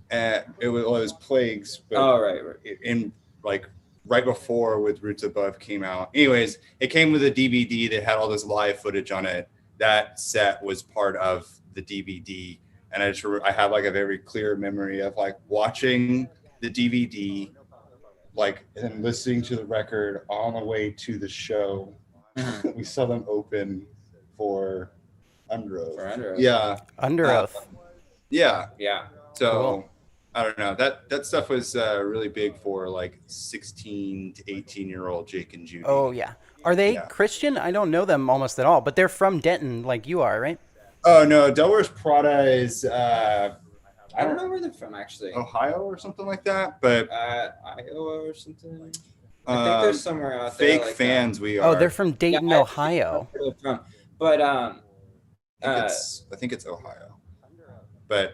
It was Plagues. But right. In like right before with Roots Above came out. Anyways, it came with a DVD that had all this live footage on it. That set was part of the DVD. And I have like a very clear memory of like watching the DVD, like, and listening to the record on the way to the show. We saw them open for Under Oath. Yeah. Under Oath. Yeah. Yeah. So Cool. I don't know. That stuff was really big for like 16 to 18-year-old Jake and Judy. Oh, yeah. Are they Christian? I don't know them almost at all, but they're from Denton like you are, right? Oh, no. Delaware Prada is, I don't know where they're from, actually. Ohio or something like that, but Iowa or something. I think they're somewhere out there. Fake fans we are. Oh, they're from Dayton, Ohio. But I think it's Ohio. But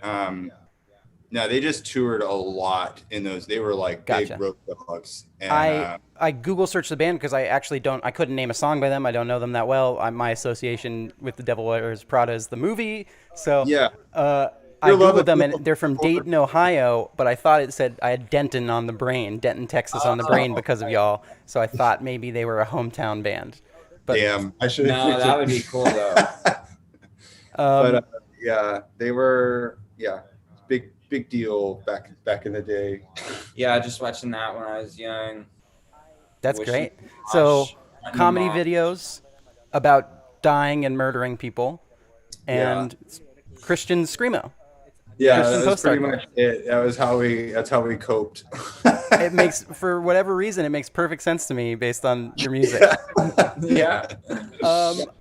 no, they just toured a lot in those. They were like big road dogs. And, I Google searched the band because I couldn't name a song by them. I don't know them that well. My association with the Devil Wears Prada is the movie. So yeah. I Googled them, and they're from Dayton, Ohio, but I thought it said I had Denton on the brain, Denton, Texas on the brain because of y'all. So I thought maybe they were a hometown band. But, damn, I should have. No, that would be cool though. But yeah, they were big deal back in the day. Yeah, just watching that when I was young. That's great. So comedy videos about dying and murdering people, and Christian screamo. Yeah, Christian that was pretty much it. That's how we coped. It makes, for whatever reason, it makes perfect sense to me based on your music. Yeah.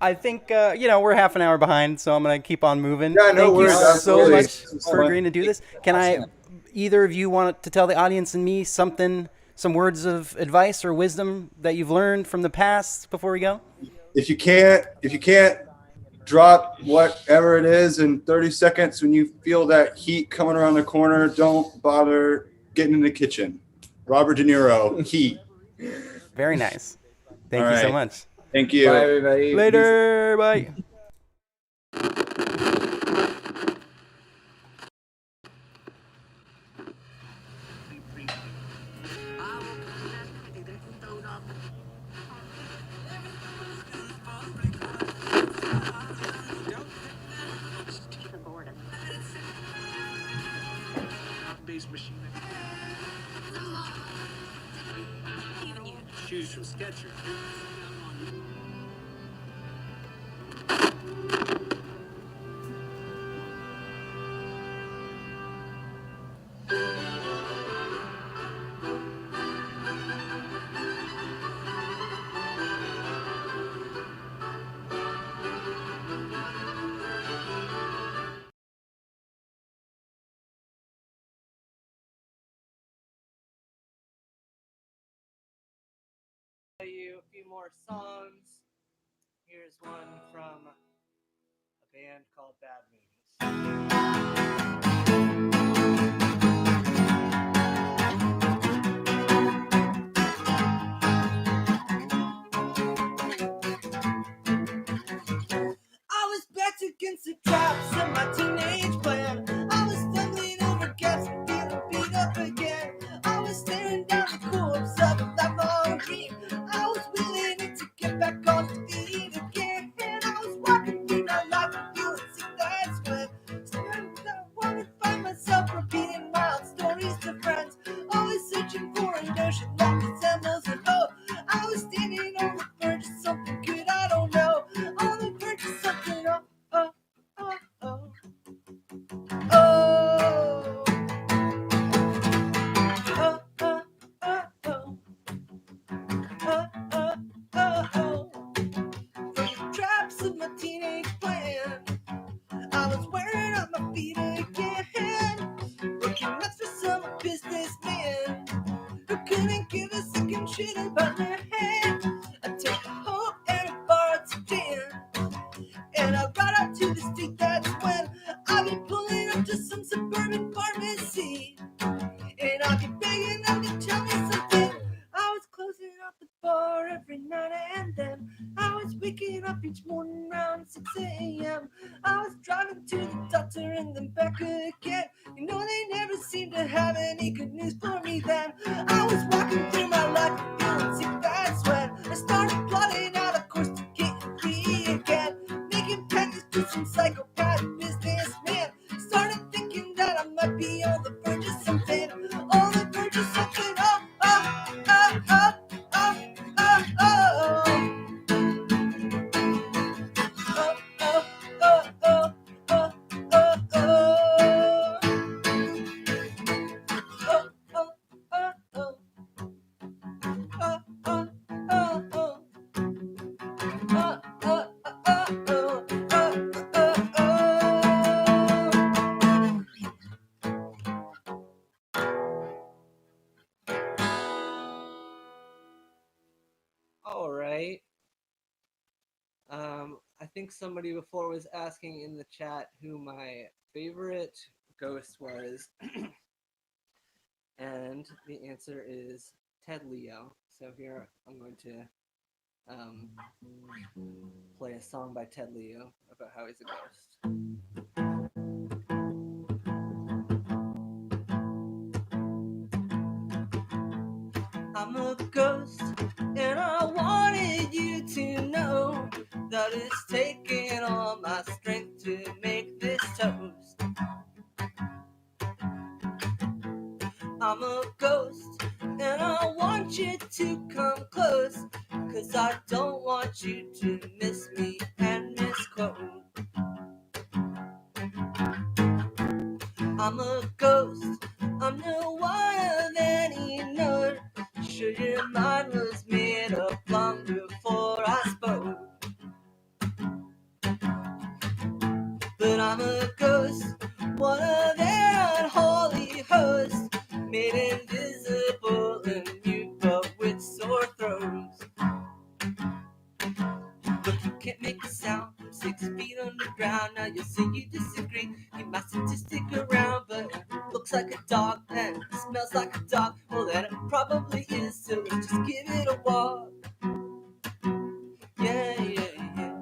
I think we're half an hour behind, so I'm gonna keep on moving. Yeah, no Thank you worries, so absolutely. much This was for fun. agreeing to do this. Can either of you want to tell the audience and me some words of advice or wisdom that you've learned from the past before we go? If you can't drop whatever it is in 30 seconds when you feel that heat coming around the corner, don't bother getting in the kitchen. Robert De Niro, Heat. Very nice. Thank All you so right. much. Thank you. Bye, everybody. Later. Bye. Shoes from Skechers. You a few more songs. Here's one from a band called Bad Movies. I was backed against the traps of my teenage plan. I was stumbling over gaps and feeling beat up again. I was staring down the corpse of a lifelong dream. I was willing to get back on the feet again. And I was walking through my life and feeling sick, that's when I wanted to find myself repeating wild stories to friends. Always searching for a notion that resembles a hope. I was standing on the verge of something good, I don't know. On the verge of something, oh. From the traps of my teenage plan, I was wearing on my feet again. Looking nuts for some businessman who couldn't give a second shit about my hand. I take a hope and a bar to jam. And I ride out to the street, that's when I'll be pulling up to some suburban pharmacy. And I'll be begging them to tell me something. I was closing up the bar every night and then I was waking up each morning around 6 a.m. I was driving to the doctor and then back again. You know they never seemed to have any good news for me then. I was walking through my life and feeling sick, that's when I started plotting out a course to get free again. Making payments to some psychopath businessman. Started thinking that I might be on the verge of something. On the verge of something. Oh, oh, oh, oh, oh, oh, oh. Oh, oh, oh, oh, oh, oh, oh. Oh, oh, oh, oh. Oh, oh, oh, oh. Oh, oh, oh, oh, all right. I think somebody before was asking in the chat who my favorite ghost was. And the answer is Ted Leo. So here I'm going to play a song by Ted Leo about how he's a ghost. I'm a ghost, and I wanted you to know that it's taking all my strength to make this toast. I'm a ghost, and I want you to come close, 'cause I don't want you to miss me and misquote. I'm a ghost, I'm no one of any note. But I'm a ghost, one of their unholy hosts, made invisible and mute but with sore throats. Look, you can't make a sound from 6 feet underground. Now you'll say you disagree. Keep my statistic around, but it looks like a dog and it smells like a dog. Well, then it probably is, so let's just give it a walk. Yeah, yeah, yeah.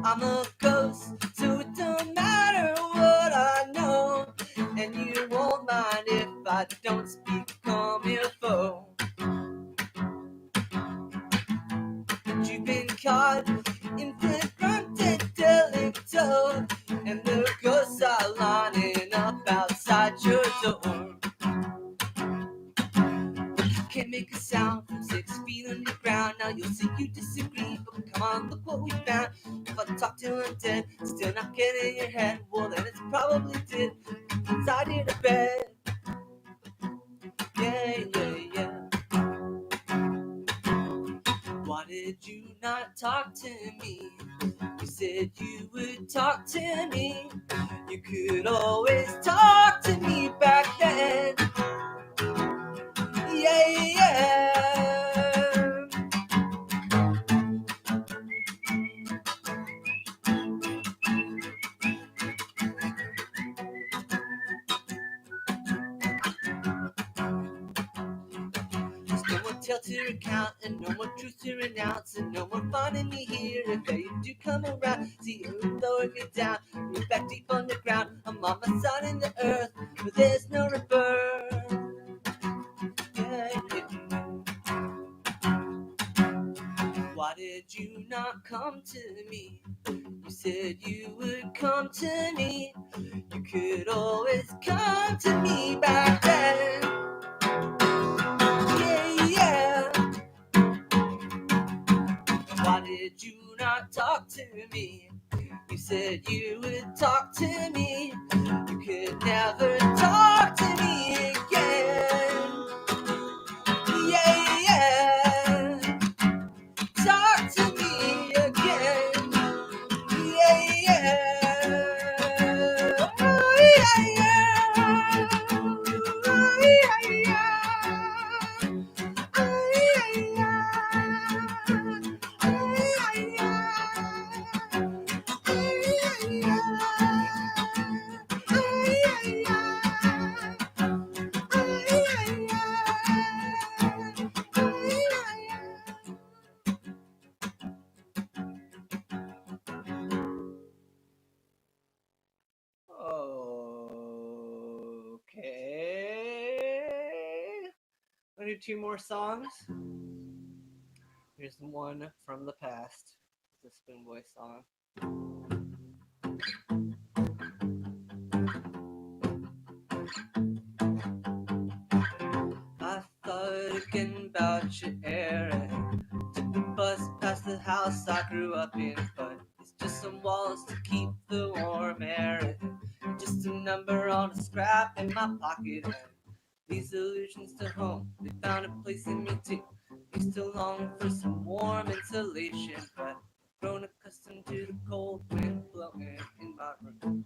I'm a ghost, so it don't matter what I know, and you won't mind if I don't speak comme il faut. But you've been caught in flagrante delicto, and the ghosts are lining up outside your door. Can't make a sound from 6 feet underground. Now you'll say you disagree, but come on, look what we found. If I talk till I'm dead, still not getting your head, well then it's probably dead inside your bed. Yeah, yeah, yeah. Why did you not talk to me? You said you would talk to me. You could always talk to me back then. Yeah, yeah. There's no more tale to recount and no more truth to renounce, and no more finding me here if they do come around. See, you lowered me down, you're back deep underground. I'm on my side in the earth, but there's no rebirth. Yeah, yeah. Why did you not come to me? You said you would come to me. You could always come to me back then. Yeah, yeah. Why did you not talk to me? You said you would talk to me. You could never talk to me again. Yeah, yeah. Talk to me again. Yeah, yeah. Oh, yeah, yeah. Oh, yeah, yeah. Oh, yeah, okay. I'll do 2 more songs. Here's one from the past. It's a Spoon Boy song. I thought again about your Eric. Took the bus past the house I grew up in, but it's just some walls to keep the warm air in. Just a number on a scrap in my pocket, and these illusions to home, they found a place in me too. Used to long for some warm insulation, but grown accustomed to the cold wind blowing in my room.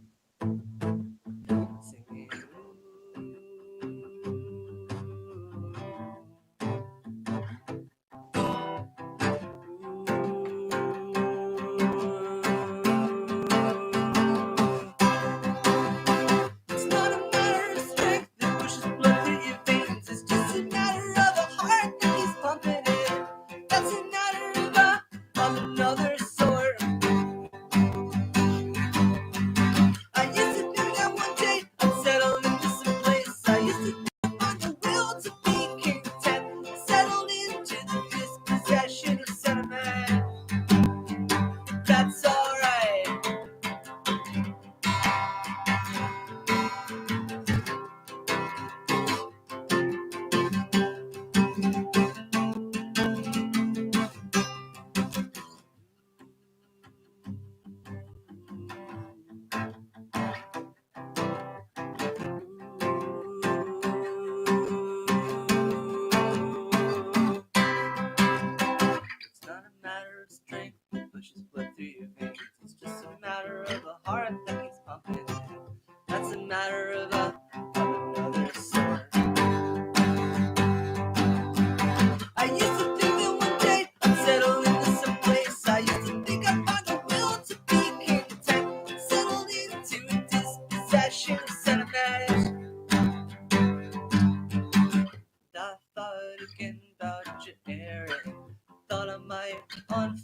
Singing, it's not a matter of strength that pushes blood through your veins. It's just a matter of a heart that keeps pumping it. That's a matter of another sort. I used to think that one day I'd settle into some place. I used to find the will to be content, settled into the dispossession of sentiment. That's alright.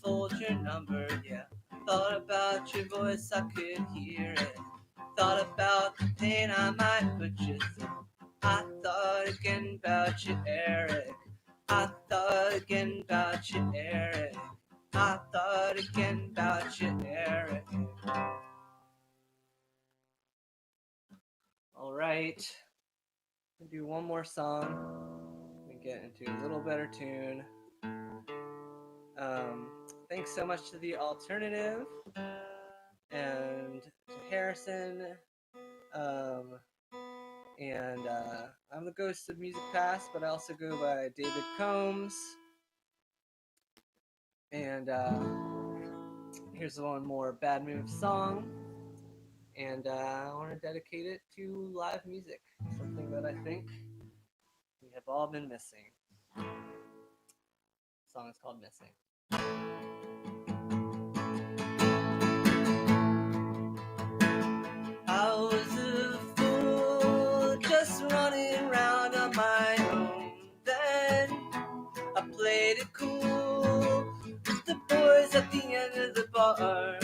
fold your number, yeah. Thought about your voice, I could hear it. Thought about the pain I might put you through. I thought again about you, Eric. I thought again about you, Eric. I thought again about you, Eric. All right, we'll do one more song and get into a little better tune. Thanks so much to the Alternative and to Harrison. And I'm the Ghost of Music Past, but I also go by David Combs. And here's one more Bad Move song. And I want to dedicate it to live music, something that I think we have all been missing. The song is called Missing. I was a fool just running around on my own. Then I played it cool with the boys at the end of the bar.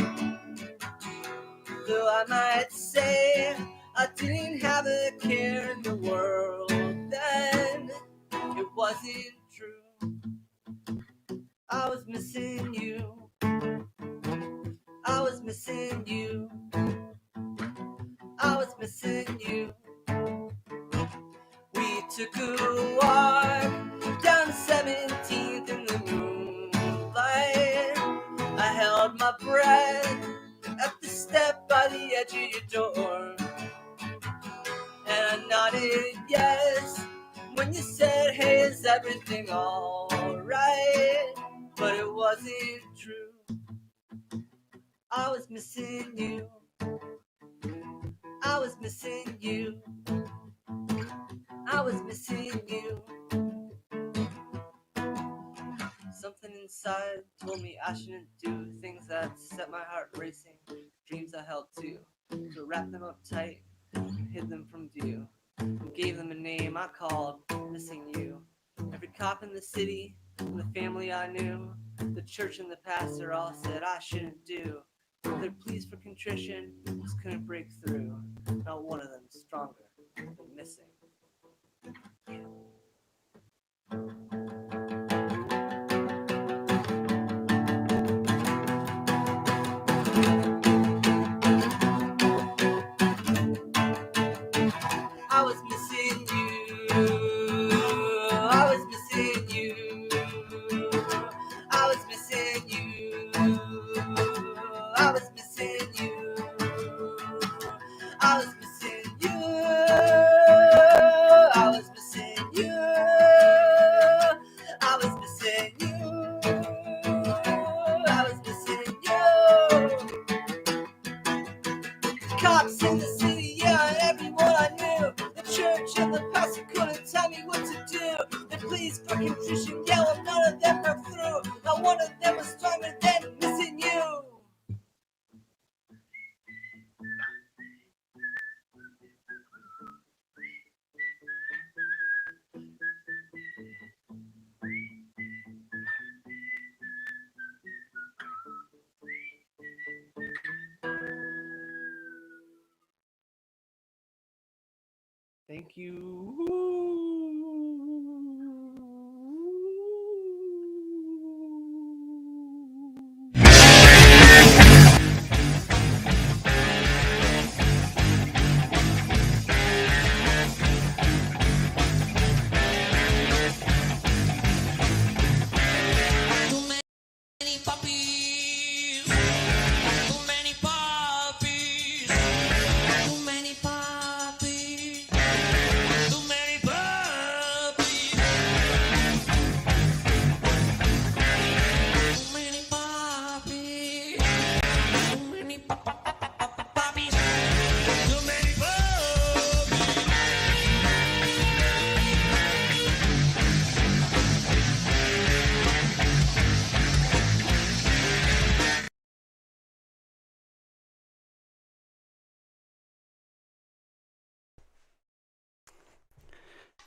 Though I might say I didn't have a care in the world then, it wasn't true. I was missing you. I was missing you. I was missing you. We took a walk down 17th in the moonlight. I held my breath at the step by the edge of your door. And I nodded yes when you said, hey, is everything alright? But it wasn't true. I was missing you. I was missing you. I was missing you. Something inside told me I shouldn't do things that set my heart racing. Dreams I held to wrap them up tight, hid them from view, and gave them a name I called Missing You. Every cop in the city, and the family I knew, the church and the pastor all said I shouldn't do. Their pleas for contrition just couldn't break through. Not one of them stronger than missing you. I was missing you. I was missing you. I was missing you. I was missing you. I was missing you. I was missing you. I was missing you. I was missing you. Cops in the city, yeah, and everyone I knew. The church and the pastor couldn't tell me what to do. The pleas for contrition, yeah, well, none of them broke through. Not one of them was stronger than missing you. Thank you.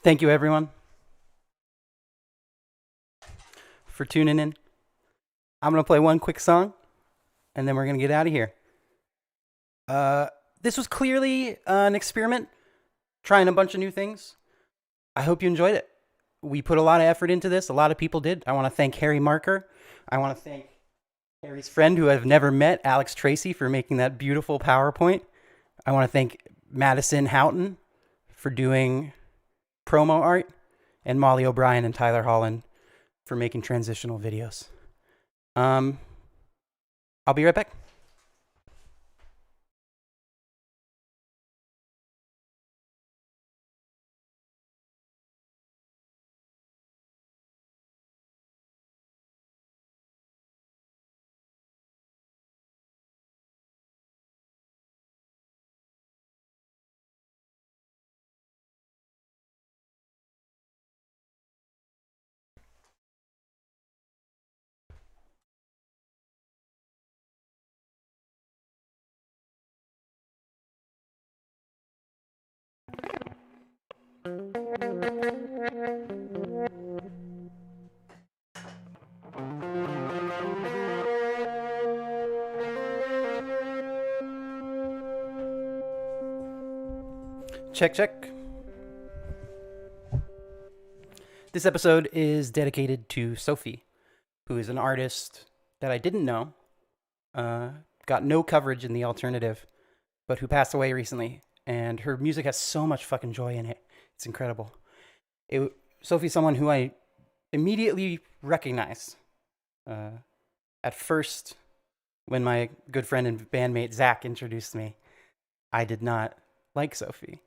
Thank you, everyone, for tuning in. I'm going to play one quick song, and then we're going to get out of here. This was clearly an experiment, trying a bunch of new things. I hope you enjoyed it. We put a lot of effort into this. A lot of people did. I want to thank Harry Marker. I want to thank Harry's friend, who I've never met, Alex Tracy, for making that beautiful PowerPoint. I want to thank Madison Houghton for doing promo art, and Molly O'Brien and Tyler Holland for making transitional videos. I'll be right back. Check, check. This episode is dedicated to Sophie, who is an artist that I didn't know, got no coverage in the alternative, but who passed away recently. And her music has so much fucking joy in it. It's incredible. Sophie's someone who I immediately recognized. At first, when my good friend and bandmate Zach introduced me, I did not like Sophie.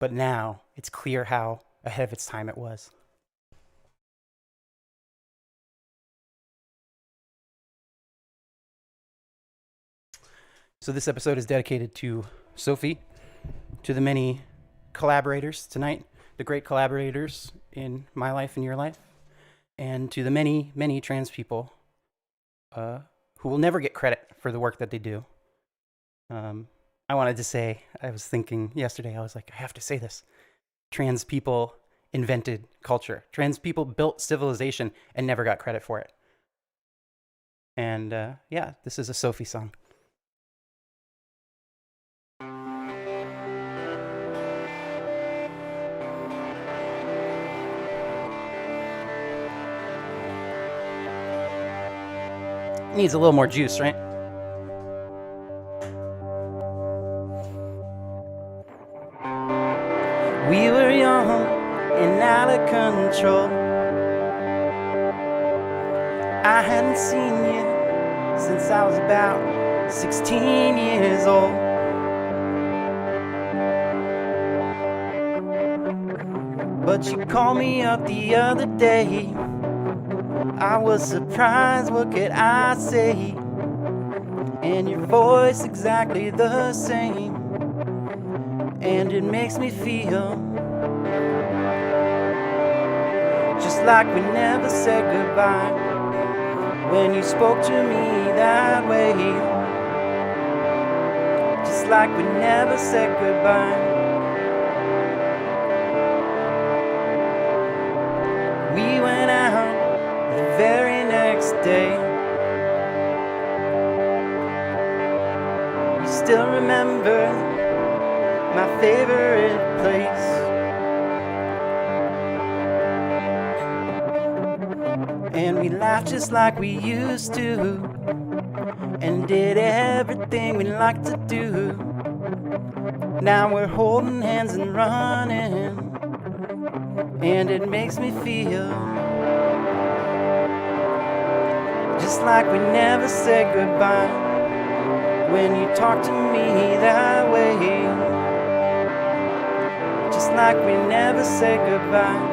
But now it's clear how ahead of its time it was. So this episode is dedicated to Sophie, to the many collaborators tonight, the great collaborators in my life and your life, and to the many, many trans people who will never get credit for the work that they do. I wanted to say, I was thinking yesterday, I was like, I have to say this. Trans people invented culture. Trans people built civilization and never got credit for it. And yeah, this is a Sophie song. Needs a little more juice, right? We were young and out of control. I hadn't seen you since I was about 16 years old. But you called me up the other day. I was surprised, what could I say? And your voice exactly the same. And it makes me feel just like we never said goodbye. When you spoke to me that way, just like we never said goodbye. We went out the very next day. You still remember my favorite place. And we laughed just like we used to, and did everything we liked to do. Now we're holding hands and running, and it makes me feel just like we never said goodbye. When you talk to me that way, just like we never said goodbye.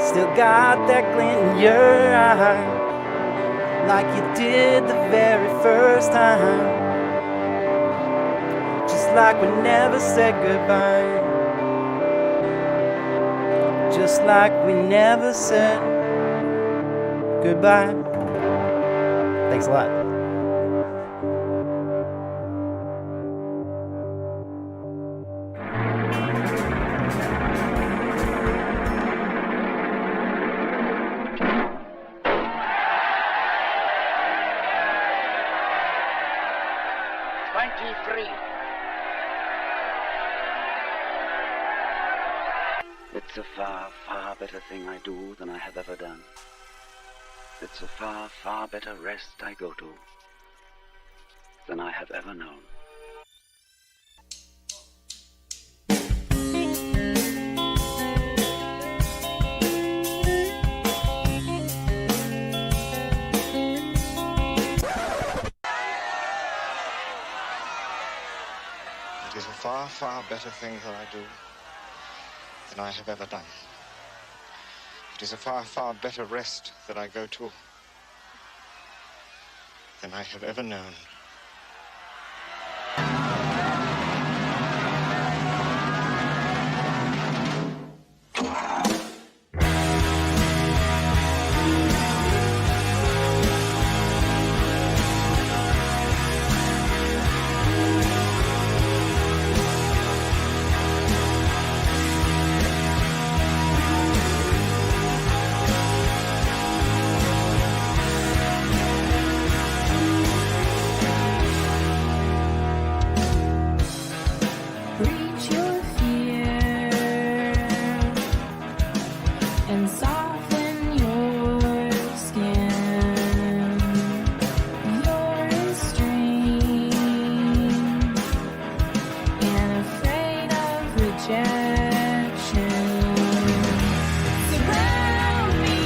Still got that glint in your eye, like you did the very first time. Just like we never said goodbye. Just like we never said goodbye. Thanks a lot. better thing I do than I have ever done. It's a far, far better rest I go to than I have ever known. It is a far, far better thing that I do than I have ever done. It is a far, far better rest that I go to than I have ever known. Reach your fear and soften your skin. You're restrained and afraid of rejection. Surround me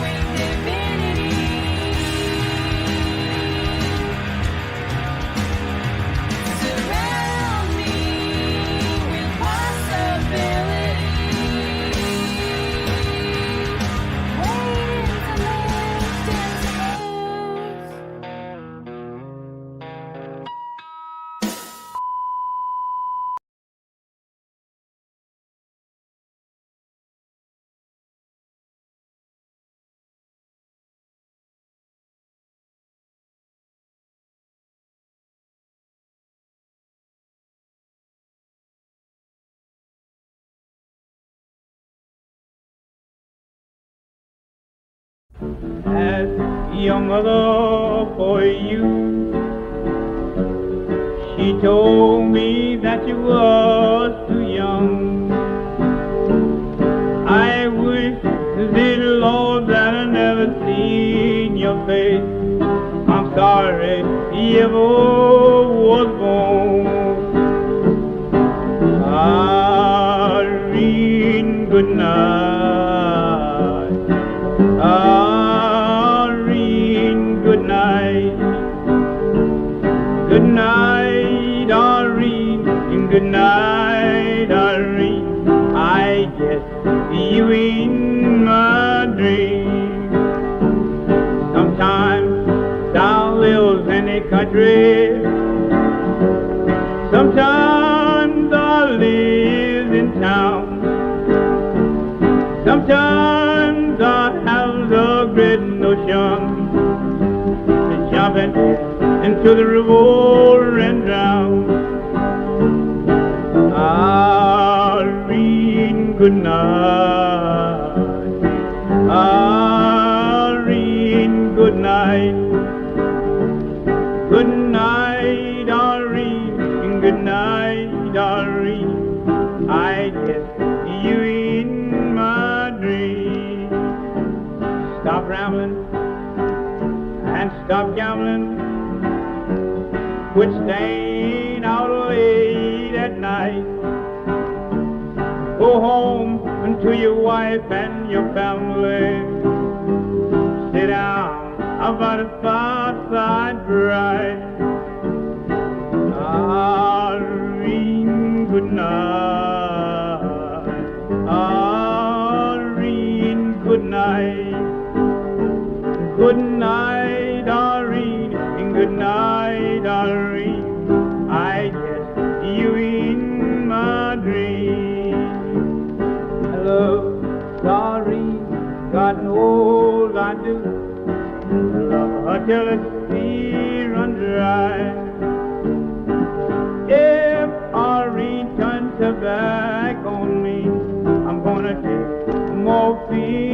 with divinity. Surround me with possibility. Waiting to lift and to move. Ask your mother for you. She told me that you was too young. I wish, dear Lord, that I never seen your face. I'm sorry you ever was born. Irene, good night. Irene, good night. Good night, Irene, and good night, Irene. I guess you in my dream. Sometimes I live in the country. Sometimes I live in town. Sometimes I have the great notion to jumping into the river and drown. Irene, good night. Irene, good night. Good night, Irene. Good night, Irene. I guess you in my dream. Stop rambling and stop gambling. Quit staying out late at night. Go home to your wife and your family. Sit down about a fireside bright. Irene, good night. Irene, good night. Good night, Irene, and good night, Irene. I guess you in my dream. I love Irene, God knows I do. Love her till the sea runs dry. If Irene turns her back on me, I'm gonna take morphine